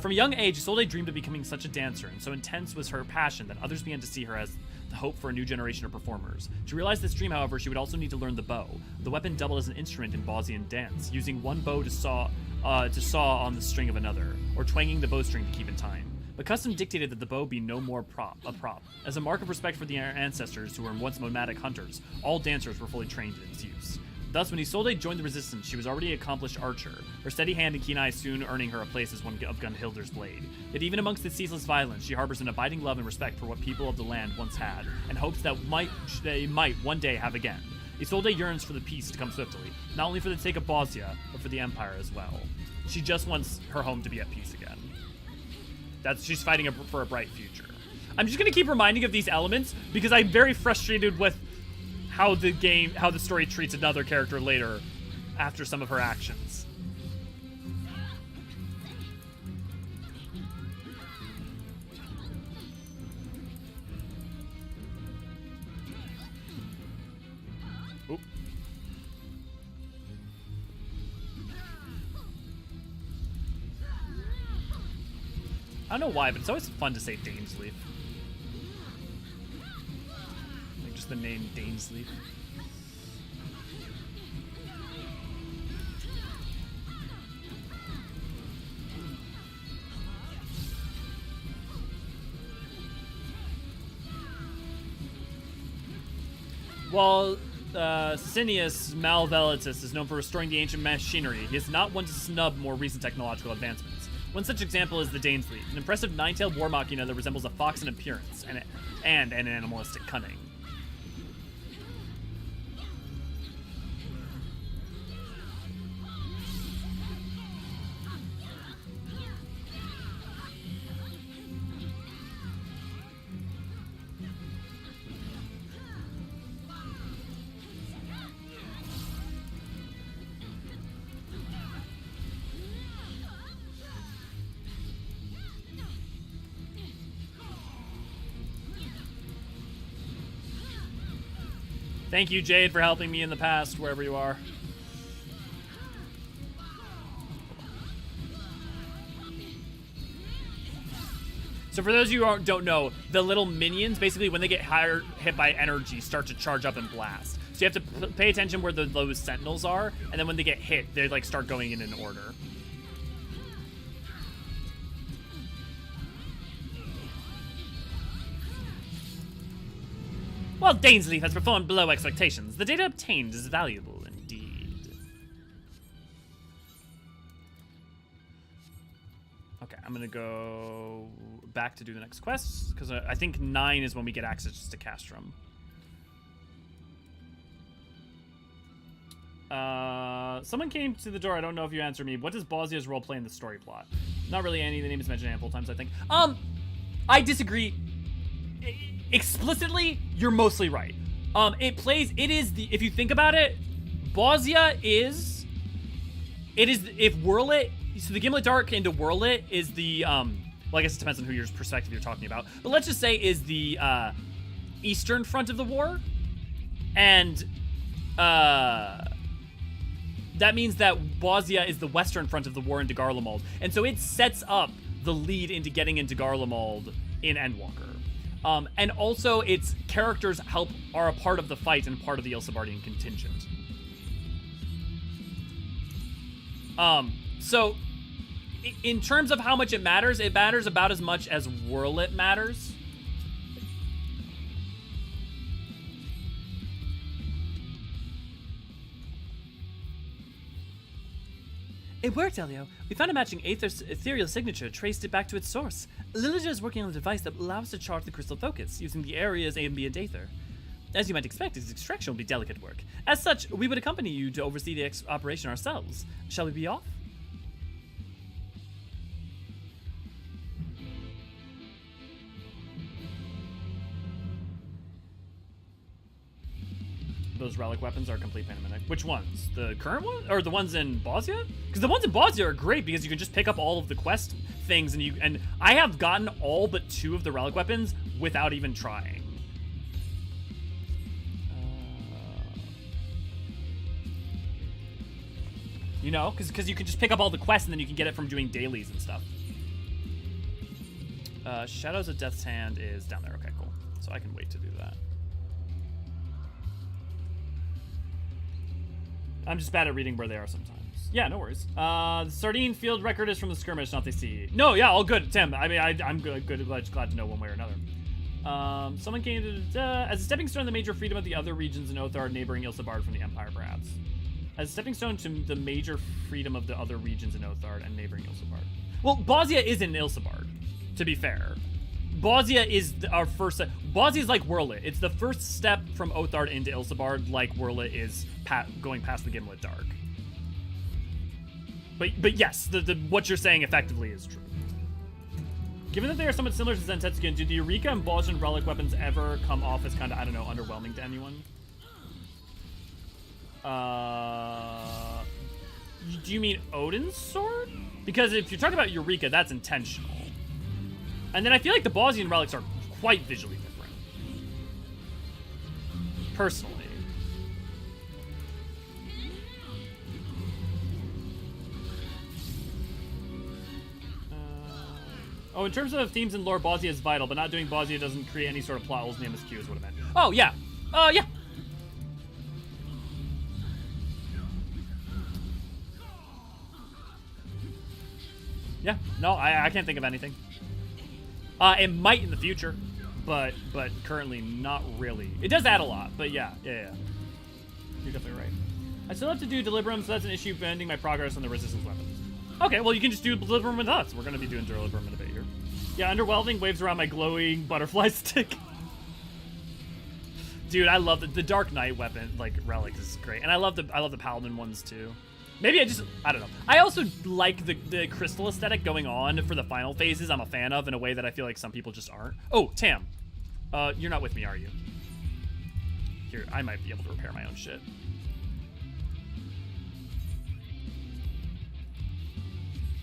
From a young age, Isolde dreamed of becoming such a dancer, and so intense was her passion that others began to see her as the hope for a new generation of performers. To realize this dream, however, she would also need to learn the bow. The weapon doubled as an instrument in Bozjan dance, using one bow to saw on the string of another, or twanging the bowstring to keep in time. But custom dictated that the bow be no more a prop. As a mark of respect for the ancestors who were once nomadic hunters, all dancers were fully trained in its use. Thus, when Isolde joined the resistance, she was already an accomplished archer, her steady hand and keen eye soon earning her a place as one of Gunhilder's blade. Yet even amongst the ceaseless violence, she harbors an abiding love and respect for what people of the land once had, and hopes that they might one day have again. Isolde yearns for the peace to come swiftly, not only for the sake of Bozja, but for the Empire as well. She just wants her home to be at peace again. She's fighting for a bright future. I'm just gonna keep reminding of these elements because I'm very frustrated with how the story treats another character later after some of her actions. Oop. I don't know why, but it's always fun to say Dainsleif. Like just the name Dainsleif. While Cineas Malvelitus is known for restoring the ancient machinery, he is not one to snub more recent technological advancements. One such example is the Dainsleif, an impressive nine-tailed war machina that resembles a fox in appearance and an animalistic cunning. Thank you, Jade, for helping me in the past, wherever you are. So for those of you who don't know, the little minions, basically when they get hit by energy, start to charge up and blast. So you have to pay attention where those sentinels are, and then when they get hit, they like start going in an order. While Dainsleif has performed below expectations, the data obtained is valuable indeed. Okay, I'm gonna go back to do the next quest, because I think 9 is when we get access to Castrum. Someone came to the door. I don't know if you answered me. What does Bozja's role play in the story plot? Not really any. The name is mentioned a handful of times, I think. I disagree. Explicitly, you're mostly right. If you think about it, Bozja is, if Whirlit, so the Gimlet Dark into Whirlit is the, well, I guess it depends on who your perspective you're talking about, but let's just say is the, eastern front of the war, and, that means that Bozja is the western front of the war in Dagorlimold, and so it sets up the lead into getting into Dagorlimold in Endwalker. And also, its characters are a part of the fight and part of the Ilsabardian contingent. So, in terms of how much it matters about as much as Whirlit matters. It worked, Elio. We found a matching Aether's ethereal signature, traced it back to its source. Lilija is working on a device that allows us to chart the crystal focus, using the area's ambient Aether. As you might expect, its extraction will be delicate work. As such, we would accompany you to oversee the operation ourselves. Shall we be off? Those relic weapons are complete pain in the neck. Which ones? The current one? Or the ones in Bozja? Because the ones in Bozja are great because you can just pick up all of the quest things and I have gotten all but 2 of the relic weapons without even trying. You know, because you can just pick up all the quests and then you can get it from doing dailies and stuff. Shadows of Death's Hand is down there. Okay, cool. So I can wait to do that. I'm just bad at reading where they are sometimes. Yeah, no worries. The Sardine field record is from the skirmish, not the CE. No, yeah, all good, Tim. I mean, I'm glad to know one way or another. Someone came to... as a stepping stone to the major freedom of the other regions in Othard, neighboring Ilsabard from the Empire, perhaps. As a stepping stone to the major freedom of the other regions in Othard and neighboring Ilsabard. Well, Bozja is in Ilsabard, to be fair. Bozja is our first... Bozja is like Wurlet. It's the first step from Othard into Ilsabard, like Wurlet is going past the Gimlet Dark. But yes, what you're saying effectively is true. Given that they are somewhat similar to Zentetsuken, do the Eureka and Bozjan relic weapons ever come off as kind of, I don't know, underwhelming to anyone? Do you mean Odin's sword? Because if you're talking about Eureka, that's intentional. And then I feel like the Bozjan relics are quite visually different. Personally. Oh, in terms of themes and lore, Bozja is vital, but not doing Bozja doesn't create any sort of plot holes in the MSQ is what I meant. Oh, yeah. Yeah. Yeah, no, I can't think of anything. It might in the future, but currently not really. It does add a lot, but yeah. You're definitely right. I still have to do Deliberum, so that's an issue bending my progress on the resistance weapons. Okay, well you can just do Deliberum with us. We're gonna be doing Deliberum in a bit here. Yeah, underwhelming waves around my glowing butterfly stick. Dude, I love the Dark Knight weapon, like relic is great, and I love the Paladin ones too. Maybe I don't know. I also like the crystal aesthetic going on for the final phases. I'm a fan of in a way that I feel like some people just aren't. Oh, Tam, you're not with me, are you? Here, I might be able to repair my own shit.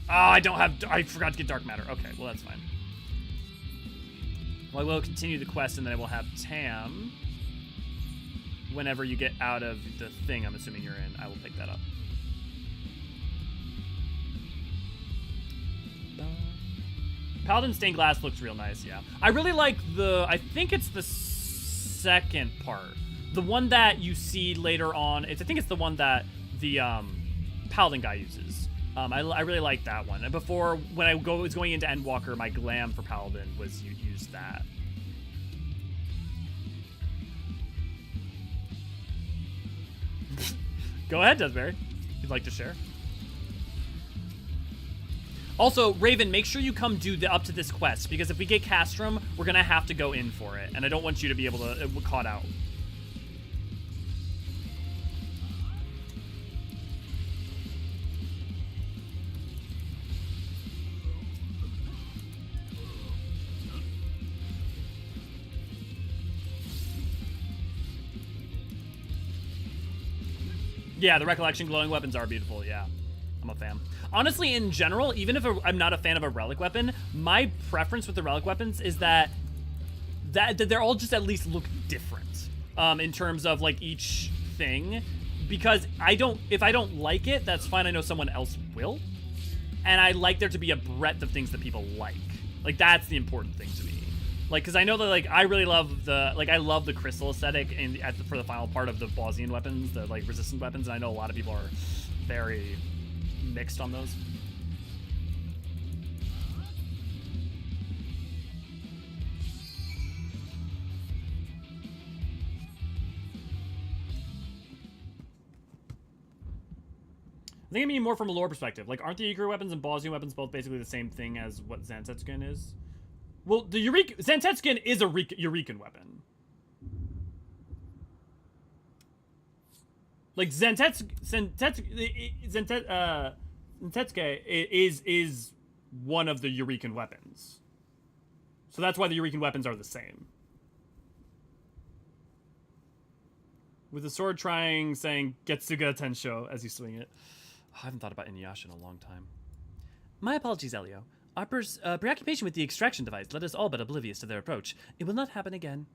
I forgot to get dark matter. Okay, well that's fine. Well, I will continue the quest and then I will have Tam. Whenever you get out of the thing I'm assuming you're in, I will pick that up. Paladin stained glass looks real nice, yeah. I really like I think it's the second part. The one that you see later on, I think it's the one that the Paladin guy uses. I really like that one. And before, when I was going into Endwalker, my glam for Paladin was you used that. Go ahead, Desbury. If you'd like to share. Also, Raven, make sure you come up to this quest, because if we get Castrum, we're going to have to go in for it, and I don't want you to be able to caught out. Yeah, the Recollection glowing weapons are beautiful, yeah. I'm a fan. Honestly, in general, even if I'm not a fan of a relic weapon, my preference with the relic weapons is that they're all just at least look different in terms of like each thing, because if I don't like it, that's fine. I know someone else will, and I like there to be a breadth of things that people like. Like that's the important thing to me. Like, because I know that like I really love I love the crystal aesthetic for the final part of the Bozjan weapons, the like resistant weapons, and I know a lot of people are very mixed on those. think I mean more from a lore perspective. Like, aren't the Euchre weapons and Bozjan weapons both basically the same thing as what Zantetsuken is? Well, the Zantetsuken is a Eureka weapon. Like, Zantetsuke is one of the Eureka weapons. So that's why the Eureka weapons are the same. With the sword saying Getsuga Tensho as you swing it. I haven't thought about Inuyasha in a long time. My apologies, Elio. Our preoccupation with the extraction device led us all but oblivious to their approach. It will not happen again.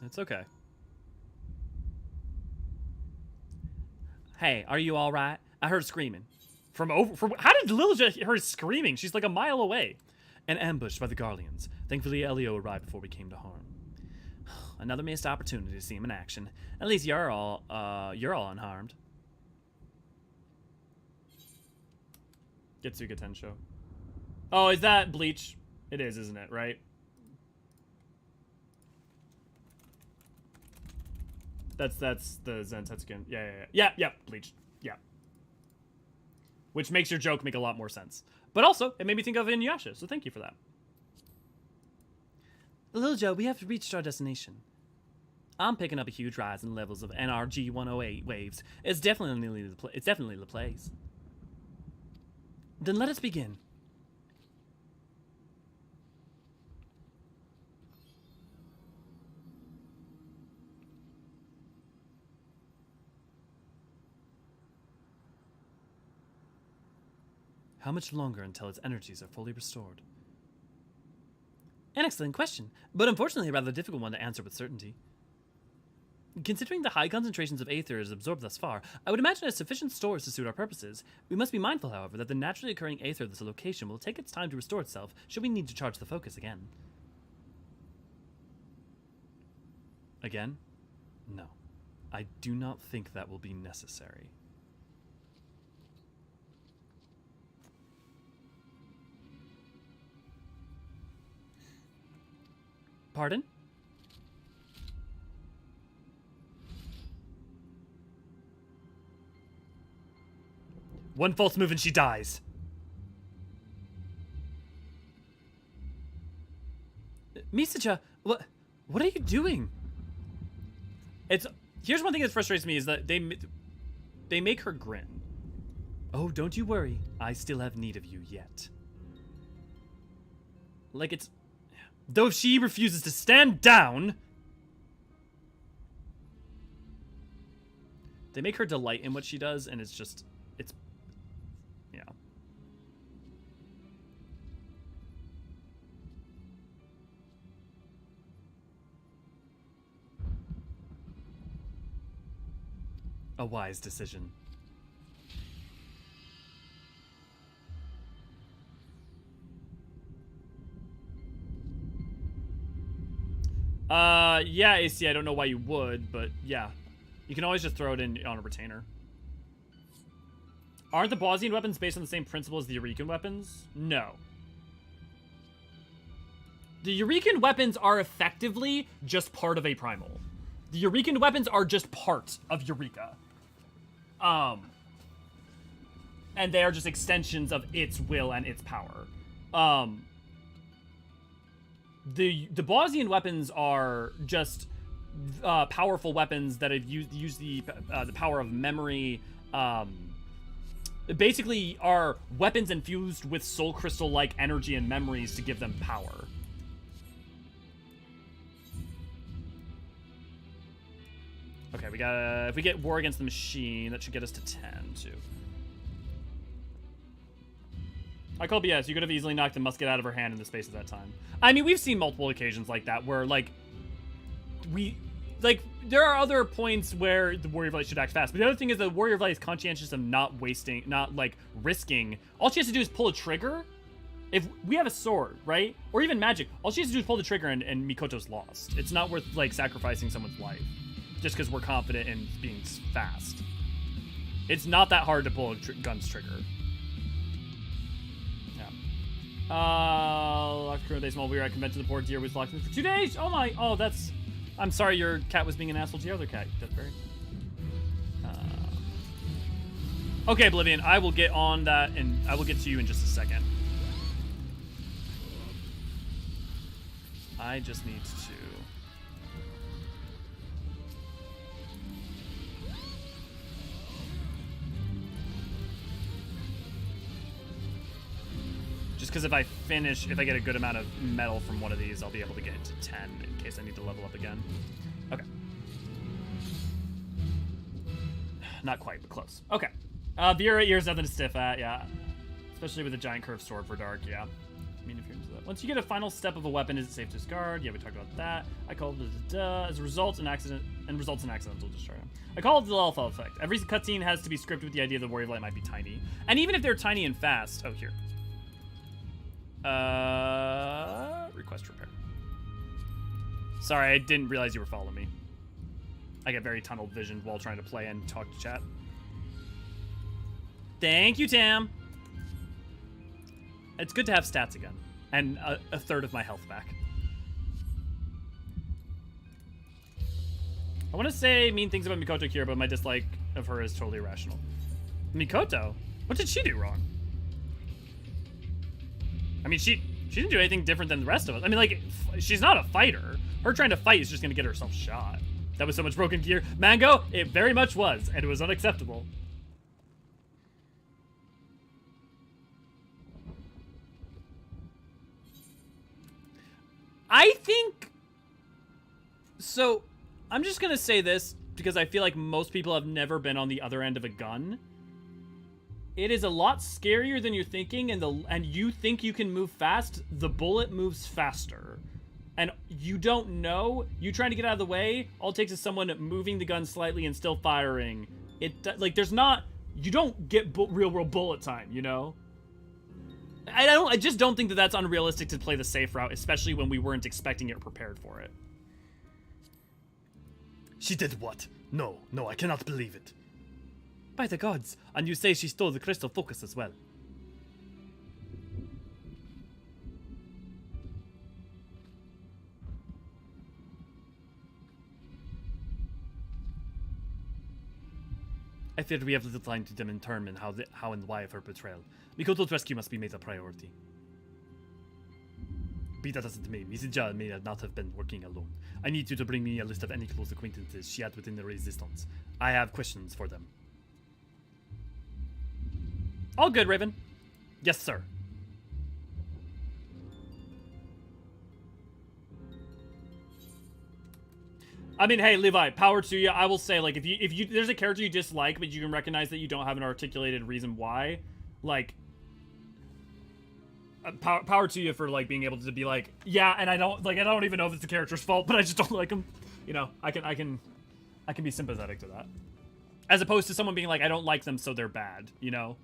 It's okay. Hey, are you all right? I heard screaming. How did Lilja hear her screaming? She's like a mile away. And ambushed by the Garleans. Thankfully, Elio arrived before we came to harm. Another missed opportunity to see him in action. At least you're all unharmed. Getsuga Tensho. Oh, is that Bleach? It is, isn't it? Right? That's the Zantetsuken. Yeah, Bleach. Yeah. Which makes your joke make a lot more sense. But also, it made me think of Inuyasha, so thank you for that. Little Joe, we have reached our destination. I'm picking up a huge rise in levels of NRG 108 waves. It's definitely the place. Then let us begin. How much longer until its energies are fully restored? An excellent question, but unfortunately a rather difficult one to answer with certainty. Considering the high concentrations of Aether is absorbed thus far, I would imagine it has sufficient stores to suit our purposes. We must be mindful, however, that the naturally occurring Aether of this location will take its time to restore itself should we need to charge the focus again. Again? No. I do not think that will be necessary. Pardon? One false move and she dies. Misaja, what are you doing? Here's one thing that frustrates me is that they make her grin. Oh, don't you worry. I still have need of you yet. Like it's... Though she refuses to stand down, they make her delight in what she does, and it's yeah. A wise decision. Yeah, AC, I don't know why you would, but yeah. You can always just throw it in on a retainer. Aren't the Bozjan weapons based on the same principle as the Eureka weapons? No. The Eureka weapons are effectively just part of a primal. The Eureka weapons are just part of Eureka. And they are just extensions of its will and its power. The Bozjan weapons are just powerful weapons that have used the power of memory. Basically, are weapons infused with soul crystal-like energy and memories to give them power. Okay, we got if we get War Against the Machine, that should get us to 10 too. I call BS. You could have easily knocked the musket out of her hand in the space of that time. I mean, we've seen multiple occasions like that where, like, there are other points where the Warrior of Light should act fast. But the other thing is the Warrior of Light is conscientious of not risking. All she has to do is pull a trigger. If we have a sword, right? Or even magic, all she has to do is pull the trigger and Mikoto's lost. It's not worth, like, sacrificing someone's life just because we're confident in being fast. It's not that hard to pull a gun's trigger. Locked crew days while we were at convention. The poor deer was locked in for 2 days. That's... I'm sorry your cat was being an asshole to your other cat. That's very... Okay, Oblivion, I will get on that, and I will get to you in just a second. I just need to... Just because if I get a good amount of metal from one of these, I'll be able to get to 10 in case I need to level up again. Okay. Not quite, but close. Okay. Vera, ears, nothing to stiff at, yeah. Especially with a giant curved sword for dark, yeah. I mean, if you're into that. Once you get a final step of a weapon, is it safe to discard? Yeah, we talked about that. I called it as a result, an accident, and results in accidental discharge. I call it the alpha effect. Every cutscene has to be scripted with the idea that the warrior light might be tiny. And even if they're tiny and fast, oh, here. Request repair. Sorry, I didn't realize you were following me. I get very tunnel visioned while trying to play and talk to chat. Thank you, Tam. It's good to have stats again. And a third of my health back. I want to say mean things about Mikoto here, but my dislike of her is totally irrational. Mikoto? What did she do wrong? I mean, she didn't do anything different than the rest of us. I mean, like, she's not a fighter. Her trying to fight is just going to get herself shot. That was so much broken gear. Mango, it very much was, and it was unacceptable. I think... So, I'm just going to say this, because I feel like most people have never been on the other end of a gun. It is a lot scarier than you're thinking, and you think you can move fast, the bullet moves faster. And you don't know, you trying to get out of the way, all it takes is someone moving the gun slightly and still firing. Like, there's not, you don't get real world bullet time, you know? I just don't think that that's unrealistic to play the safe route, especially when we weren't expecting it or prepared for it. She did what? No, I cannot believe it. By the gods, and you say she stole the crystal focus as well. I fear we have little time to determine how and why of her betrayal. Mikoto's rescue must be made a priority. Be that as it may, Mrs. may not have been working alone. I need you to bring me a list of any close acquaintances she had within the Resistance. I have questions for them. All good, Raven. Yes, sir. I mean, hey, Levi, power to you. I will say, like, if you there's a character you dislike, but you can recognize that you don't have an articulated reason why, like, power to you for, like, being able to be like, yeah, and I don't even know if it's the character's fault, but I just don't like him. You know, I can be sympathetic to that, as opposed to someone being like, I don't like them, so they're bad. You know.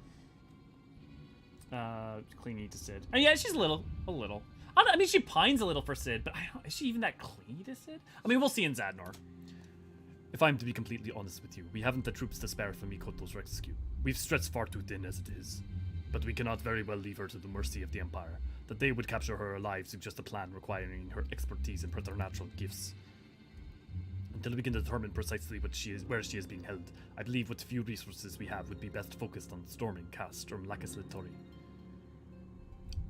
Clingy to Sid. And yeah, she's a little. I mean, she pines a little for Sid, but is she even that clingy to Sid? I mean, we'll see in Zadnor. If I'm to be completely honest with you, we haven't the troops to spare for Mikoto's rescue. We've stretched far too thin as it is. But we cannot very well leave her to the mercy of the Empire. That they would capture her alive suggests a plan requiring her expertise and preternatural gifts. Until we can determine precisely where she is being held, I believe what few resources we have would be best focused on storming Castrum Lacaslatori.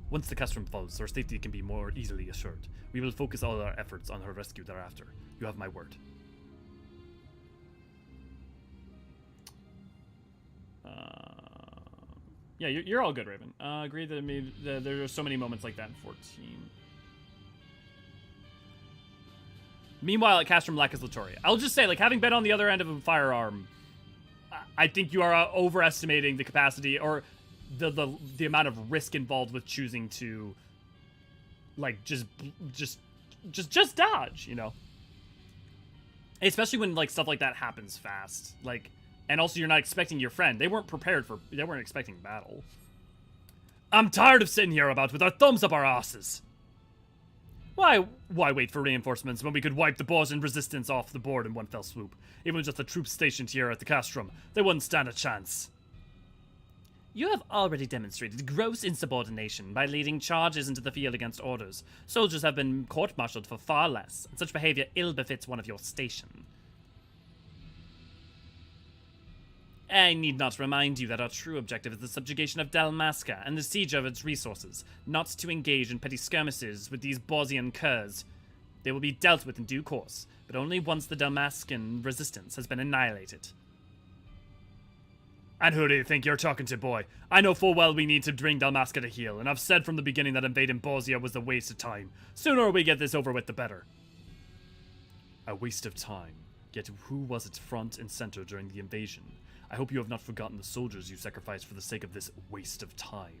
Once the Castrum falls, her safety can be more easily assured. We will focus all our efforts on her rescue thereafter. You have my word. Yeah, you're all good, Raven. Agree that there are so many moments like that in 14. Meanwhile, at Castrum Lacaslatori, I'll just say, like, having been on the other end of a firearm, I think you are overestimating the capacity or the amount of risk involved with choosing to, like, just dodge, you know? Especially when, like, stuff like that happens fast. Like, and also you're not expecting your friend. They weren't expecting battle. I'm tired of sitting here about with our thumbs up our asses. Why wait for reinforcements when we could wipe the Bozjan resistance off the board in one fell swoop? Even with just the troops stationed here at the Castrum, they wouldn't stand a chance. You have already demonstrated gross insubordination by leading charges into the field against orders. Soldiers have been court-martialed for far less, and such behavior ill befits one of your station. I need not remind you that our true objective is the subjugation of Dalmasca and the siege of its resources, not to engage in petty skirmishes with these Bozjan curs. They will be dealt with in due course, but only once the Dalmascan resistance has been annihilated. And who do you think you're talking to, boy? I know full well we need to bring Dalmasca to heel, and I've said from the beginning that invading Bozja was a waste of time. Sooner we get this over with, the better. A waste of time. Yet who was at front and center during the invasion? I hope you have not forgotten the soldiers you sacrificed for the sake of this waste of time.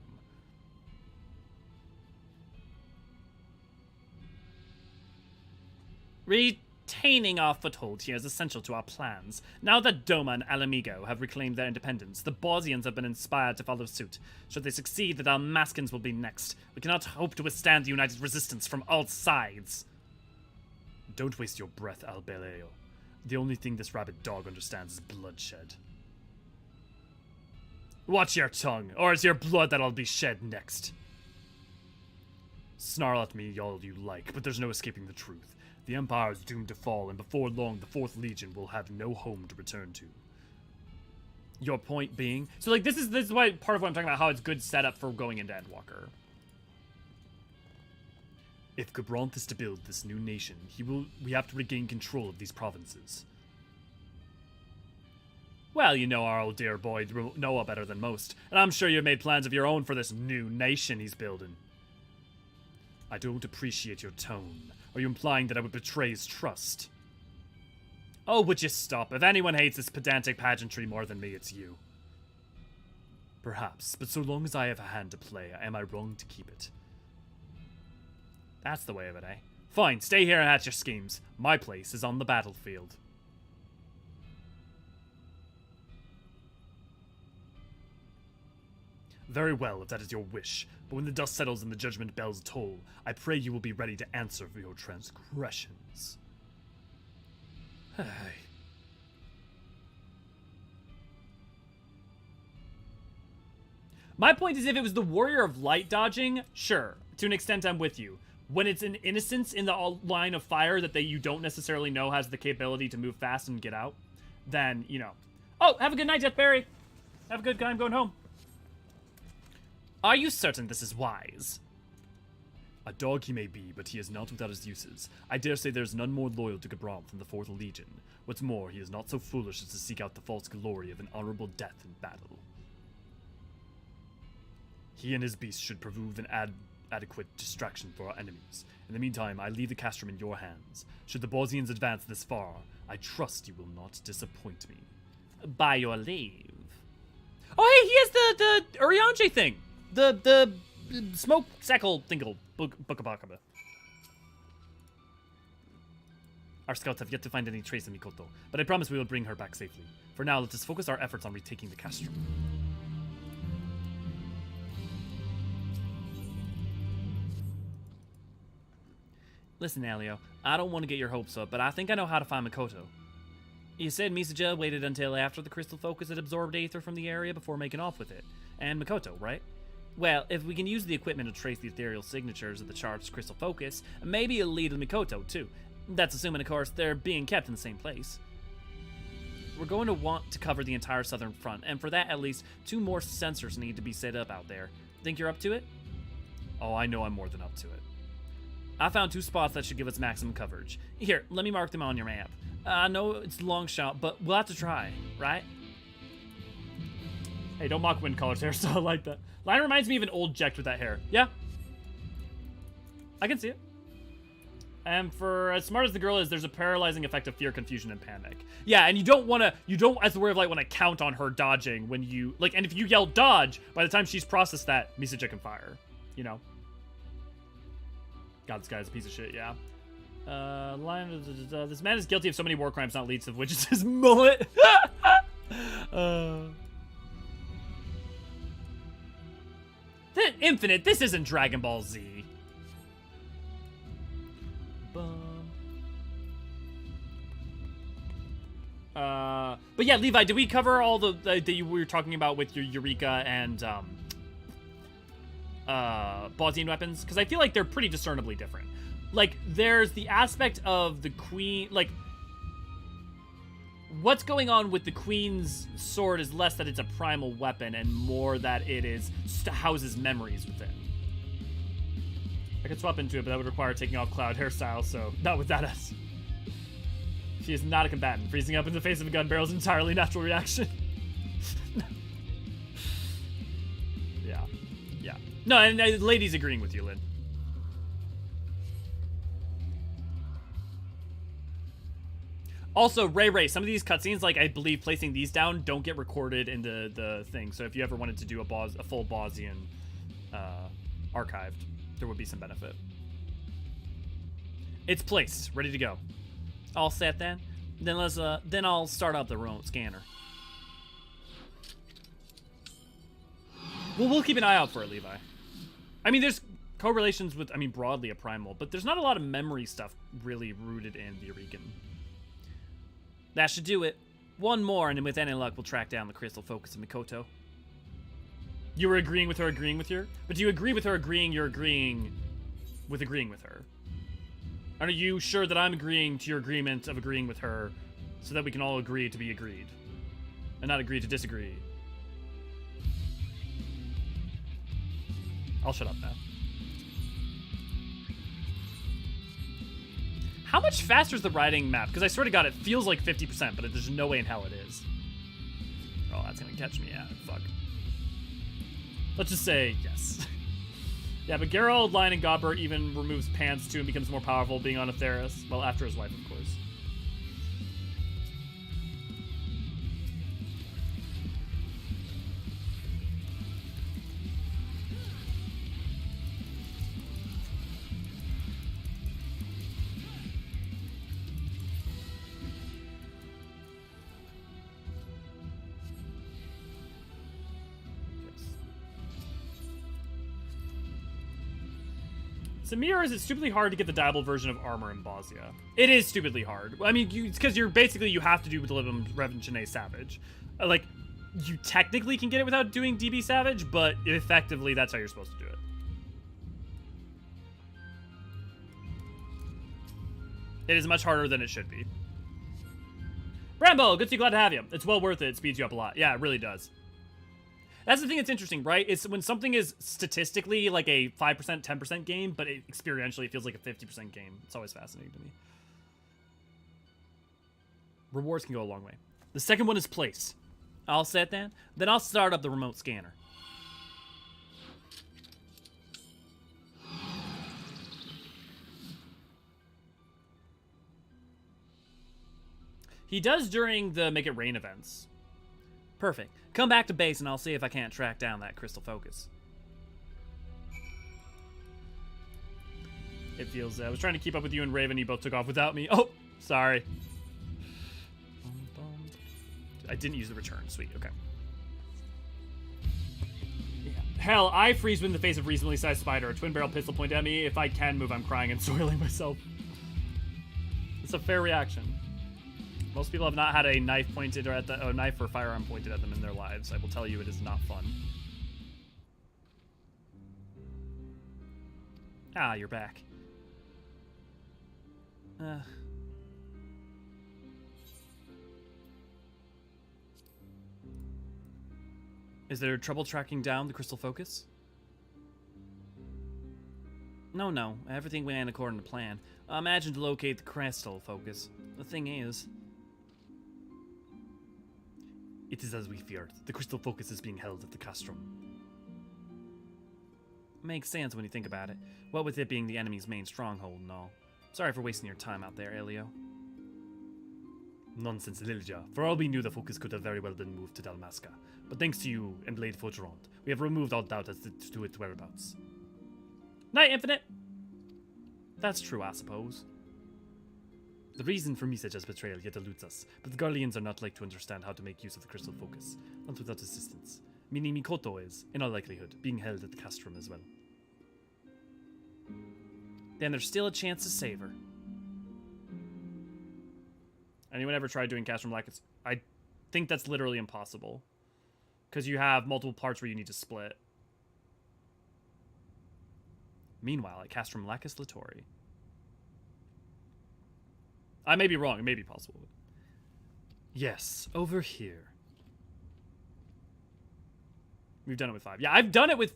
Retaining our foothold here is essential to our plans. Now that Doma and Alamigo have reclaimed their independence, the Bozjans have been inspired to follow suit. Should they succeed, the Dalmascans will be next. We cannot hope to withstand the united resistance from all sides. Don't waste your breath, Albeleo. The only thing this rabid dog understands is bloodshed. Watch your tongue, or it's your blood that'll be shed next. Snarl at me all you like, but there's no escaping the truth. The Empire is doomed to fall, and before long, the 4th Legion will have no home to return to. Your point being? So, like, this is why part of what I'm talking about, how it's good setup for going into Endwalker. If Gabranth is to build this new nation, we have to regain control of these provinces. Well, you know our old dear boy Noah better than most, and I'm sure you've made plans of your own for this new nation he's building. I don't appreciate your tone. Are you implying that I would betray his trust? Oh, would you stop? If anyone hates this pedantic pageantry more than me, it's you. Perhaps, but so long as I have a hand to play, am I wrong to keep it? That's the way of it, eh? Fine, stay here and hatch your schemes. My place is on the battlefield. Very well, if that is your wish. But when the dust settles and the judgment bells toll, I pray you will be ready to answer for your transgressions. My point is, if it was the Warrior of Light dodging, sure. To an extent, I'm with you. When it's an innocence in the line of fire that you don't necessarily know has the capability to move fast and get out, then, you know. Oh, have a good night, Deathberry. Have a good time going home. Are you certain this is wise? A dog he may be, but he is not without his uses. I dare say there's none more loyal to Gabranth than the 4th Legion. What's more, he is not so foolish as to seek out the false glory of an honorable death in battle. He and his beast should prove an adequate distraction for our enemies. In the meantime, I leave the Castrum in your hands. Should the Bozjans advance this far, I trust you will not disappoint me. By your leave. Oh, hey, he has the Eorzean thing. The smoke sackle thingle bookabakaba. Our scouts have yet to find any trace of Mikoto, but I promise we will bring her back safely. For now, let us focus our efforts on retaking the Castrum. Listen, Alio, I don't want to get your hopes up, but I think I know how to find Mikoto. You said Misaja waited until after the crystal focus had absorbed Aether from the area before making off with it. And Mikoto, right? Well, if we can use the equipment to trace the ethereal signatures of the charged crystal focus, maybe it'll lead to Mikoto, too. That's assuming, of course, they're being kept in the same place. We're going to want to cover the entire southern front, and for that, at least 2 more sensors need to be set up out there. Think you're up to it? Oh, I know I'm more than up to it. I found 2 spots that should give us maximum coverage. Here, let me mark them on your map. I know it's a long shot, but we'll have to try, right? Hey, don't mock Wind Caller's hairstyle like that. Line reminds me of an old Jekt with that hair. Yeah. I can see it. And for as smart as the girl is, there's a paralyzing effect of fear, confusion, and panic. Yeah, and you don't, as the Warrior of Light, want to count on her dodging when you, like, and if you yell dodge, by the time she's processed that, Misaja can fire. You know? God, this guy's a piece of shit, yeah. This man is guilty of so many war crimes, not least of which is his mullet. Infinite, this isn't Dragon Ball Z. But yeah, Levi, did we cover all the that you were talking about with your Eureka and Bozjan weapons? Because I feel like they're pretty discernibly different. Like, there's the aspect of the queen, like, what's going on with the Queen's sword is less that it's a primal weapon and more that it is houses memories within. I could swap into it, but that would require taking off Cloud hairstyle, so not with that S. She is not a combatant. Freezing up in the face of a gun barrel is an entirely natural reaction. Yeah. No, and ladies agreeing with you, Lynn. Also, Ray, some of these cutscenes, like I believe placing these down, don't get recorded in the thing. So if you ever wanted to do a full Bozjan archived, there would be some benefit. It's placed, ready to go. All set then? Then I'll start up the remote scanner. Well, we'll keep an eye out for it, Levi. I mean, there's correlations with, broadly a primal, but there's not a lot of memory stuff really rooted in the Eorzean. That should do it. One more, and with any luck, we'll track down the crystal focus of Mikoto. You were agreeing with her, but do you agree with her you're agreeing with her? And are you sure that I'm agreeing to your agreement of agreeing with her so that we can all agree to be agreed? And not agree to disagree? I'll shut up now. How much faster is the riding map? Because I swear to God, it feels like 50%, but there's no way in hell it is. Oh, that's gonna catch me out. Fuck. Let's just say yes. Yeah, but Geralt, Lion, and Godbert even removes pants too and becomes more powerful being on Aetheris. Well, after his life, of course. Samir, is it stupidly hard to get the diable version of armor in Bozja? It is stupidly hard. I mean, it's because you have to do with the Revengeance Savage. Like, you technically can get it without doing DB Savage, but effectively, that's how you're supposed to do it. It is much harder than it should be. Rambo, good to see, glad to have you. It's well worth it. It speeds you up a lot. Yeah, it really does. That's the thing that's interesting, right? It's when something is statistically like a 5%, 10% game, but experientially it feels like a 50% game. It's always fascinating to me. Rewards can go a long way. The second one is place. All set then? Then I'll start up the remote scanner. He does during the Make It Rain events. Perfect. Come back to base and I'll see if I can't track down that crystal focus. It feels... I was trying to keep up with you and Raven. You both took off without me. Oh, sorry. I didn't use the return. Sweet. Okay. Yeah. Hell, I freeze in the face of reasonably sized spider. A twin barrel pistol pointed at me. If I can move, I'm crying and soiling myself. It's a fair reaction. Most people have not had a knife pointed or a knife or firearm pointed at them in their lives. I will tell you, it is not fun. Ah, you're back. Is there trouble tracking down the crystal focus? No. Everything went according to plan. I imagined to locate the crystal focus. The thing is... It is as we feared. The crystal focus is being held at the Castrum. Makes sense when you think about it. What with it being the enemy's main stronghold and all. Sorry for wasting your time out there, Elio. Nonsense, Lilja. For all we knew, the focus could have very well been moved to Dalmasca. But thanks to you and Blade Faugerand, we have removed all doubt as to its whereabouts. Night, Infinite! That's true, I suppose. The reason for Misaja's betrayal yet eludes us, but the Garleans are not like to understand how to make use of the crystal focus, not without assistance. Meaning Mikoto is, in all likelihood, being held at the Castrum as well. Then there's still a chance to save her. Anyone ever tried doing Castrum Lacus? I think that's literally impossible. Because you have multiple parts where you need to split. Meanwhile, at Castrum Lacus Latori. I may be wrong. It may be possible. Yes, over here. We've done it with 5. Yeah, I've done it with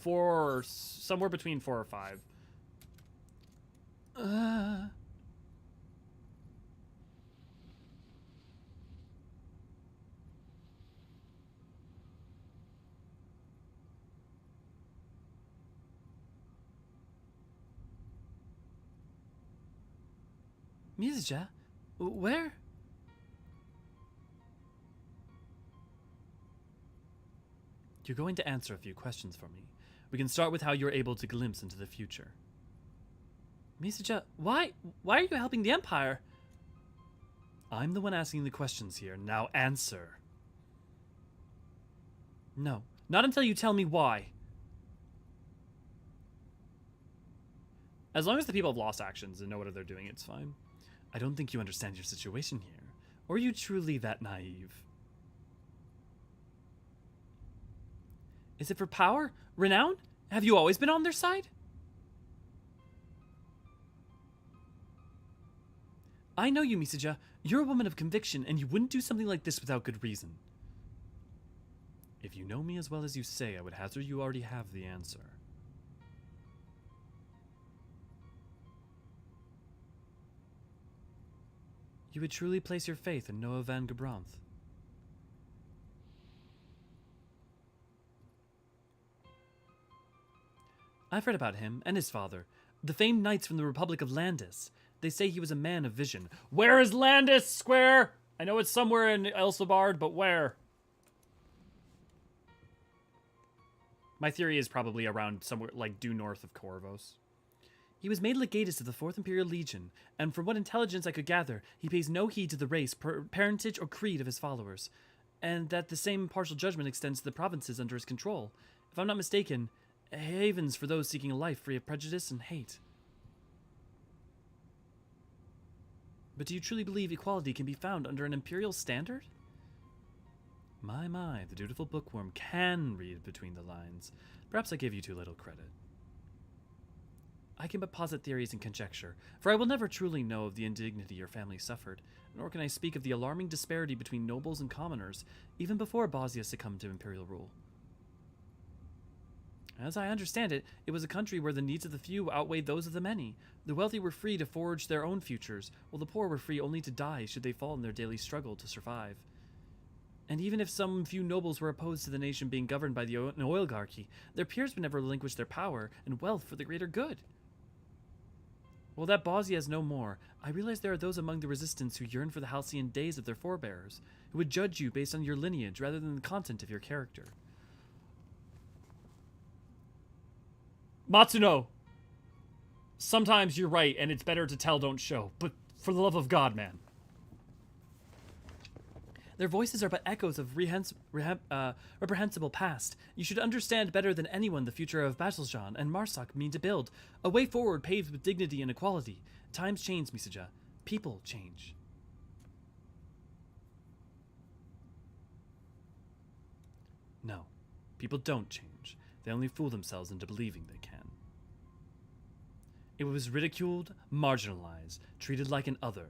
4, somewhere between 4 or 5. Mizja? Where? You're going to answer a few questions for me. We can start with how you're able to glimpse into the future. Mizja, why are you helping the Empire? I'm the one asking the questions here. Now answer. No, not until you tell me why. As long as the people have lost actions and know what they're doing, it's fine. I don't think you understand your situation here. Or are you truly that naive? Is it for power? Renown? Have you always been on their side? I know you, Mizja. You're a woman of conviction, and you wouldn't do something like this without good reason. If you know me as well as you say, I would hazard you already have the answer. You would truly place your faith in Noah van Gebranth? I've read about him and his father, the famed knights from the Republic of Landis. They say he was a man of vision. Where is Landis, Square? I know it's somewhere in Elsebard, but where? My theory is probably around somewhere like due north of Corvos. He was made legatus of the 4th Imperial Legion, and from what intelligence I could gather, he pays no heed to the race, parentage, or creed of his followers, and that the same partial judgment extends to the provinces under his control. If I'm not mistaken, havens for those seeking a life free of prejudice and hate. But do you truly believe equality can be found under an imperial standard? My, the dutiful bookworm can read between the lines. Perhaps I gave you too little credit. I can but posit theories and conjecture, for I will never truly know of the indignity your family suffered, nor can I speak of the alarming disparity between nobles and commoners, even before Bozja succumbed to imperial rule. As I understand it, it was a country where the needs of the few outweighed those of the many. The wealthy were free to forge their own futures, while the poor were free only to die should they fall in their daily struggle to survive. And even if some few nobles were opposed to the nation being governed by an oligarchy, their peers would never relinquish their power and wealth for the greater good. Well, that Bozja is no more. I realize there are those among the resistance who yearn for the halcyon days of their forebears, who would judge you based on your lineage rather than the content of your character. Matsuno, sometimes you're right, and it's better to tell, don't show. But for the love of God, man. Their voices are but echoes of reprehensible past. You should understand better than anyone the future of Bozjan and Marsak mean to build. A way forward paved with dignity and equality. Times change, Mizja. People change. No, people don't change. They only fool themselves into believing they can. It was ridiculed, marginalized, treated like an other.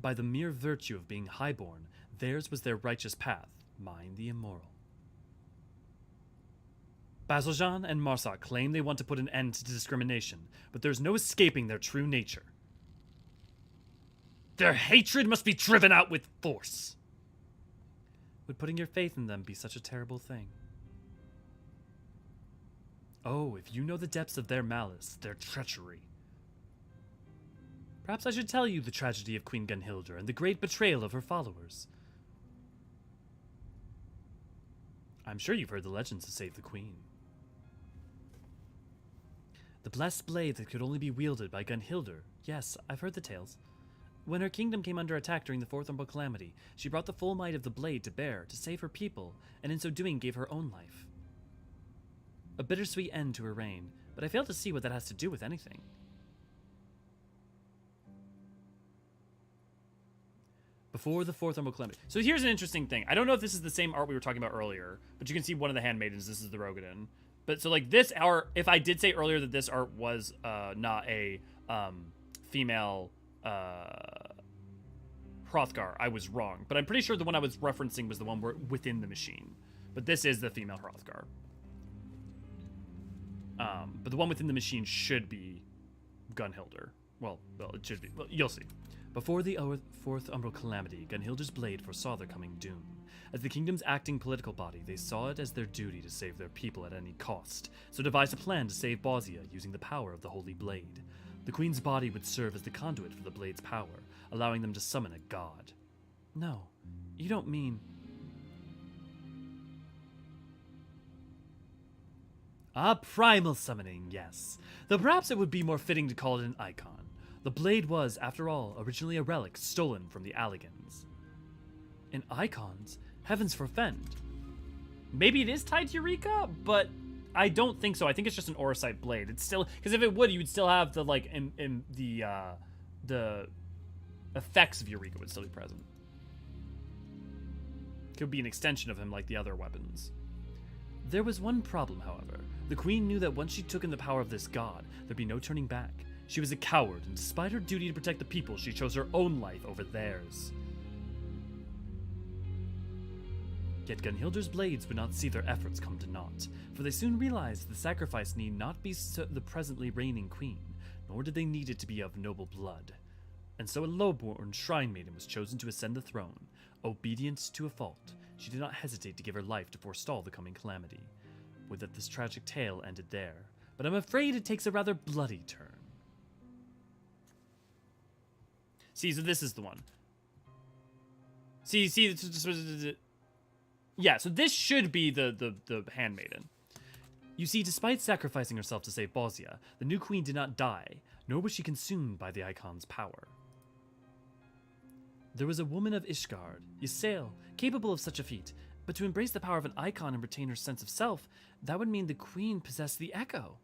By the mere virtue of being highborn, theirs was their righteous path, mine the immoral. Bozjan and Marsak claim they want to put an end to discrimination, but there's no escaping their true nature. Their hatred must be driven out with force. Would putting your faith in them be such a terrible thing? Oh, if you know the depths of their malice, their treachery. Perhaps I should tell you the tragedy of Queen Gunhildr and the great betrayal of her followers. I'm sure you've heard the legends to save the queen. The blessed blade that could only be wielded by Gunhildr. Yes, I've heard the tales. When her kingdom came under attack during the Fourth Umbral Calamity, she brought the full might of the blade to bear to save her people, and in so doing gave her own life. A bittersweet end to her reign, but I fail to see what that has to do with anything. Before the Fourth Umbral Calamity. So here's an interesting thing. I don't know if this is the same art we were talking about earlier, but you can see one of the handmaidens. This is the Rogadin. But so like this art, if I did say earlier that this art was not a female Hrothgar, I was wrong. But I'm pretty sure the one I was referencing was the one within the machine. But this is the female Hrothgar. But the one within the machine should be Gunhilder. Well, it should be. Well, you'll see. Before the fourth umbral calamity, Gunhilder's blade foresaw their coming doom. As the kingdom's acting political body, they saw it as their duty to save their people at any cost, so devised a plan to save Bozja using the power of the Holy Blade. The queen's body would serve as the conduit for the blade's power, allowing them to summon a god. No, you don't mean... Ah, primal summoning, yes. Though perhaps it would be more fitting to call it an icon. The blade was, after all, originally a relic stolen from the Alligans. An icons? Heavens forfend. Maybe it is tied to Eureka, but I don't think so. I think it's just an Orsite blade. It's still... Because if it would, you would still have the, like, the effects of Eureka would still be present. Could be an extension of him like the other weapons. There was one problem, however. The queen knew that once she took in the power of this god, there'd be no turning back. She was a coward, and despite her duty to protect the people, she chose her own life over theirs. Yet Gunhilder's blades would not see their efforts come to naught, for they soon realized the sacrifice need not be the presently reigning queen, nor did they need it to be of noble blood. And so a low-born shrine maiden was chosen to ascend the throne. Obedient to a fault, she did not hesitate to give her life to forestall the coming calamity. Would that this tragic tale ended there, but I'm afraid it takes a rather bloody turn. See, so this is the one. Yeah, so this should be the handmaiden. You see, despite sacrificing herself to save Bozja, the new queen did not die, nor was she consumed by the icon's power. There was a woman of Ishgard, Ysael, capable of such a feat, but to embrace the power of an icon and retain her sense of self, that would mean the queen possessed the Echo.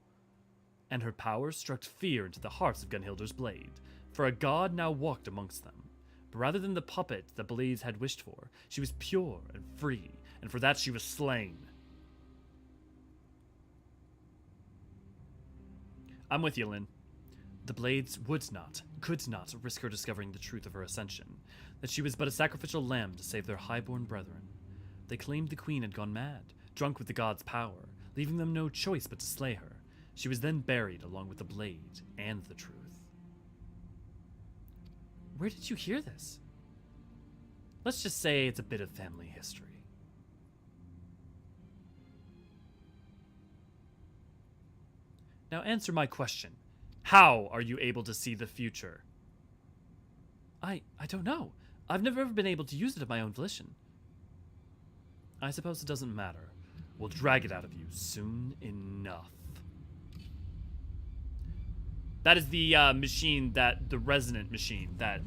And her power struck fear into the hearts of Gunhilder's blade, for a god now walked amongst them. But rather than the puppet the blades had wished for, she was pure and free, and for that she was slain. I'm with you, Lynn. The blades could not risk her discovering the truth of her ascension, that she was but a sacrificial lamb to save their highborn brethren. They claimed the queen had gone mad, drunk with the god's power, leaving them no choice but to slay her. She was then buried along with the blade and the truth. Where did you hear this? Let's just say it's a bit of family history. Now answer my question. How are you able to see the future? I don't know. I've never ever been able to use it of my own volition. I suppose it doesn't matter. We'll drag it out of you soon enough. That is the machine the resonant machine that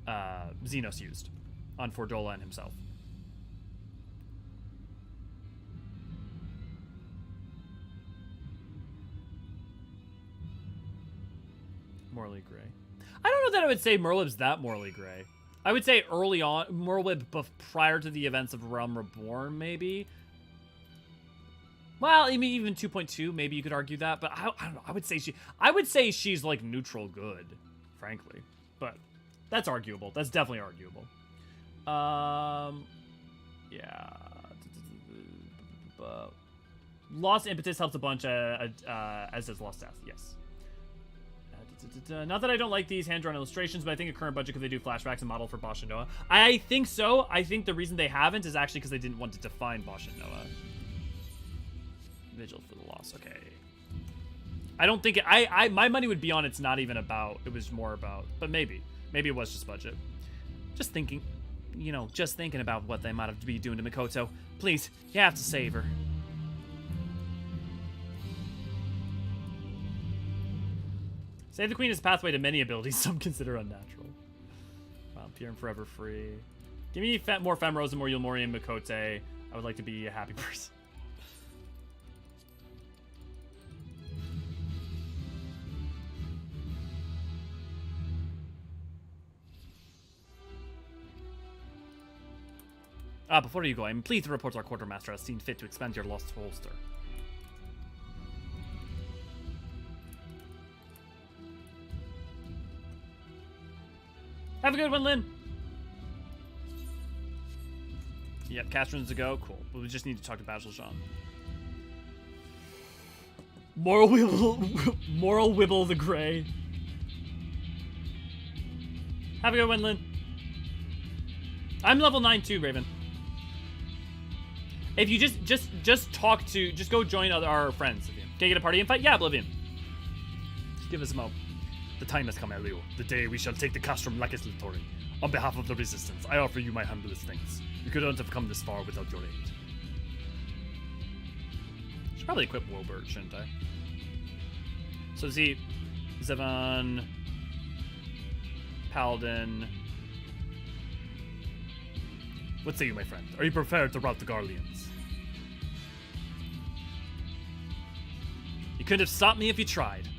Xenos used on Fordolan himself. Morally gray. I don't know that I would say Merlib's that morally gray. I would say early on, Merlib prior to the events of Realm Reborn, maybe. Well, I mean, even 2.2, maybe you could argue that, but I don't know. I would say she's like neutral good, frankly. But that's arguable. That's definitely arguable. Yeah. Lost Impetus helps a bunch, as does Lost Death, yes. Not that I don't like these hand-drawn illustrations, but I think at current budget, could they do flashbacks and model for Bosch and Noah? I think so. I think the reason they haven't is actually because they didn't want to define Bosch and Noah. Vigil for the loss, okay. I don't think it, my money would be on it's not even about, it was more about, but maybe it was just budget. Just thinking, just thinking about what they might have to be doing to Mikoto. Please, you have to save her. Save the Queen is a pathway to many abilities some consider unnatural. Wow, pure and forever free. Give me more Femrose and more Yulmori and Mikote. I would like to be a happy person. Before you go, I'm pleased to report our quartermaster has seen fit to expand your lost holster. Have a good one, Lynn. Yep, Castrum's a go. Cool. But we just need to talk to Bozjan. Moral Wibble the Grey. Have a good one, Lynn. I'm level 9 too, Raven. If you just talk to, just go join our friends. Can you get a party invite? Yeah, Oblivion. Just give us a mo. The time has come, Elio. The day we shall take the Castrum like it's Littori. On behalf of the Resistance, I offer you my humblest thanks. You couldn't have come this far without your aid. Should probably equip Wobert, shouldn't I? So see, Zevan, Paladin. What say you, my friend? Are you prepared to rout the Garleans? You couldn't have stopped me if you tried.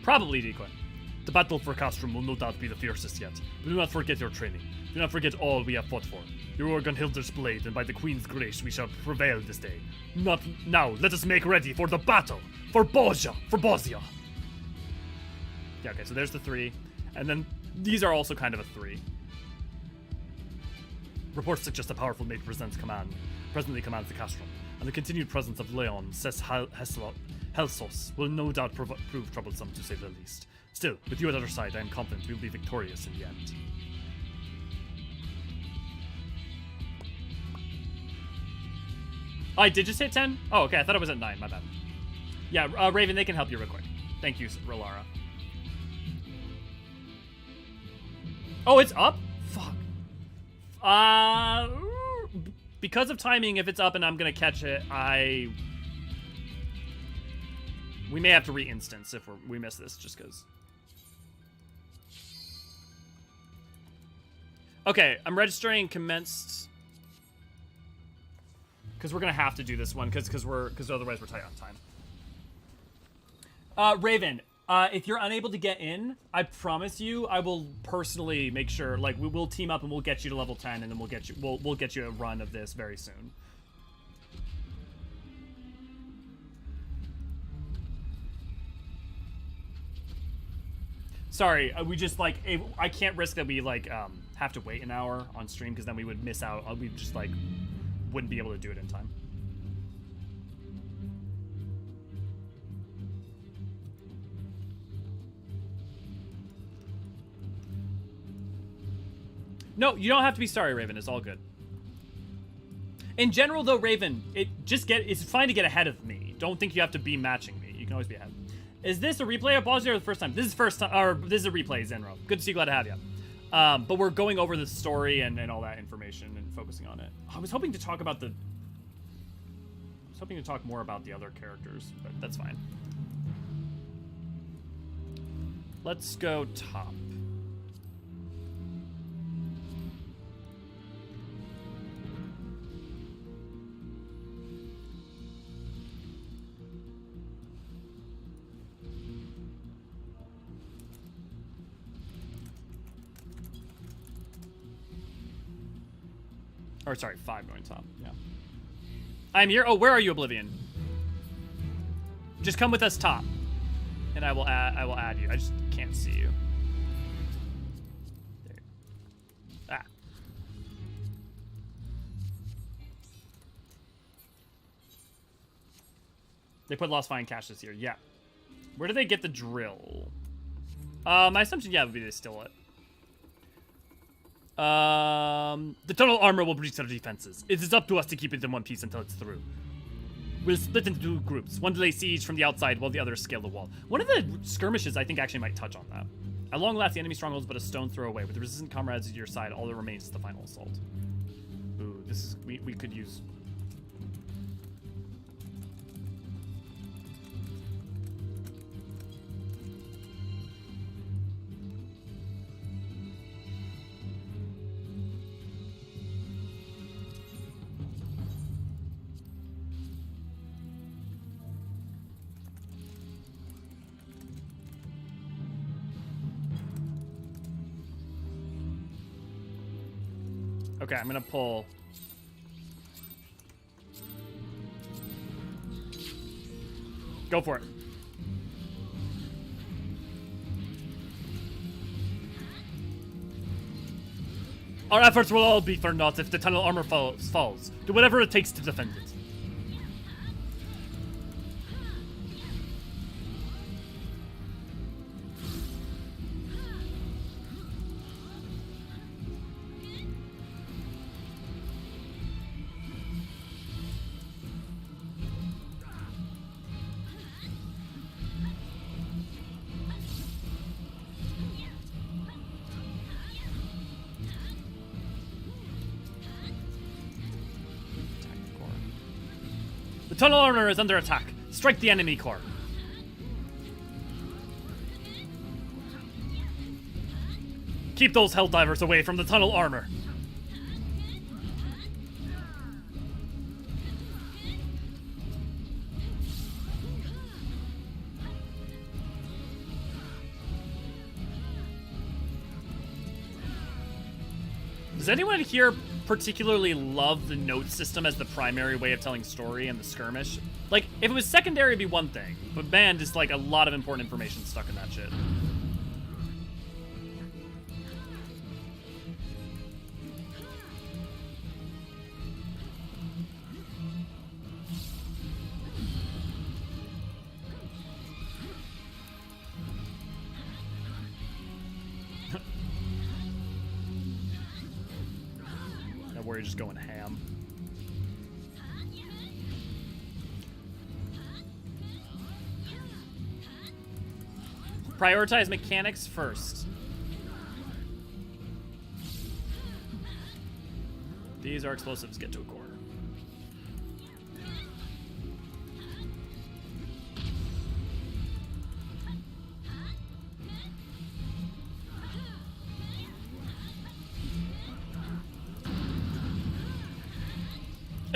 Probably, Decoy. The battle for Castrum will no doubt be the fiercest yet, but do not forget your training. Do not forget all we have fought for. Your Gunhilder's blade, and by the Queen's grace we shall prevail this day. Not now, let us make ready for the battle! For Bozja! For Bozja! Yeah, okay, so there's the 3. And then these are also kind of a 3. Reports suggest a powerful mate presently commands the Castrum, and the continued presence of Leon, Helsos, will no doubt prove troublesome to say the least. Still, with you at our side, I am confident we will be victorious in the end. Oh, I did just hit 10? Oh, okay, I thought it was at 9, my bad. Yeah, Raven, they can help you real quick. Thank you, Rolara. Oh, it's up? Fuck. Because of timing, if it's up and I'm gonna catch it, we may have to re-instance if we miss this, just because. Okay, I'm registering commenced. Because we're gonna have to do this one, because otherwise we're tight on time. Raven, if you're unable to get in, I promise you, I will personally make sure. Like, we'll team up and we'll get you to level 10, and then we'll get you a run of this very soon. Sorry, we just like I can't risk that we like have to wait an hour on stream because then we would miss out. We just like wouldn't be able to do it in time. No, you don't have to be sorry, Raven. It's all good. In general, though, Raven, it's fine to get ahead of me. Don't think you have to be matching me. You can always be ahead. Is this a replay of Bozja or the first time? This is first time, or this is a replay, Zenro. Good to see you, glad to have you. But we're going over the story and all that information and focusing on it. I was hoping to talk about more about the other characters, but that's fine. Let's go top. Or sorry, 5 going top. Yeah. I'm here. Oh, where are you, Oblivion? Just come with us top, and I will add you. I just can't see you. There. Ah. They put Lost Find cache this year. Yeah. Where do they get the drill? My assumption, yeah, would be they steal it. The tunnel armor will breach their defenses. It is up to us to keep it in one piece until it's through. We'll split into 2 groups. One to lay siege from the outside while the other scale the wall. One of the skirmishes I think actually might touch on that. At long last, the enemy stronghold is but a stone throw away. With the resistant comrades at your side, all that remains is the final assault. Ooh, this is... We could use... Okay, I'm gonna pull. Go for it. Our efforts will all be for naught if the tunnel armor falls. Do whatever it takes to defend it. The tunnel armor is under attack. Strike the enemy core. Keep those Helldivers away from the tunnel armor. Does anyone here particularly love the note system as the primary way of telling story and the skirmish? Like, if it was secondary, it'd be one thing. But man, just like a lot of important information stuck in that shit. Where you're just going ham. Prioritize mechanics first. These are explosives. Get to a core.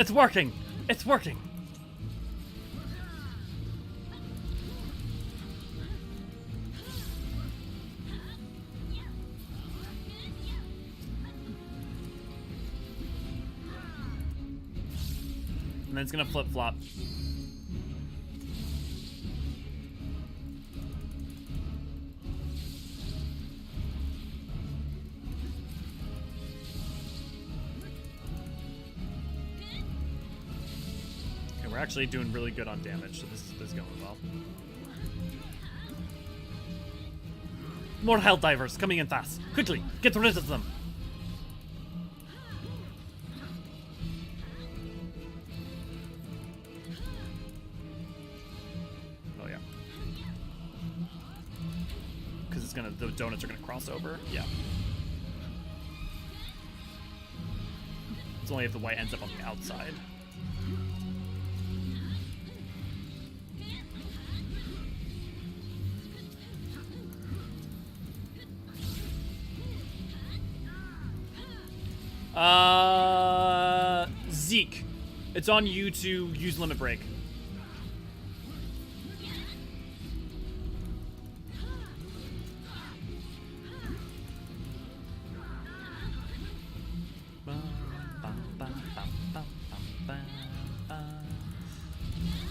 It's working! It's working! And then it's gonna flip-flop. We're actually doing really good on damage, so this is going well. More Helldivers coming in fast. Quickly, get rid of them. Oh yeah. Because it's gonna, the donuts are gonna cross over. Yeah. It's only if the white ends up on the outside. Zeke, it's on you to use limit break.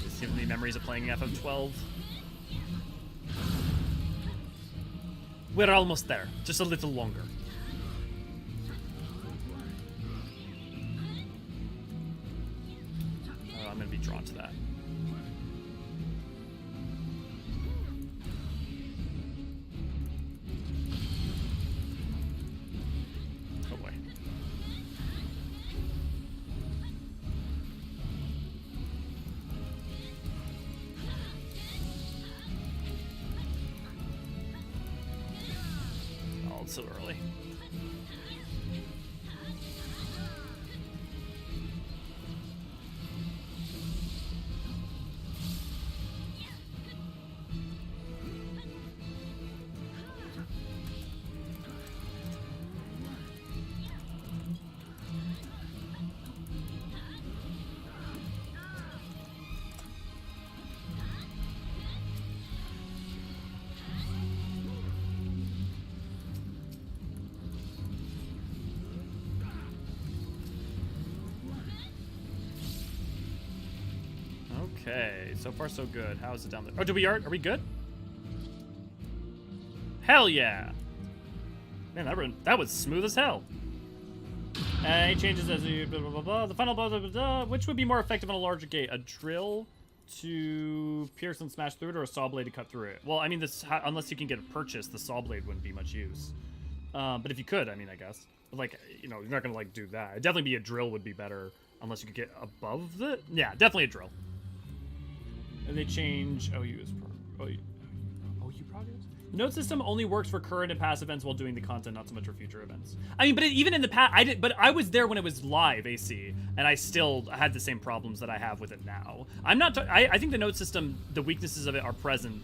Just giving me memories of playing FF12. We're almost there, just a little longer. I'm gonna be drawn to that. Oh boy. Oh, it's so early. Okay, so far so good. How is it down there? Oh, are we good? Hell yeah! Man, that was smooth as hell. Any changes as you blah blah blah blah. The final blah blah blah blah. Which would be more effective on a larger gate? A drill to pierce and smash through it, or a saw blade to cut through it? Well, I mean, unless you can get a purchase, the saw blade wouldn't be much use. But if you could, I mean, I guess. But like, you know, you're not gonna like do that. It'd definitely be a drill would be better, unless you could get above the. Yeah, definitely a drill. And they change OU as OU progress. The note system only works for current and past events while doing the content, not so much for future events. I mean, but even in the past, I was there when it was live AC, and I still had the same problems that I have with it now. I think the note system, the weaknesses of it are present,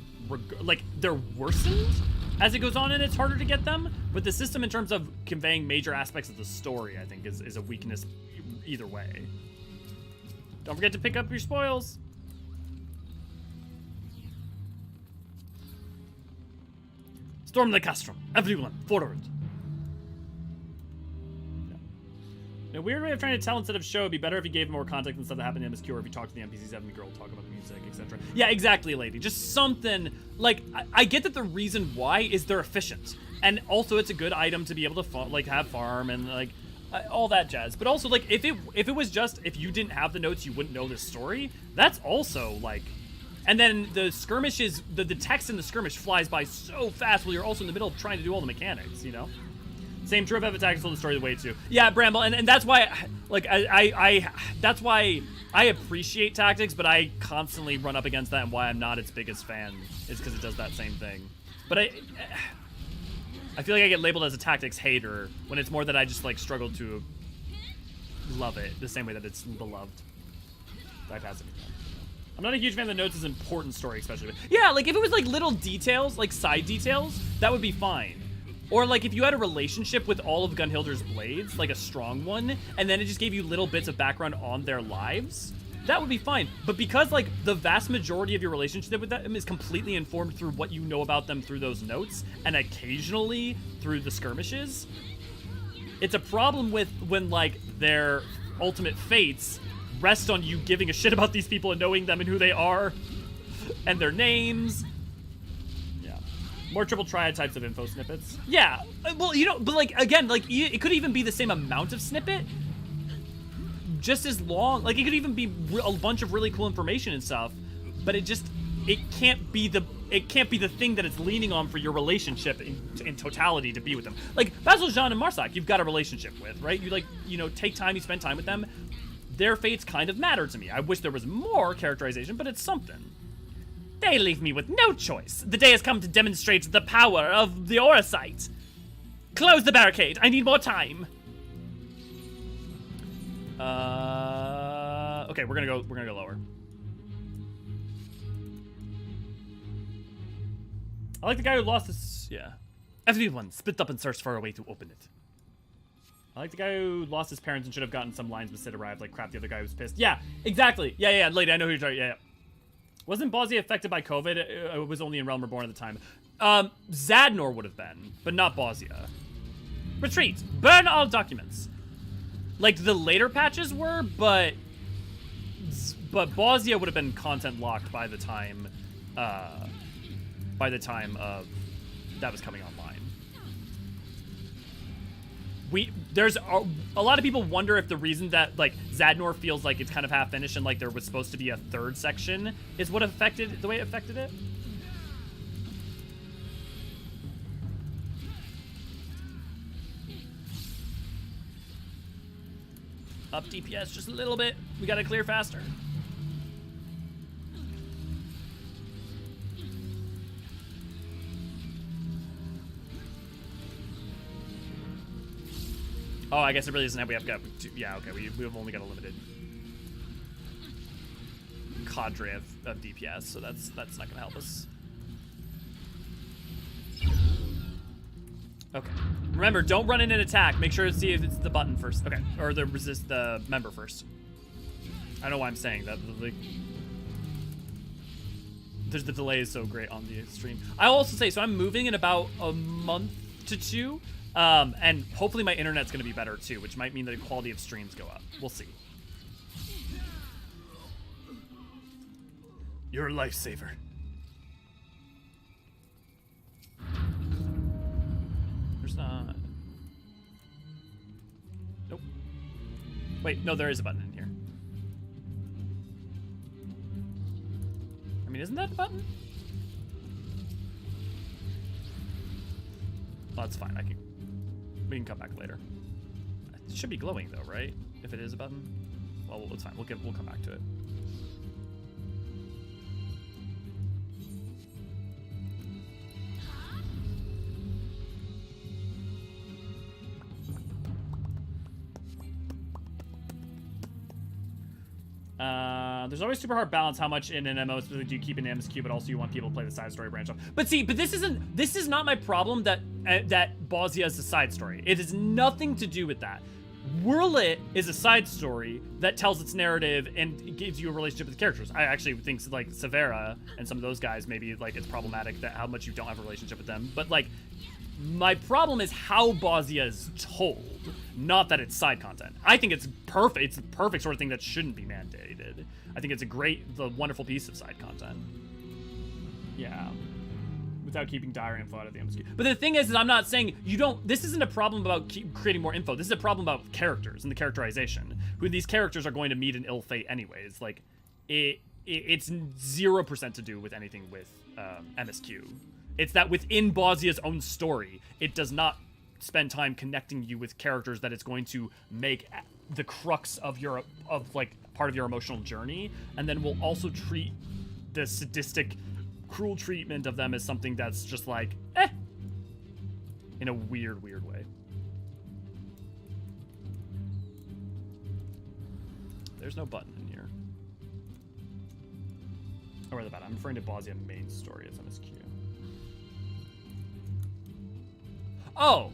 like they're worsened as it goes on, and it's harder to get them. But the system, in terms of conveying major aspects of the story, I think is a weakness either way. Don't forget to pick up your spoils. Storm the Castrum. Everyone, forward. Yeah. A weird way of trying to tell instead of show would be better if you gave more context and stuff that happened in MSQ, or if you talked to the NPCs, having the girl talk about the music, etc. Yeah, exactly, lady. Just something, like, I get that the reason why is they're efficient. And also it's a good item to be able to, have farm and, like, all that jazz. But also, like, if it was just, if you didn't have the notes, you wouldn't know this story, that's also, like... And then the skirmishes, the text in the skirmish flies by so fast while you're also in the middle of trying to do all the mechanics, you know? Same true of FF Tactics told the story the way too. Yeah, Bramble, and that's why, like, that's why I appreciate Tactics, but I constantly run up against that, and why I'm not its biggest fan is because it does that same thing. But I feel like I get labeled as a Tactics hater when it's more that I just, like, struggle to love it the same way that it's beloved. Fantastic. I'm not a huge fan of the notes as important story, especially. But yeah, like, if it was, like, little details, like, side details, that would be fine. Or, like, if you had a relationship with all of Gunhilder's blades, like a strong one, and then it just gave you little bits of background on their lives, that would be fine. But because, like, the vast majority of your relationship with them is completely informed through what you know about them through those notes, and occasionally through the skirmishes, it's a problem with when, like, their ultimate fates rest on you giving a shit about these people and knowing them and who they are and their names. Yeah. More triple triad types of info snippets. Yeah. Well, you know, but, like, again, like, it could even be the same amount of snippet, just as long. Like, it could even be a bunch of really cool information and stuff, but it can't be the thing that it's leaning on for your relationship in totality to be with them. Like, Bozjan and Marsak, you've got a relationship with, right? You, like, you know, take time, you spend time with them. Their fates kind of matter to me. I wish there was more characterization, but it's something. They leave me with no choice. The day has come to demonstrate the power of the Eorzean. Close the barricade. I need more time. Okay, we're gonna go lower. I like the guy who lost his, yeah. Everyone split up and search for a way to open it. I like the guy who lost his parents and should have gotten some lines but Sid arrived. Like, crap, the other guy was pissed. Yeah, exactly. Yeah, lady, I know who you're talking. Yeah. Wasn't Bozja affected by COVID? It was only in Realm Reborn at the time. Zadnor would have been, but not Bozja. Retreat. Burn all documents. Like, the later patches were, but Bozja would have been content locked by the time of that was coming online. There's a lot of people wonder if the reason that, like, Zadnor feels like it's kind of half finished and, like, there was supposed to be a third section is what affected the way it affected it. Up DPS just a little bit. We gotta clear faster. Oh, I guess it really doesn't have. We have got. Yeah, okay. We've only got a limited cadre of DPS, so that's not gonna help us. Okay. Remember, don't run in and attack. Make sure to see if it's the button first. Okay, or resist the member first. I don't know why I'm saying that. There's the delay is so great on the stream. I'll also say, so I'm moving in about a month to 2. And hopefully my internet's going to be better too, which might mean that the quality of streams go up. We'll see. You're a lifesaver. There's not... Nope. Wait, no, there is a button in here. I mean, isn't that a button? Oh, that's fine. We can come back later. It should be glowing though, right? If it is a button. Well, it's fine. We'll come back to it. There's always super hard balance how much in an MMO specifically do you keep in MSQ, but also you want people to play the side story branch off. But see, this is not my problem that Bozja is a side story. It has nothing to do with that. Whirlit is a side story that tells its narrative and gives you a relationship with the characters. I actually think like Severa and some of those guys, maybe like it's problematic that how much you don't have a relationship with them. But like, my problem is how Bozja is told, not that it's side content. I think it's perfect. It's the perfect sort of thing that shouldn't be mandated. I think it's a wonderful piece of side content. Yeah. Without keeping dire info out of the MSQ. But the thing is I'm not saying you don't, this isn't a problem about creating more info. This is a problem about characters and the characterization. Who these characters are going to meet an ill fate anyways. Like, it's 0% to do with anything with MSQ. It's that within Bozja's own story, it does not spend time connecting you with characters that it's going to make the crux of like part of your emotional journey, and then will also treat the sadistic, cruel treatment of them as something that's just like, in a weird way. There's no button in here. Or rather, I'm referring to Bozja main story as MSQ. Oh!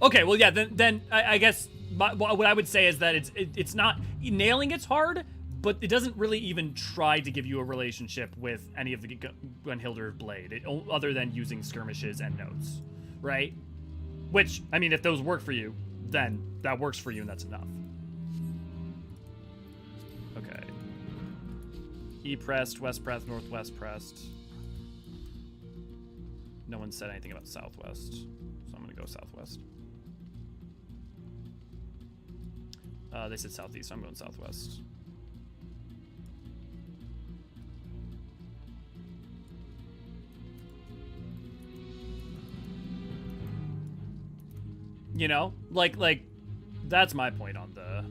Okay, well, yeah, then I guess what I would say is that it's not... Nailing it's hard, but it doesn't really even try to give you a relationship with any of the Gunhildr Blade, other than using skirmishes and notes, right? Which, I mean, if those work for you, then that works for you and that's enough. Okay. E pressed, west pressed, northwest pressed. No one said anything about southwest, so I'm gonna go southwest. They said southeast, so I'm going southwest. You know, like that's my point on the...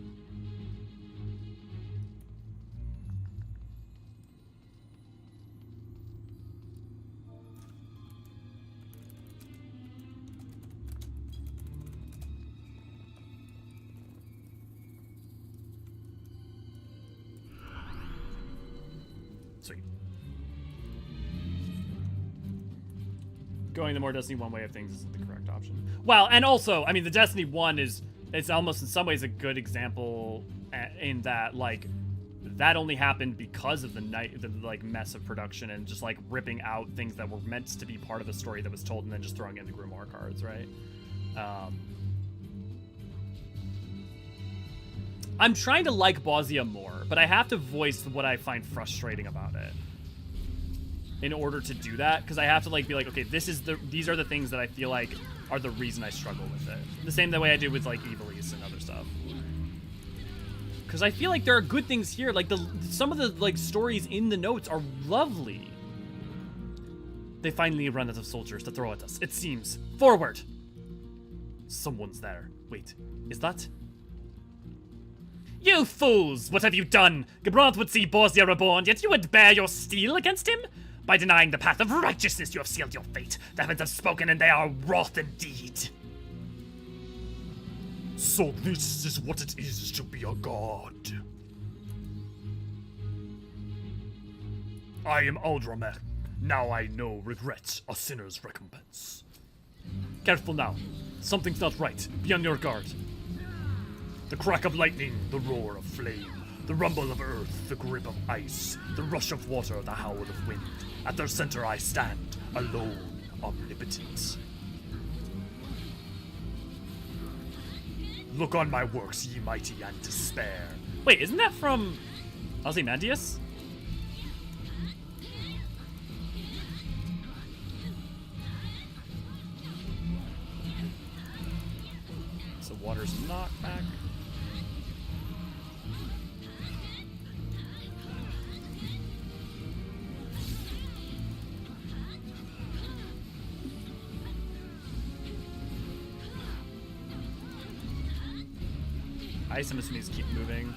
Sweet. Going the more Destiny 1 way of things isn't the correct option. Well, and also, I mean, the Destiny 1 it's almost in some ways a good example in that, like, that only happened because of the like mess of production and just like ripping out things that were meant to be part of a story that was told and then just throwing in the Grimoire cards, right? I'm trying to like Bozja more, but I have to voice what I find frustrating about it in order to do that, because I have to like be like, okay, these are the things that I feel like are the reason I struggle with it. The same way I do with like Evilise and other stuff. Because I feel like there are good things here. Like some of the like stories in the notes are lovely. They finally run out of soldiers to throw at us. It seems. Forward! Someone's there. Wait, is that? You fools! What have you done? Gebrant would see Bozja reborn, yet you would bear your steel against him? By denying the path of righteousness, you have sealed your fate. The heavens have spoken, and they are wroth indeed. So this is what it is to be a god. I am Aldramech. Now I know regret a sinner's recompense. Careful now. Something's not right. Be on your guard. The crack of lightning, the roar of flame, the rumble of earth, the grip of ice, the rush of water, the howl of wind. At their center I stand, alone, omnipotent. Look on my works, ye mighty, and despair. Wait, isn't that from Ozymandias? water's knockback. Ice, I'm assuming, keep moving.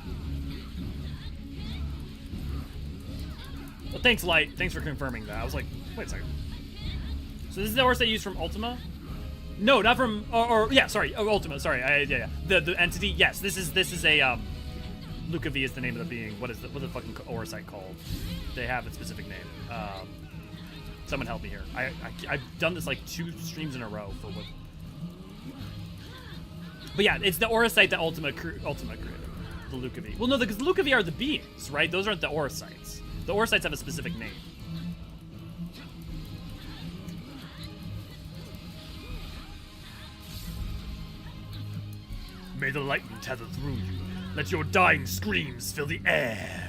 Well, thanks, Light. Thanks for confirming that. I was like, wait a second. So this is the horse they use from Ultima? No, not from, yeah, sorry, Ultima, sorry, yeah. The entity, yes, this is a, Luca V is the name of the being. What is the fucking Orsite called? They have a specific name. Someone help me here. I've done this like 2 streams in a row for what. But yeah, it's the Orsite that Ultima created. The Luca V. Well, no, because the Luca V are the beings, right? Those aren't the Orsites. The Orsites have a specific name. May the lightning tether through you. Let your dying screams fill the air.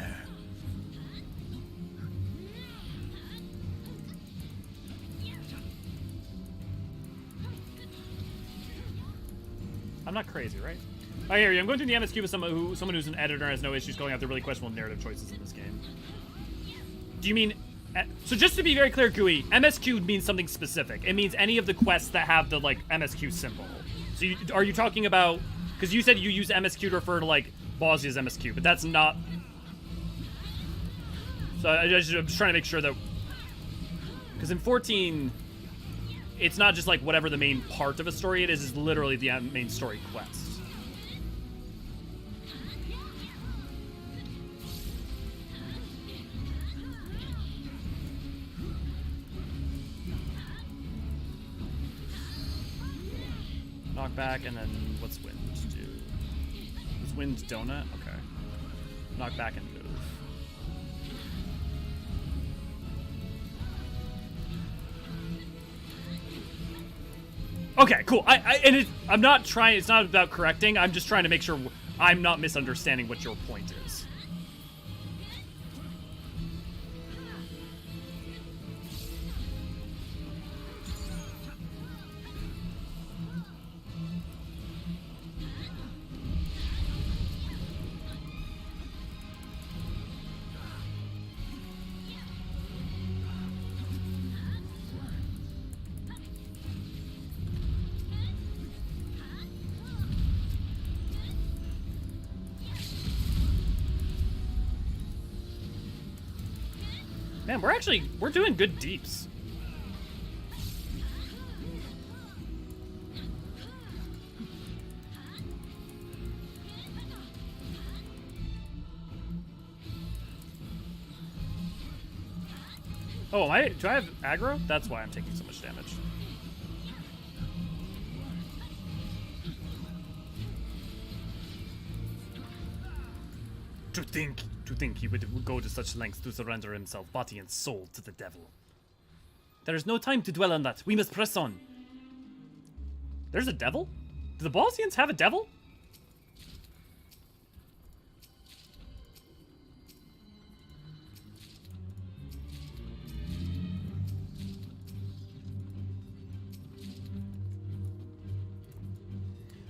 I'm not crazy, right? I hear you. I'm going through the MSQ with someone who's an editor and has no issues calling out the really questionable narrative choices in this game. Do you mean... So just to be very clear, Gooey, MSQ means something specific. It means any of the quests that have the, like, MSQ symbol. So are you talking about... Because you said you use MSQ to refer to, like, Bozja's MSQ, but that's not... So I'm just trying to make sure that... Because in 14... It's not just like whatever the main part of a story it is literally the main story quest. Knockback, and then what's wind do? Is wind donut? Okay. Knockback and move. Okay, cool. I'm not trying. It's not about correcting. I'm just trying to make sure I'm not misunderstanding what your point is. Man, we're doing good deeps. Oh, do I have aggro? That's why I'm taking so much damage. To think he would go to such lengths to surrender himself, body and soul, to the devil. There is no time to dwell on that. We must press on. There's a devil? Do the Bosnians have a devil?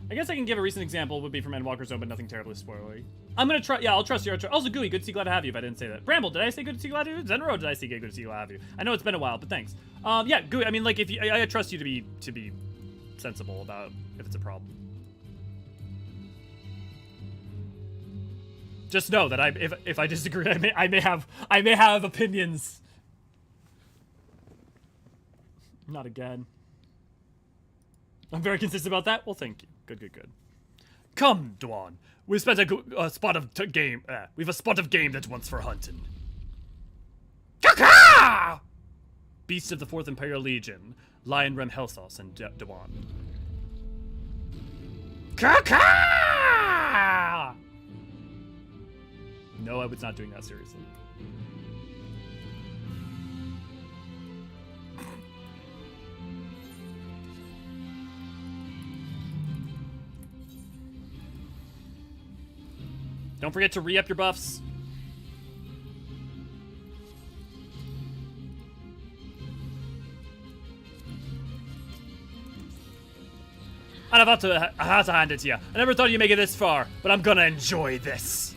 I guess I can give a recent example, would be from Endwalker's Zone, but nothing terribly spoilery. I'm gonna try, yeah, I'll trust you. Also, Gooey, good to see, glad to have you, if I didn't say that. Bramble, did I say good to see, glad to have you? Zenro, did I say good to see, glad to have you? I know it's been a while, but thanks. Yeah, Gooey, I mean, like, if you, I trust you to be sensible about if it's a problem. Just know that if I disagree, I may have opinions. Not again. I'm very consistent about that. Well, thank you. Good. Come, Dwan. We've spent a spot of game. We've a spot of game that wants for hunting. Kaka! Beasts of the 4th Imperial Legion, Lion Rem Helsos, and Dwan. Kaka! No, I was not doing that seriously. Don't forget to re-up your buffs. And I had to hand it to you. I never thought you'd make it this far, but I'm gonna enjoy this.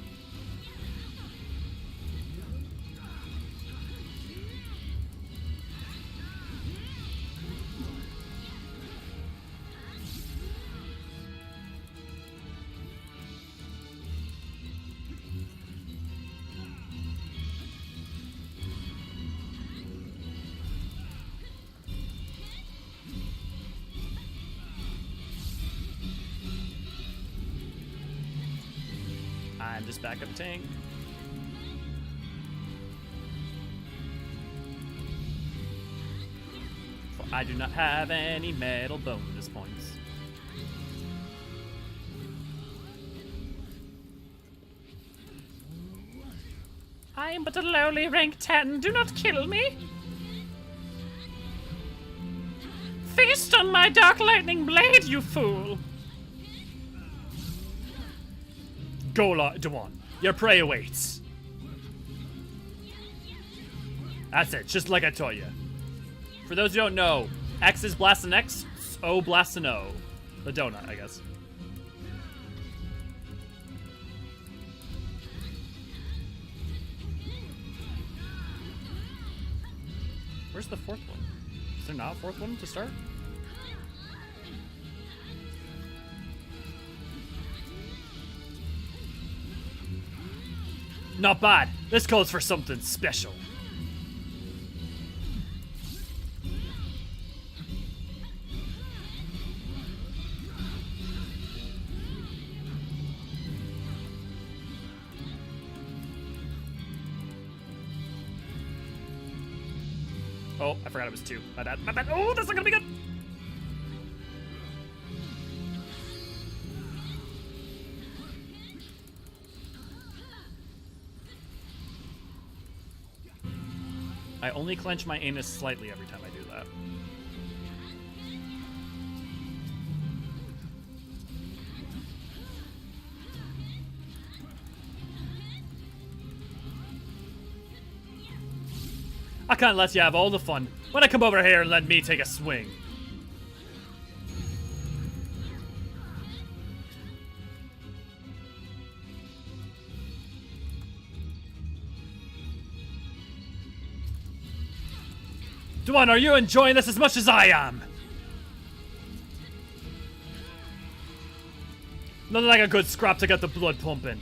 I'm just back up tank. For I do not have any metal bonus points. I am but a lowly rank 10. Do not kill me. Feast on my dark lightning blade, you fool. Go on. Your prey awaits. That's it, just like I told you. For those who don't know, X is blast an X, O blast an O. The donut, I guess. Where's the fourth one? Is there not a fourth one to start? Not bad. This calls for something special. Oh, I forgot it was 2. My bad. My bad. Oh, that's not gonna be good. I only clench my anus slightly every time I do that. I can't let you have all the fun when I come over here and let me take a swing. Duan, are you enjoying this as much as I am? Nothing like a good scrap to get the blood pumping.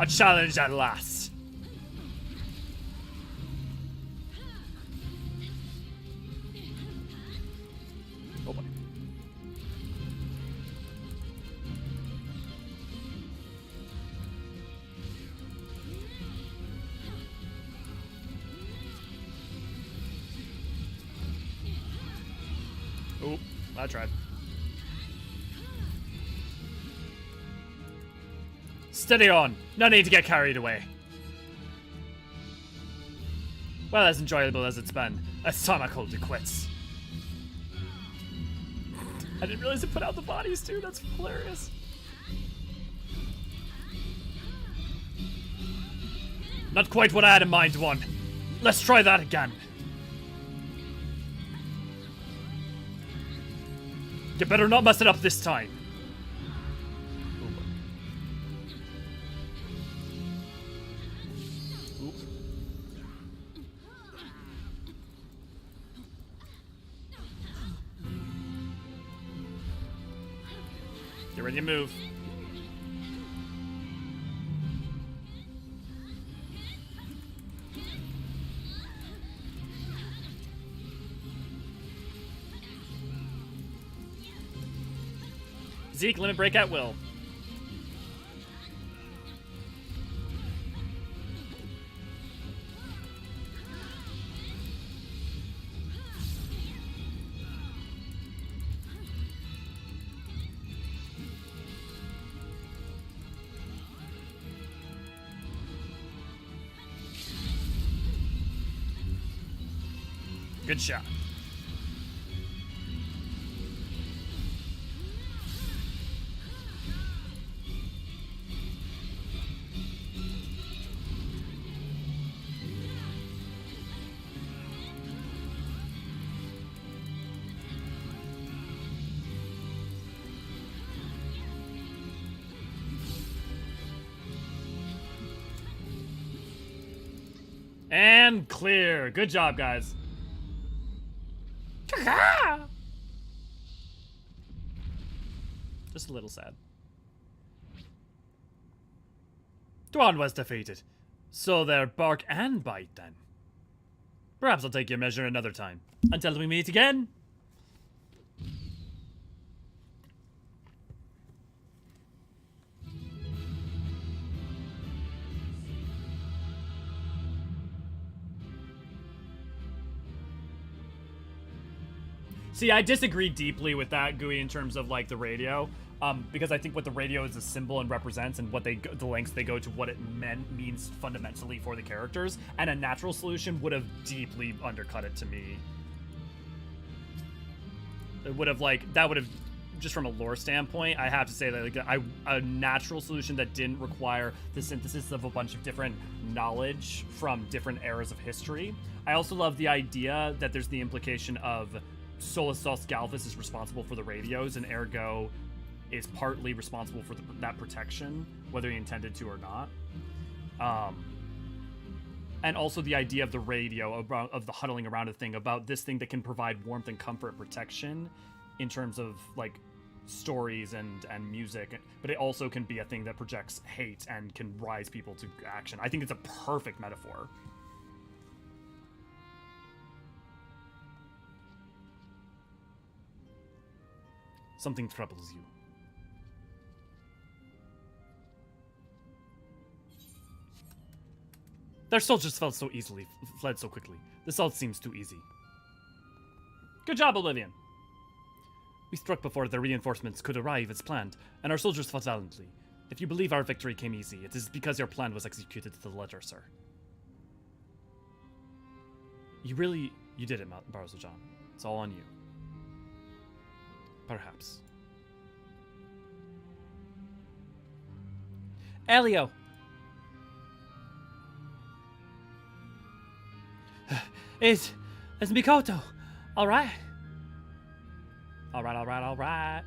A challenge at last. Oh boy. Oh, I tried. Steady on. No need to get carried away. Well, as enjoyable as it's been, it's time I called it quits. I didn't realize it put out the bodies too. That's hilarious. Not quite what I had in mind, one. Let's try that again. You better not mess it up this time. Get ready to move. Zeke, limit break at will. Good shot. And clear. Good job, guys. Just a little sad. Dwan was defeated. So they're bark and bite then. Perhaps I'll take your measure another time. Until we meet again. See, I disagree deeply with that, Gooey, in terms of, like, the radio. Because I think what the radio is a symbol and represents and what the lengths they go to what it means fundamentally for the characters. And a natural solution would have deeply undercut it to me. It would have, like, that would have, just from a lore standpoint, I have to say that, like, a natural solution that didn't require the synthesis of a bunch of different knowledge from different eras of history. I also love the idea that there's the implication of Solus Galvus is responsible for the radios, and ergo is partly responsible for that protection, whether he intended to or not. And also the idea of the radio, of the huddling around a thing, about this thing that can provide warmth and comfort and protection in terms of, like, stories and music, but it also can be a thing that projects hate and can rise people to action. I think it's a perfect metaphor. Something troubles you. Their soldiers fled so quickly. This all seems too easy. Good job, Oblivion. We struck before the reinforcements could arrive as planned, and our soldiers fought valiantly. If you believe our victory came easy, it is because your plan was executed to the letter, sir. You did it, Bozjan. It's all on you. Perhaps. Elio! It's Mikoto. Alright. Alright.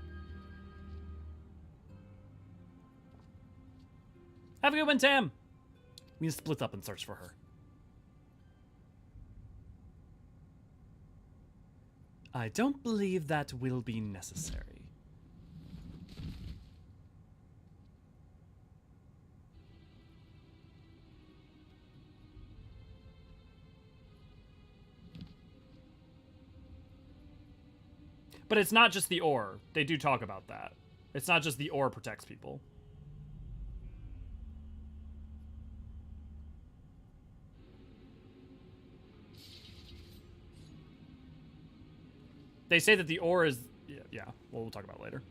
Have a good one, Tam. We need to split up and search for her. I don't believe that will be necessary. But it's not just the ore. They do talk about that. It's not just the ore protects people. They say that the ore is... Yeah, well, we'll talk about it later.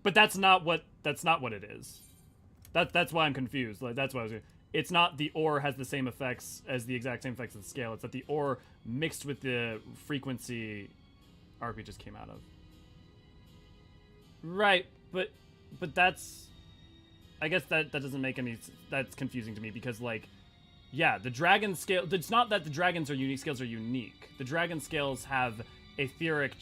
But that's not what it is. That's why I'm confused. Like, that's why I was... It's not the ore has the same effects as the exact same effects as the scale. It's that the ore mixed with the frequency arc we just came out of. Right, but that's... I guess that doesn't make any... That's confusing to me because, like... Yeah, the dragon scale... It's not that the dragons are unique, scales are unique. The dragon scales have etheric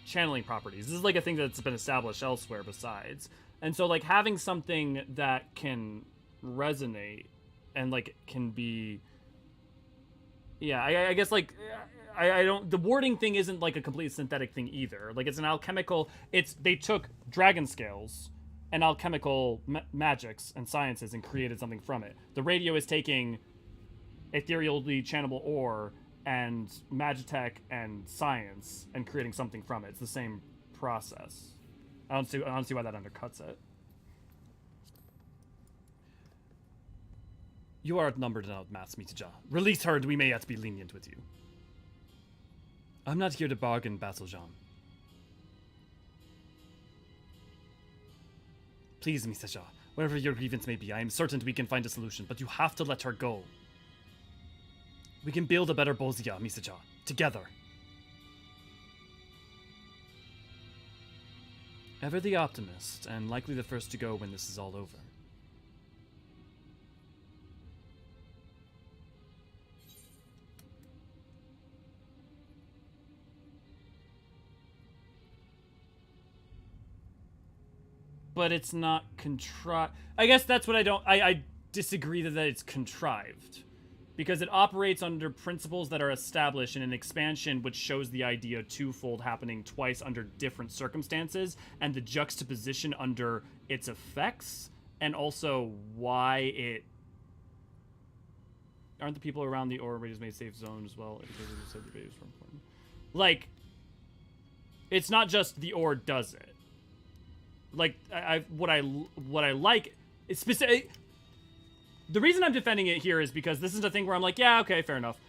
channeling properties. This is like a thing that's been established elsewhere besides. And so, like, having something that can resonate and, like, can be... Yeah, I guess, like... I don't... The warding thing isn't, like, a completely synthetic thing either. Like, it's an alchemical... They took dragon scales and alchemical magics and sciences and created something from it. The radio is taking ethereally channelable ore and magitech and science and creating something from it. It's the same process. I don't see why that undercuts it. You are outnumbered and outmatched, Mitaja. Release her and we may yet be lenient with you. I'm not here to bargain, Bozjan. Please, Mitaja. Wherever your grievance may be, I am certain we can find a solution, but you have to let her go. We can build a better Bozja, Misaja, together. Ever the optimist, and likely the first to go when this is all over. But it's not contrived. I guess that's what I disagree that it's contrived. Because it operates under principles that are established in an expansion which shows the idea twofold happening twice under different circumstances, and the juxtaposition under its effects, and also why it... Aren't the people around the aura radius made safe zone as well? Like, it's not just the aura does it. Like, what I like is specific. The reason I'm defending it here is because this is a thing where I'm like, yeah, okay, fair enough.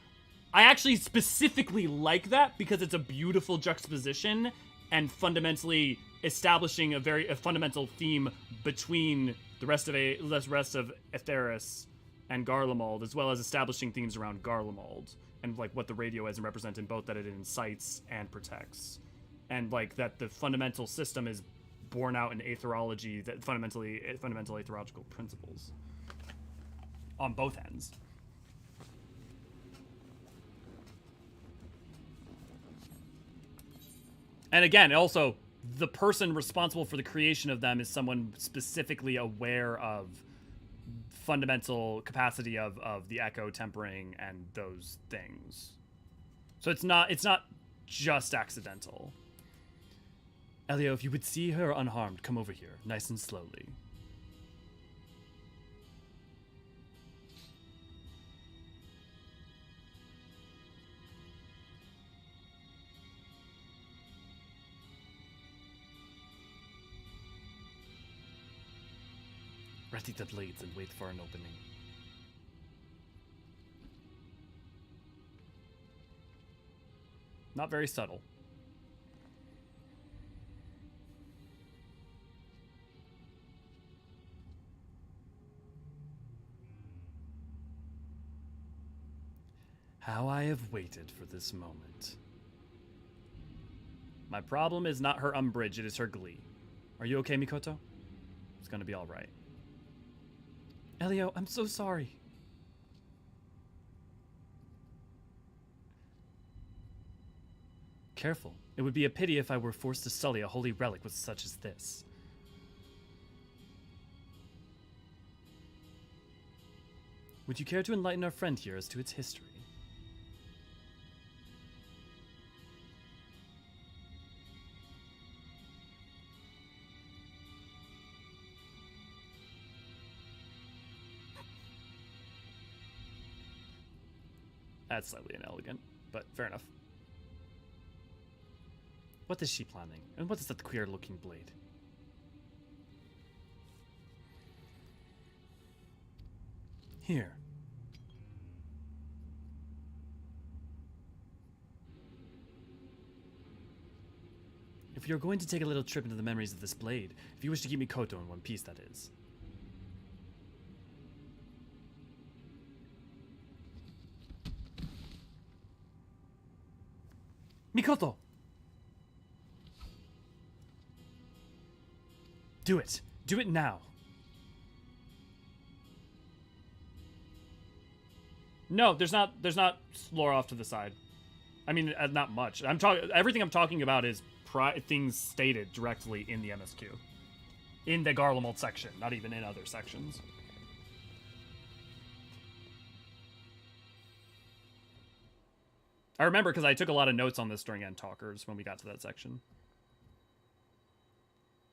I actually specifically like that because it's a beautiful juxtaposition and fundamentally establishing a fundamental theme between the rest of Etheris and Garlemald, as well as establishing themes around Garlemald and like what the radio is and represent in both that it incites and protects, and like that the fundamental system is born out in aetherology, that fundamental aetherological principles on both ends. And again, also, the person responsible for the creation of them is someone specifically aware of fundamental capacity of the echo tempering and those things. So it's not just accidental. Elio, if you would see her unharmed, come over here, nice and slowly. Ready the blades and wait for an opening. Not very subtle. How I have waited for this moment. My problem is not her umbrage, it is her glee. Are you okay, Mikoto? It's gonna be alright. Elio, I'm so sorry. Careful. It would be a pity if I were forced to sully a holy relic with such as this. Would you care to enlighten our friend here as to its history? That's slightly inelegant, but fair enough. What is she planning? And what is that queer-looking blade? Here. If you're going to take a little trip into the memories of this blade, if you wish to keep Mikoto in one piece, that is. Mikoto! Do it! Do it now! No, there's not lore off to the side. I mean, not much. Everything I'm talking about is things stated directly in the MSQ. In the Garlemald section, not even in other sections. I remember because I took a lot of notes on this during End Talkers when we got to that section.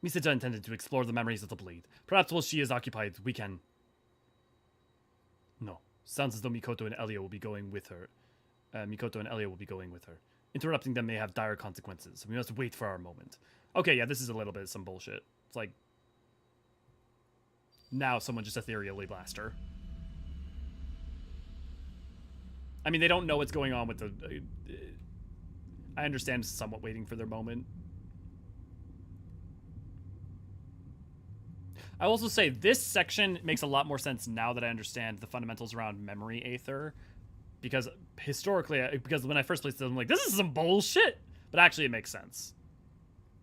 Misaja intended to explore the memories of the blade. Perhaps while she is occupied, we can... No. Sounds as though Mikoto and Elio will be going with her. Interrupting them may have dire consequences. We must wait for our moment. Okay, yeah, this is a little bit of some bullshit. It's like... Now someone just ethereally blast her. I mean, they don't know what's going on with the... I understand somewhat waiting for their moment. I will also say this section makes a lot more sense now that I understand the fundamentals around memory Aether. Because historically, because when I first played it, I'm like, this is some bullshit. But actually, it makes sense.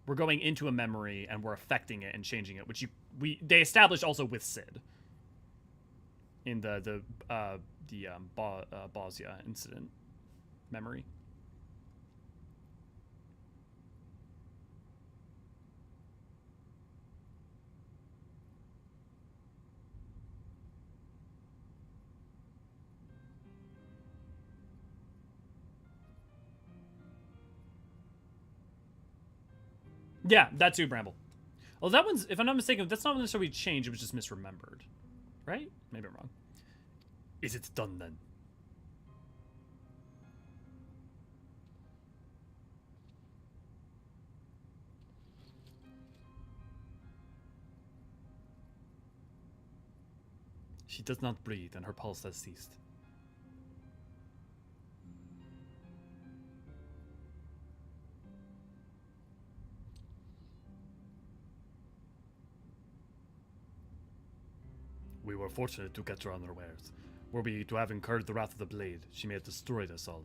We're going into a memory and we're affecting it and changing it, which they established also with Sid in the Bozja incident memory. Yeah, that too, Bramble. Well, that one's, if I'm not mistaken, that's not necessarily changed, it was just misremembered. Right? Maybe I'm wrong. Is it done then? She does not breathe and her pulse has ceased. We were fortunate to catch her unawares. Were we to have incurred the wrath of the blade, she may have destroyed us all.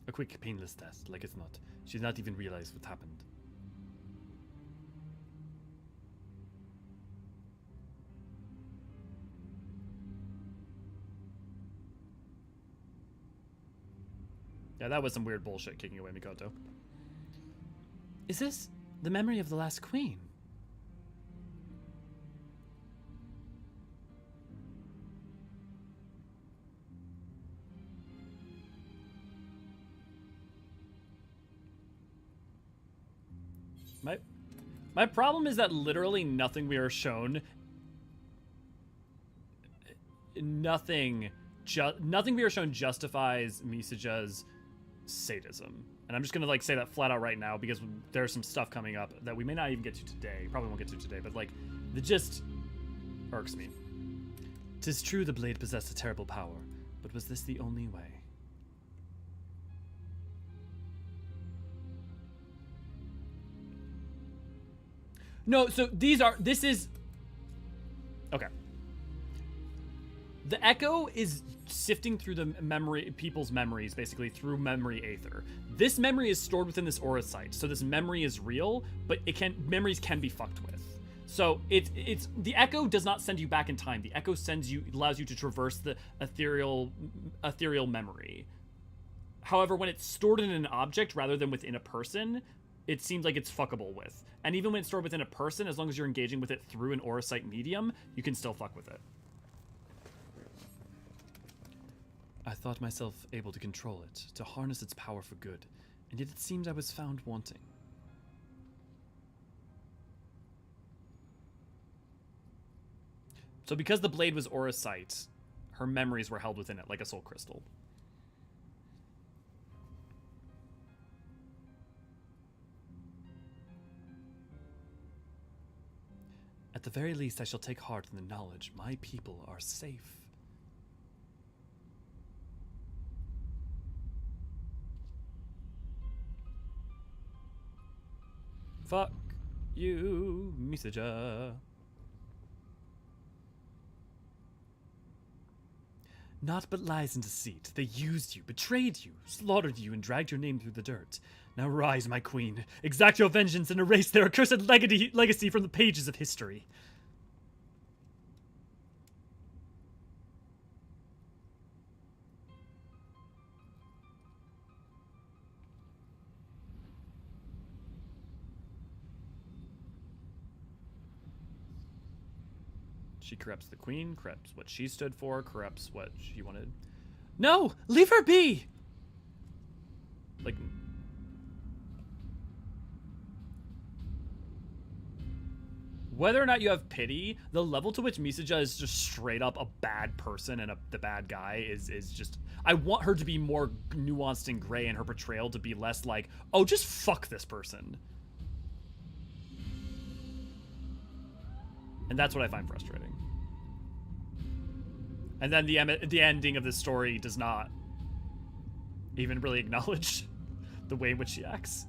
A quick, painless death, like it's not. She did not even realize what happened. Yeah, that was some weird bullshit kicking away Mikoto. Is this the memory of the last queen? My problem is that literally nothing we are shown, nothing we are shown justifies Misaja's sadism. And I'm just gonna like say that flat out right now because there's some stuff coming up that we may not even get to today. Probably won't get to today, but like the gist irks me. 'Tis true the blade possessed a terrible power, but was this the only way? No, so this is okay. The Echo is sifting through the people's memories, basically through memory Aether. This memory is stored within this aura site, so this memory is real, but memories can be fucked with. So it's the Echo does not send you back in time. The Echo allows you to traverse the ethereal memory. However, when it's stored in an object rather than within a person, it seems like it's fuckable with. And even when it's stored within a person, as long as you're engaging with it through an aura site medium, you can still fuck with it. I thought myself able to control it, to harness its power for good, and yet it seemed I was found wanting. So because the blade was aura site, her memories were held within it, like a soul crystal. At the very least, I shall take heart in the knowledge my people are safe. Fuck you, Misaja. Naught but lies and deceit. They used you, betrayed you, slaughtered you, and dragged your name through the dirt. Now rise, my queen. Exact your vengeance and erase their accursed legacy from the pages of history. She corrupts the queen, corrupts what she stood for, corrupts what she wanted. No! Leave her be! Like... Whether or not you have pity, the level to which Misaja is just straight up a bad person and the bad guy is just... I want her to be more nuanced and gray, and her portrayal to be less like, oh, just fuck this person. And that's what I find frustrating. And then the ending of this story does not even really acknowledge the way in which she acts.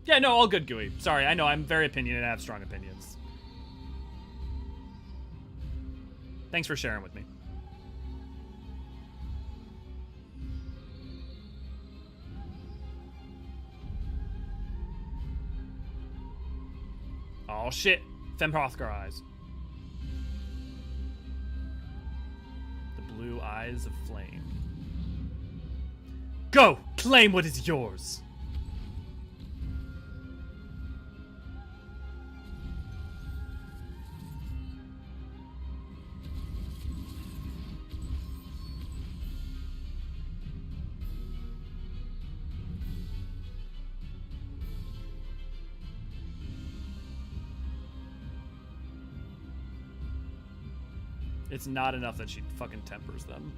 Yeah, no, all good, Gooey. Sorry, I know I'm very opinionated and I have strong opinions. Thanks for sharing with me. Oh shit. Femhrothgar eyes. The blue eyes of flame. Go! Claim what is yours! It's not enough that she fucking tempers them.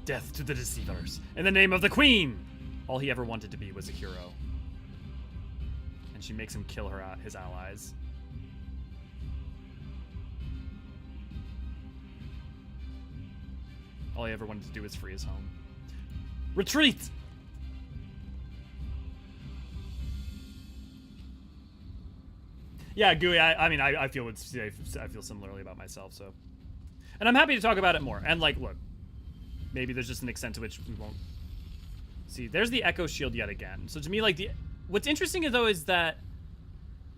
Death to the deceivers. In the name of the queen! All he ever wanted to be was a hero. And she makes him kill his allies. All he ever wanted to do was free his home. Retreat! Yeah, Gooey, I feel it's safe. I feel similarly about myself, so. And I'm happy to talk about it more. And, like, look. Maybe there's just an extent to which we won't. See, there's the Echo Shield yet again. So to me, like, what's interesting, though, is that.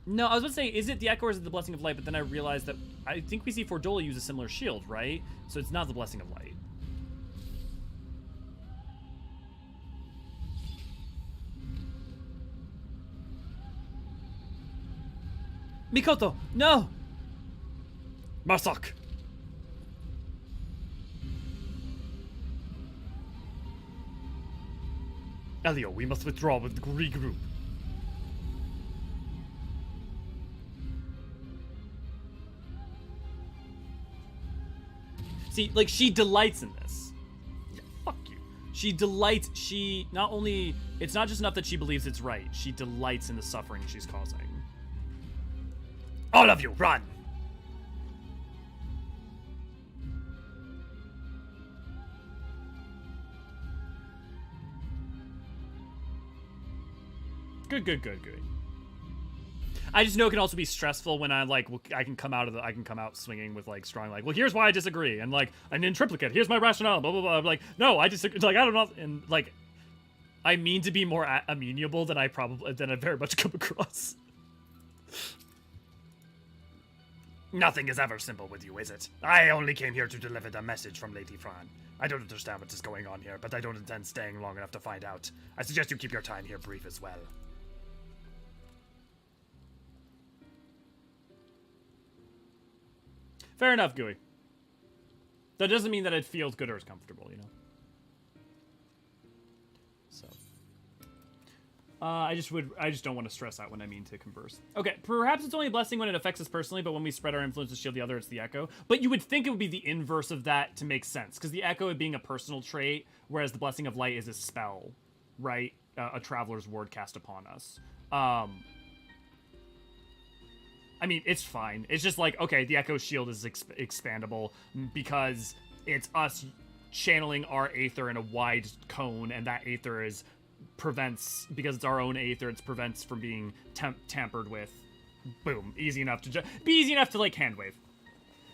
No, I was about to say, is it the Echo or is it the Blessing of Light? But then I realized that I think we see Fordola use a similar shield, right? So it's not the Blessing of Light. Mikoto, no! Marsak! Elio, we must withdraw with the regroup. See, like, she delights in this. Yeah, fuck you. She delights, not only, it's not just enough that she believes it's right, she delights in the suffering she's causing. All of you, run! Good. I just know it can also be stressful when I can come out swinging with like strong like, well, here's why I disagree, and like an intriplicate. Here's my rationale. Blah blah blah. I'm like, no, I disagree. Like I don't know, and like, I mean to be more amenable than I very much come across. Nothing is ever simple with you, is it? I only came here to deliver the message from Lady Fran. I don't understand what is going on here, but I don't intend staying long enough to find out. I suggest you keep your time here brief as well. Fair enough, Gooey. That doesn't mean that it feels good or is comfortable, you know? So. I just don't want to stress out when I mean to converse. Okay, perhaps it's only a blessing when it affects us personally, but when we spread our influence to shield the other, it's the Echo. But you would think it would be the inverse of that to make sense, because the Echo being a personal trait, whereas the Blessing of Light is a spell, right? A Traveler's Ward cast upon us. I mean, it's fine. It's just like, okay, the Echo Shield is expandable because it's us channeling our Aether in a wide cone, and that Aether prevents, because it's our own Aether, it prevents from being tampered with. Boom. Easy enough to like hand wave.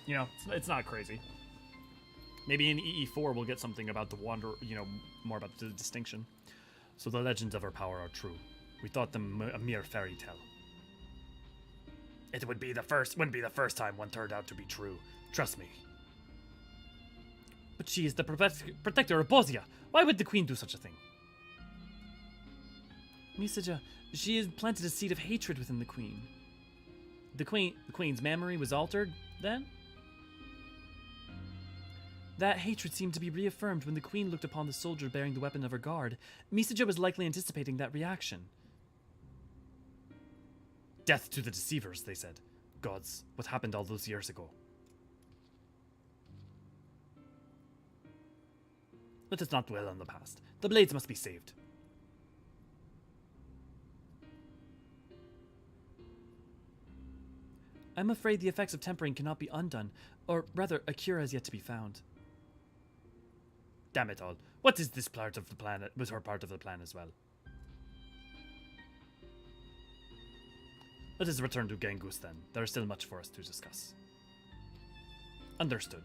You know, it's not crazy. Maybe in EE4 we'll get something about the wander, you know, more about the distinction. So the legends of our power are true. We thought them a mere fairy tale. Wouldn't be the first time one turned out to be true. Trust me. But she is the protector of Bozja. Why would the queen do such a thing? Misaja, she has planted a seed of hatred within the queen. The queen's memory was altered, then? That hatred seemed to be reaffirmed when the queen looked upon the soldier bearing the weapon of her guard. Misaja was likely anticipating that reaction. Death to the deceivers, they said. Gods, what happened all those years ago? Let us not dwell on the past. The blades must be saved. I'm afraid the effects of tempering cannot be undone, or rather, a cure has yet to be found. Damn it all. What is this part of the plan? Was her part of the plan as well? Let us return to Genghis then. There is still much for us to discuss. Understood.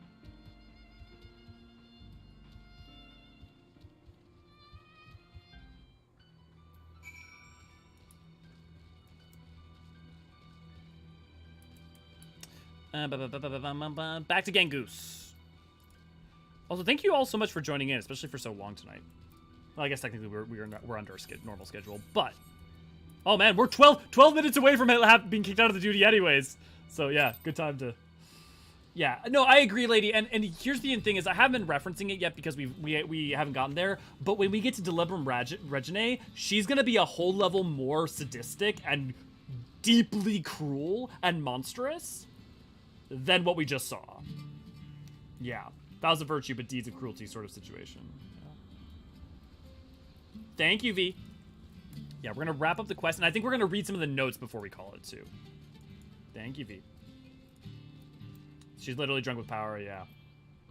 Back to Genghis. Also, thank you all so much for joining in, especially for so long tonight. Well, I guess technically we're under our normal schedule, but oh man, we're 12 minutes away from it being kicked out of the duty anyways. So yeah, good time to. Yeah, no, I agree, lady. And here's the thing is, I haven't been referencing it yet because we haven't gotten there. But when we get to Delibram Regine, she's gonna be a whole level more sadistic and deeply cruel and monstrous than what we just saw. Yeah, vows of virtue but deeds of cruelty sort of situation. Yeah. Thank you, V. Yeah, we're gonna wrap up the quest, and I think we're gonna read some of the notes before we call it too. Thank you, V. She's literally drunk with power, yeah.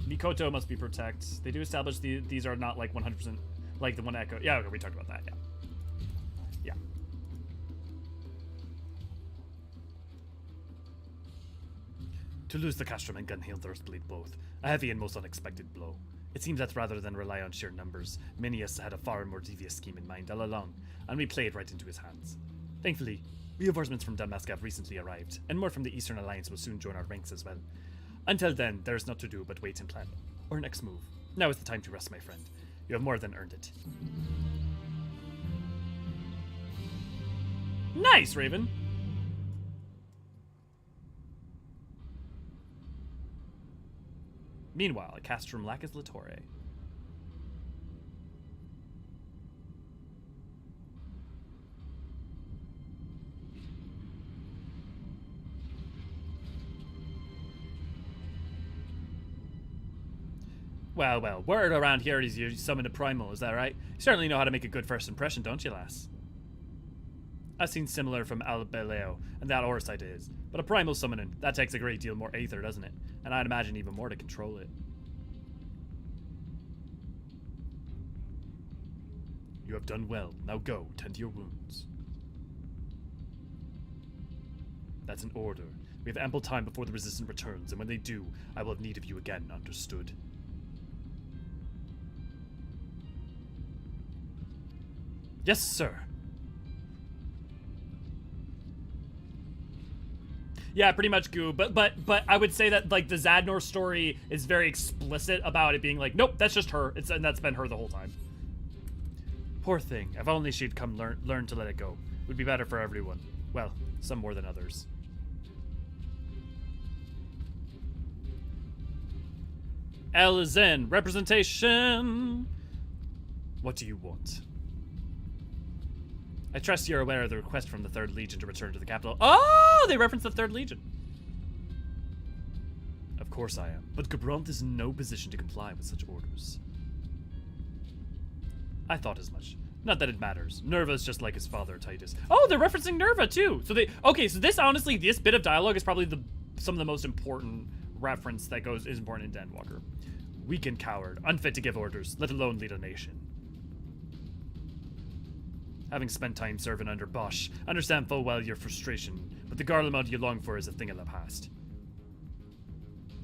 Mikoto must be protect. They do establish these are not like 100% like the one Echo. Yeah, okay, we talked about that, yeah. Yeah. To lose the Castrum and Gunhild Earthbleed both, a heavy and most unexpected blow. It seems that rather than rely on sheer numbers, Minius had a far more devious scheme in mind all along, and we played right into his hands. Thankfully, reinforcements from Damascus have recently arrived, and more from the Eastern Alliance will soon join our ranks as well. Until then, there is not to do but wait and plan. Our next move. Now is the time to rest, my friend. You have more than earned it. Nice, Raven. Meanwhile, at Castrum Lacus Latore. Well, word around here is you summoned a primal, is that right? You certainly know how to make a good first impression, don't you, lass? I've seen similar from Albeleo, and that Orsite is. But a primal summoning, that takes a great deal more aether, doesn't it? And I'd imagine even more to control it. You have done well. Now go, tend to your wounds. That's an order. We have ample time before the Resistance returns, and when they do, I will have need of you again, understood? Yes, sir. Yeah, pretty much, Goo. But I would say that like the Zadnor story is very explicit about it being like, nope, that's just her. And that's been her the whole time. Poor thing. If only she'd come learn to let it go. Would be better for everyone. Well, some more than others. L is in representation. What do you want? I trust you're aware of the request from the 3rd Legion to return to the capital. Oh, they referenced the 3rd Legion. Of course I am, but Gabrant is in no position to comply with such orders. I thought as much. Not that it matters. Nerva's just like his father, Titus. Oh, they're referencing Nerva too. So so this honestly, this bit of dialogue is probably some of the most important reference that is important in Denwalker. Weak and coward, unfit to give orders, let alone lead a nation. Having spent time serving under Bosch, I understand full well your frustration, but the Garlemald you long for is a thing of the past.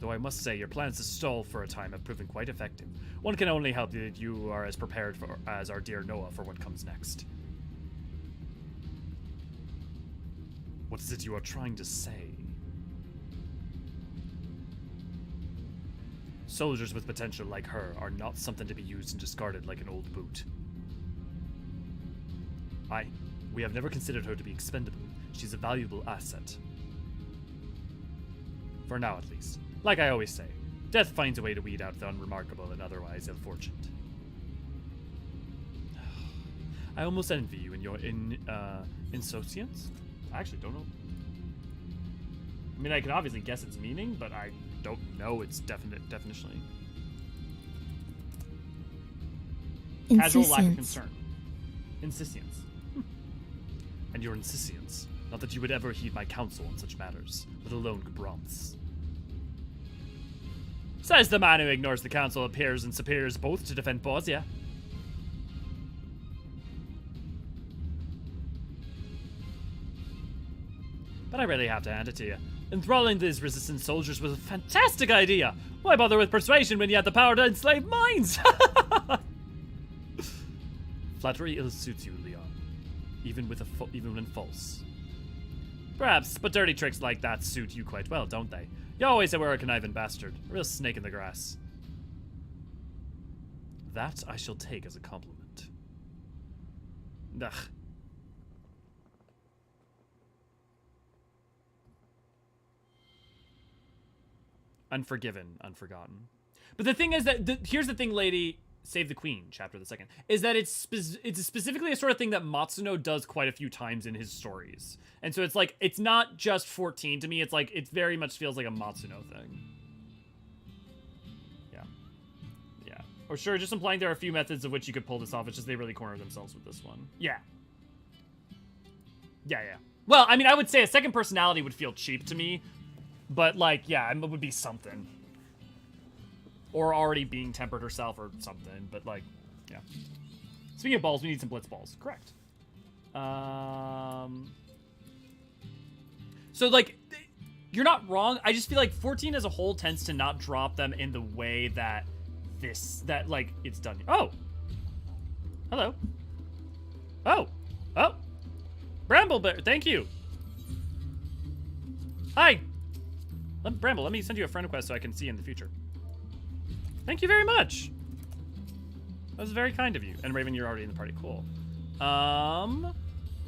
Though I must say, your plans to stall for a time have proven quite effective. One can only hope that you are as prepared as our dear Noah for what comes next. What is it you are trying to say? Soldiers with potential like her are not something to be used and discarded like an old boot. We have never considered her to be expendable. She's a valuable asset. For now, at least. Like I always say, death finds a way to weed out the unremarkable and otherwise ill-fortunate. I almost envy you in your insouciance. I actually don't know. I mean, I can obviously guess its meaning, but I don't know its definitionally. Casual lack of concern. Insouciance. And your insouciance. Not that you would ever heed my counsel on such matters, let alone Gabronth's. Says the man who ignores the council of peers and superiors both to defend Bozja. But I really have to hand it to you. Enthralling these resistance soldiers was a fantastic idea. Why bother with persuasion when you had the power to enslave minds? Flattery ill suits you, Leon, even when false. Perhaps, but dirty tricks like that suit you quite well, don't they? You always say we're a conniving bastard. A real snake in the grass. That I shall take as a compliment. Ugh. Unforgiven, unforgotten. But the thing is that, here's the thing, lady, Save the Queen, chapter the second, is that it's specifically a sort of thing that Matsuno does quite a few times in his stories. And so it's like, it's not just 14 to me, it's like, it very much feels like a Matsuno thing. Yeah. Yeah. Or sure, just implying there are a few methods of which you could pull this off, it's just they really corner themselves with this one. Yeah. Yeah, yeah. Well, I mean, I would say a second personality would feel cheap to me, but like, yeah, it would be something. Or already being tempered herself or something, but like, yeah. Speaking of balls, we need some blitz balls. Correct. So like, you're not wrong. I just feel like 14 as a whole tends to not drop them in the way that like, it's done. Oh! Hello. Oh! Oh! Bramblebear, thank you! Hi! Bramble, let me send you a friend request so I can see you in the future. Thank you very much. That was very kind of you. And Raven, you're already in the party. Cool.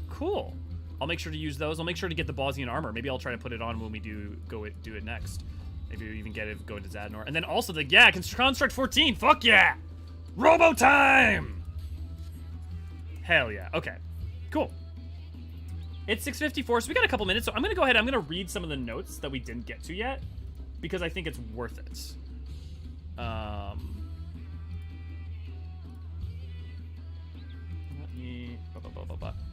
Cool. I'll make sure to use those. I'll make sure to get the Bozjan armor. Maybe I'll try to put it on when we do it next. Maybe we even get it, go into Zadnor. And then also the, yeah, Construct 14. Fuck yeah! Robo time! Hell yeah. Okay. Cool. It's 6:54, so we got a couple minutes. So I'm going to go ahead. I'm going to read some of the notes that we didn't get to yet because I think it's worth it.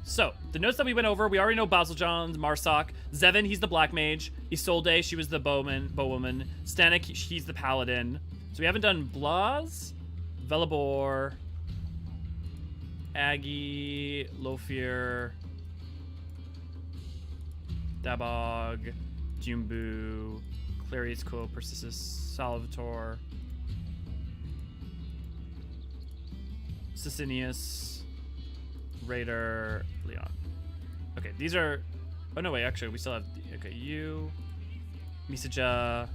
So, the notes that we went over, we already know Bazaljan, Marsak, Zevin, he's the Black Mage, Isolde, she was the Bowwoman, Stanek, he's the Paladin. So we haven't done Blaz, Velibor, Aggie, Lofir, Dabog, Jumbu, Clarius Co, Persisus, Salvatore, Sicinius, Raider, Leon. Okay, these are... Oh, no, wait, actually, we still have... Okay, you... Misaja...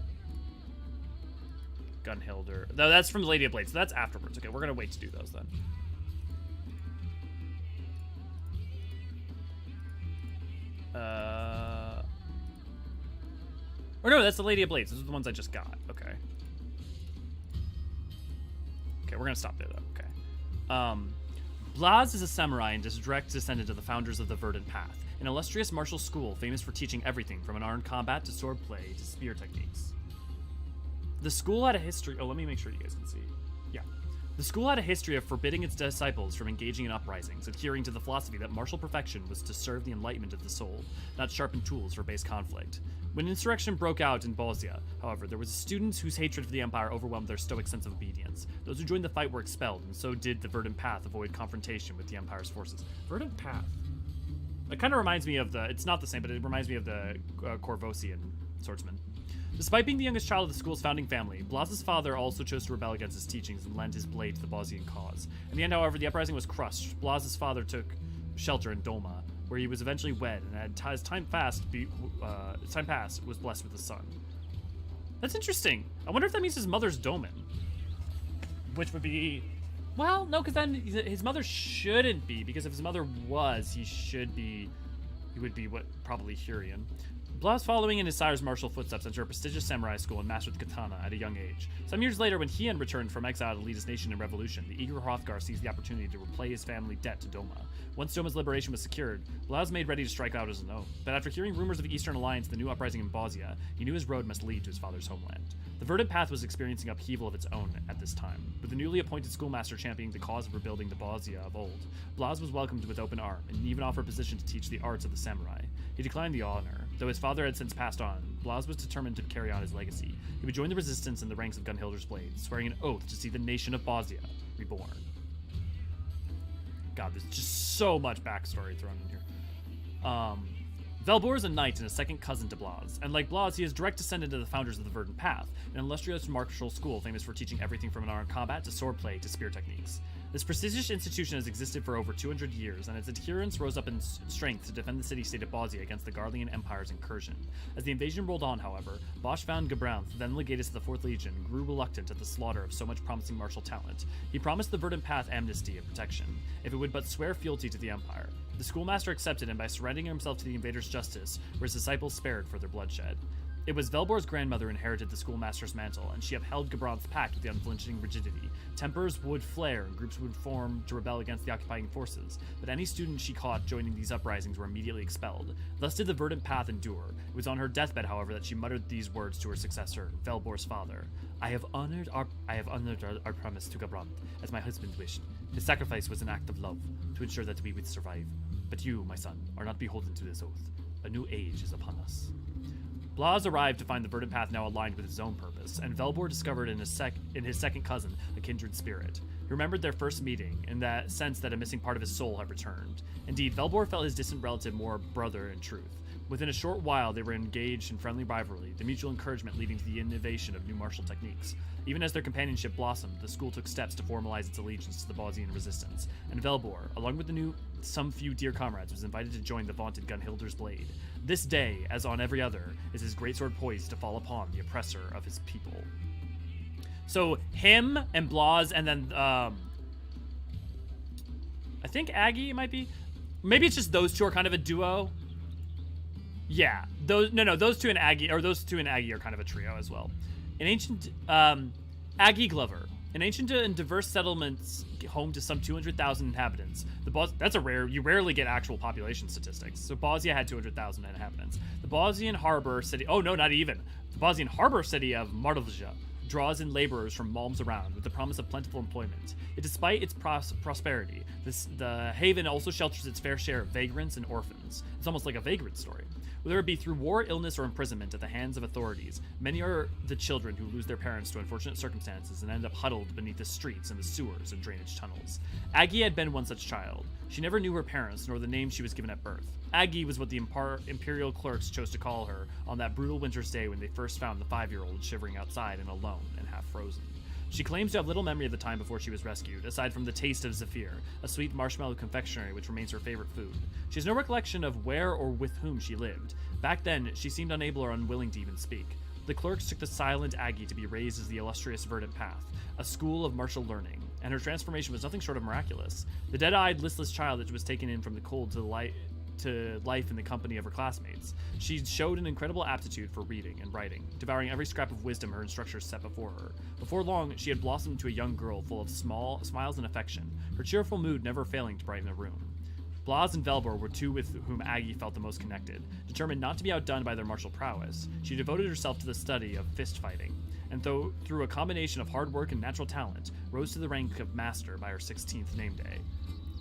Gunhilder. No, that's from the Lady of Blades, so that's afterwards. Okay, we're gonna wait to do those then. Or no, that's the Lady of Blades. Those are the ones I just got. Okay. Okay, we're gonna stop there, though. Okay. Blaz is a samurai and is a direct descendant of the founders of the Verdant Path, an illustrious martial school famous for teaching everything from unarmed combat to sword play to spear techniques. The school had a history... Oh, let me make sure you guys can see. Yeah. The school had a history of forbidding its disciples from engaging in uprisings, adhering to the philosophy that martial perfection was to serve the enlightenment of the soul, not sharpen tools for base conflict. When insurrection broke out in Bozja, however, there was students whose hatred for the Empire overwhelmed their stoic sense of obedience. Those who joined the fight were expelled, and so did the Verdant Path avoid confrontation with the Empire's forces. Verdant Path. It kind of reminds me of the... It's not the same, but it reminds me of the Corvosian swordsman. Despite being the youngest child of the school's founding family, Blaz's father also chose to rebel against his teachings and lend his blade to the Bozjan cause. In the end, however, the uprising was crushed. Blaz's father took shelter in Dolma, where he was eventually wed, and as time passed, was blessed with a son. That's interesting. I wonder if that means his mother's Doman. Which would be... Well, no, because then his mother shouldn't be, because if his mother was, he would be what, probably Hurian. Blas, following in his sire's martial footsteps, entered a prestigious samurai school and mastered the katana at a young age. Some years later, when Hien returned from exile to lead his nation in revolution, the eager Hrothgar seized the opportunity to repay his family debt to Doma. Once Doma's liberation was secured, Blas made ready to strike out as his own. But after hearing rumors of the Eastern Alliance and the new uprising in Bozja, he knew his road must lead to his father's homeland. The Verdant Path was experiencing upheaval of its own at this time. With the newly appointed schoolmaster championing the cause of rebuilding the Bozja of old, Blas was welcomed with open arm and even offered position to teach the arts of the samurai. He declined the honor. Though his father had since passed on, Blas was determined to carry on his legacy. He would join the resistance in the ranks of Gunhildr's Blade, swearing an oath to see the nation of Bozja reborn. God, there's just so much backstory thrown in here. Velbor is a knight and a second cousin to Blas, and like Blas, he is direct descendant of the founders of the Verdant Path, an illustrious martial school famous for teaching everything from unarmed combat to swordplay to spear techniques. This prestigious institution has existed for over 200 years, and its adherents rose up in strength to defend the city-state of Bozja against the Garlean Empire's incursion. As the invasion rolled on, however, Bosch found Gabranth, then legatus of the 4th Legion, grew reluctant at the slaughter of so much promising martial talent. He promised the Verdant Path amnesty and protection, if it would but swear fealty to the Empire. The schoolmaster accepted, and by surrendering himself to the invaders' justice, were his disciples spared further bloodshed. It was Velbor's grandmother who inherited the schoolmaster's mantle, and she upheld Gabranth's pact with the unflinching rigidity. Tempers would flare, and groups would form to rebel against the occupying forces, but any student she caught joining these uprisings were immediately expelled. Thus did the Verdant Path endure. It was on her deathbed, however, that she muttered these words to her successor, Velbor's father. I have honored our promise to Gabranth, as my husband wished. His sacrifice was an act of love, to ensure that we would survive. But you, my son, are not beholden to this oath. A new age is upon us. Blas arrived to find the Verdant Path now aligned with his own purpose, and Velbor discovered in his second cousin a kindred spirit. He remembered their first meeting, in that sense that a missing part of his soul had returned. Indeed, Velbor felt his distant relative more brother in truth. Within a short while, they were engaged in friendly rivalry, the mutual encouragement leading to the innovation of new martial techniques. Even as their companionship blossomed, the school took steps to formalize its allegiance to the Bozjan resistance, and Velbor, along with some few dear comrades, was invited to join the vaunted Gunhildr's Blade. This day, as on every other, is his greatsword poised to fall upon the oppressor of his people. So, him and Blas, and then, I think Aggie might be? Maybe it's just those two are kind of a duo. Yeah, those two and Aggie are kind of a trio as well. An ancient, Aggie Glover. An ancient and diverse settlements home to some 200,000 inhabitants. That's a rare, you rarely get actual population statistics. So Bozja had 200,000 inhabitants. The Bozjan harbor city, oh no, not even. The Bozjan harbor city of Mardlja draws in laborers from malms around with the promise of plentiful employment. Yet despite its prosperity, the haven also shelters its fair share of vagrants and orphans. It's almost like a vagrant story. Whether it be through war, illness, or imprisonment at the hands of authorities, many are the children who lose their parents to unfortunate circumstances and end up huddled beneath the streets and the sewers and drainage tunnels. Aggie had been one such child. She never knew her parents nor the name she was given at birth. Aggie was what the imperial clerks chose to call her on that brutal winter's day when they first found the 5-year-old shivering outside and alone and half frozen. She claims to have little memory of the time before she was rescued, aside from the taste of Zephyr, a sweet marshmallow confectionery which remains her favorite food. She has no recollection of where or with whom she lived. Back then, she seemed unable or unwilling to even speak. The clerks took the silent Aggie to be raised as the illustrious Verdant Path, a school of martial learning, and her transformation was nothing short of miraculous. The dead-eyed, listless child that was taken in from the cold to life in the company of her classmates. She showed an incredible aptitude for reading and writing, devouring every scrap of wisdom her instructors set before her. Before long, she had blossomed into a young girl full of smiles and affection, her cheerful mood never failing to brighten a room. Blas and Velbor were two with whom Aggie felt the most connected. Determined not to be outdone by their martial prowess, she devoted herself to the study of fist fighting, and through a combination of hard work and natural talent, rose to the rank of master by her 16th name day.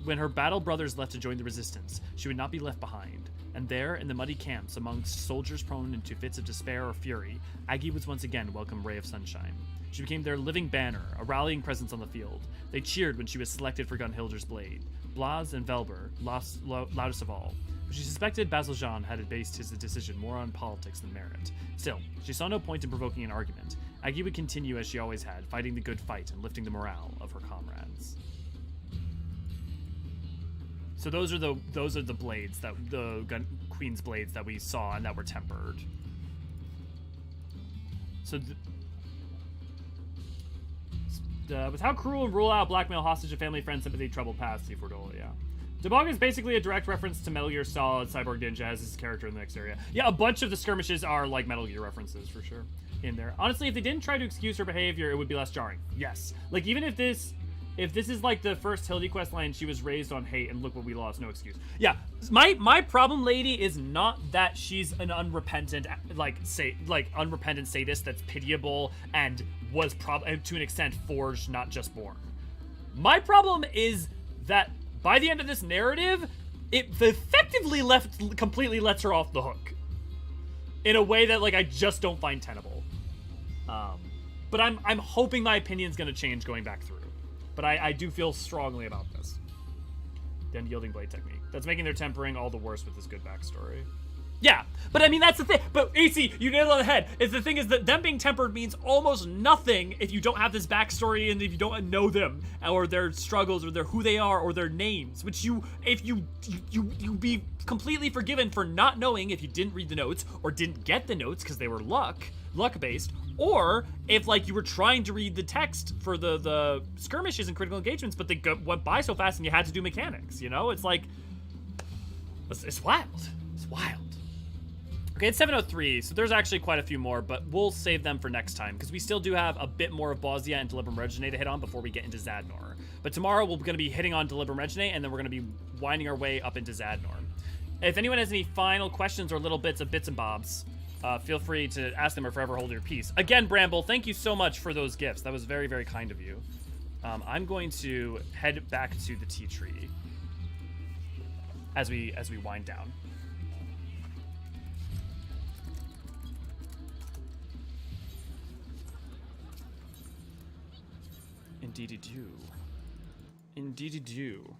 When her battle brothers left to join the resistance, she would not be left behind. And there, in the muddy camps, amongst soldiers prone into fits of despair or fury, Aggie was once again welcome ray of sunshine. She became their living banner, a rallying presence on the field. They cheered when she was selected for Gunhildr's Blade. Blas and Velbor, loudest of all. But she suspected Bozjan had based his decision more on politics than merit. Still, she saw no point in provoking an argument. Aggie would continue as she always had, fighting the good fight and lifting the morale of her comrades. So those are the blades that the Queen's blades that we saw and that were tempered. So with how cruel and rule out blackmail, hostage, and family, friend sympathy, troubled past, see Fordola, yeah. Debog is basically a direct reference to Metal Gear Solid. Cyborg Ninja has his character in the next area. Yeah, a bunch of the skirmishes are like Metal Gear references for sure in there. Honestly, if they didn't try to excuse her behavior, it would be less jarring. Yes. Like, even if this is like the first Hildy quest line, she was raised on hate and look what we lost, no excuse. Yeah, my problem, lady, is not that she's an unrepentant unrepentant sadist that's pitiable and was to an extent forged, not just born. My problem is that by the end of this narrative, it effectively completely lets her off the hook in a way that, like, I just don't find tenable. But I'm hoping my opinion's gonna change going back through. But I do feel strongly about this. The unyielding blade technique. That's making their tempering all the worse with this good backstory. Yeah, but I mean, that's the thing. But AC, you nailed it on the head. The thing is that them being tempered means almost nothing if you don't have this backstory and if you don't know them or their struggles or who they are or their names. Which you be completely forgiven for not knowing if you didn't read the notes or didn't get the notes because they were luck based, or if like you were trying to read the text for the skirmishes and critical engagements, but they went by so fast and you had to do mechanics. You know, it's like it's wild. It's wild. Okay, it's 7:03, so there's actually quite a few more, but we'll save them for next time, because we still do have a bit more of Bozja and Deliberate Regine to hit on before we get into Zadnor. But tomorrow we're going to be hitting on Deliberate Regine, and then we're going to be winding our way up into Zadnor. If anyone has any final questions or little bits and bobs, feel free to ask them or forever hold your peace. Again, Bramble, thank you so much for those gifts. That was very, very kind of you. I'm going to head back to the tea tree as we wind down. Indeedy do. Indeedy do.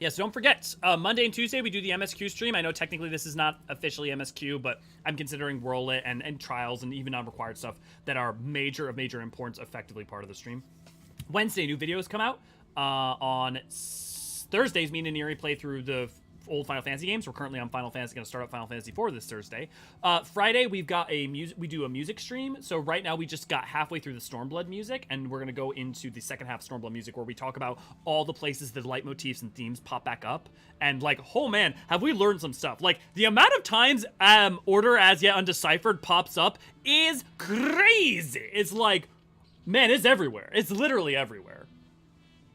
Yeah, so don't forget, Monday and Tuesday we do the MSQ stream. I know technically this is not officially MSQ, but I'm considering roll it and trials and even non-required stuff that are of major importance effectively part of the stream. Wednesday, new videos come out. On Thursdays, me and Neri play through the old Final Fantasy games. We're currently on Final Fantasy, going to start up Final Fantasy IV this Thursday. Friday, we do a music stream. So right now we just got halfway through the Stormblood music, and we're going to go into the second half of Stormblood music where we talk about all the places the leitmotifs and themes pop back up. And like, oh man, have we learned some stuff. Like, the amount of times Order As Yet Undeciphered pops up is crazy. It's like, man, it's everywhere. It's literally everywhere.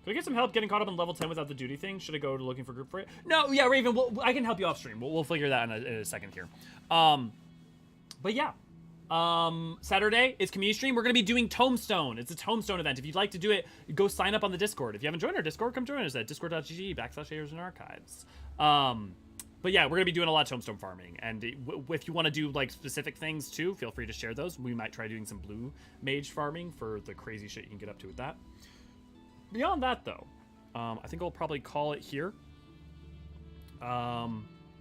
Can I get some help getting caught up in level 10 without the duty thing? Should I go to looking for group for it? No, yeah, Raven, I can help you off stream. We'll figure that in a second here. But yeah. Saturday is community stream. We're going to be doing Tombstone. It's a Tombstone event. If you'd like to do it, go sign up on the Discord. If you haven't joined our Discord, come join us at discord.gg/Eorzean. But yeah, we're going to be doing a lot of Tombstone farming. And if you want to do like specific things too, feel free to share those. We might try doing some blue mage farming for the crazy shit you can get up to with that. Beyond that, though, I think I'll probably call it here. I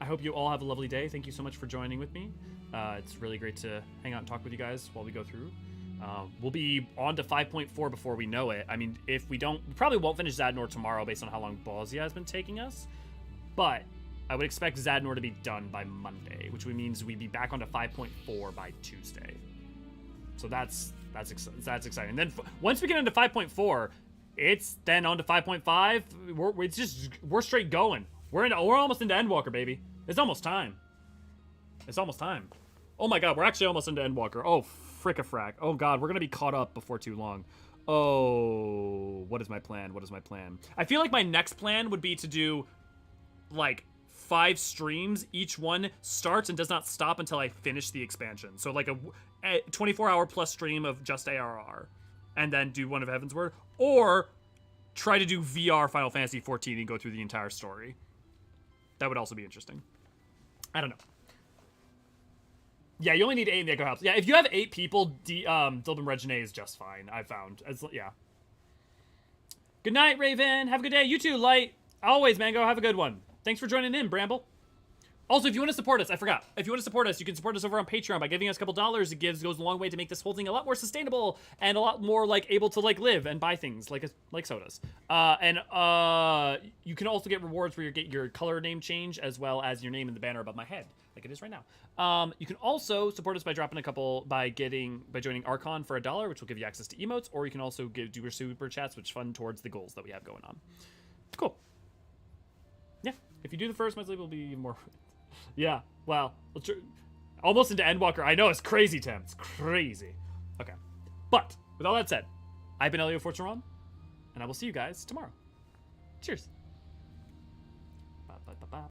hope you all have a lovely day. Thank you so much for joining with me. It's really great to hang out and talk with you guys while we go through. We'll be on to 5.4 before we know it. I mean, if we don't, we probably won't finish Zadnor tomorrow based on how long Bozja has been taking us. But I would expect Zadnor to be done by Monday, which means we'd be back onto 5.4 by Tuesday. So that's exciting. Then once we get into 5.4, it's then on to 5.5. We're straight going. We're almost into Endwalker, baby. It's almost time. It's almost time. Oh my god, we're actually almost into Endwalker. Oh, frick-a-frack. Oh god, we're gonna be caught up before too long. Oh, what is my plan? What is my plan? I feel like my next plan would be to do, like, 5 streams. Each one starts and does not stop until I finish the expansion. So, like, a 24-hour plus stream of just ARR. And then do one of Heavensward, or try to do VR Final Fantasy XIV and go through the entire story. That would also be interesting. I don't know. Yeah, you only need 8 Neko helps. Yeah, if you have 8 people, Deliberate Regine is just fine, I've found. Yeah. Good night, Raven. Have a good day. You too, Light. Always, Mango. Have a good one. Thanks for joining in, Bramble. Also, if you want to support us, I forgot. If you want to support us, you can support us over on Patreon by giving us a couple dollars. It goes a long way to make this whole thing a lot more sustainable and a lot more like able to like live and buy things like sodas. You can also get rewards for your color name change as well as your name in the banner above my head, like it is right now. You can also support us by dropping a couple by joining Archon for $1, which will give you access to emotes, or you can also do your super chats, which fund towards the goals that we have going on. Cool. Yeah, if you do the first, my sleep will be even more. Yeah, well, almost into Endwalker. I know, it's crazy, Tim. It's crazy. Okay. But, with all that said, I've been Elio Forturon, and I will see you guys tomorrow. Cheers.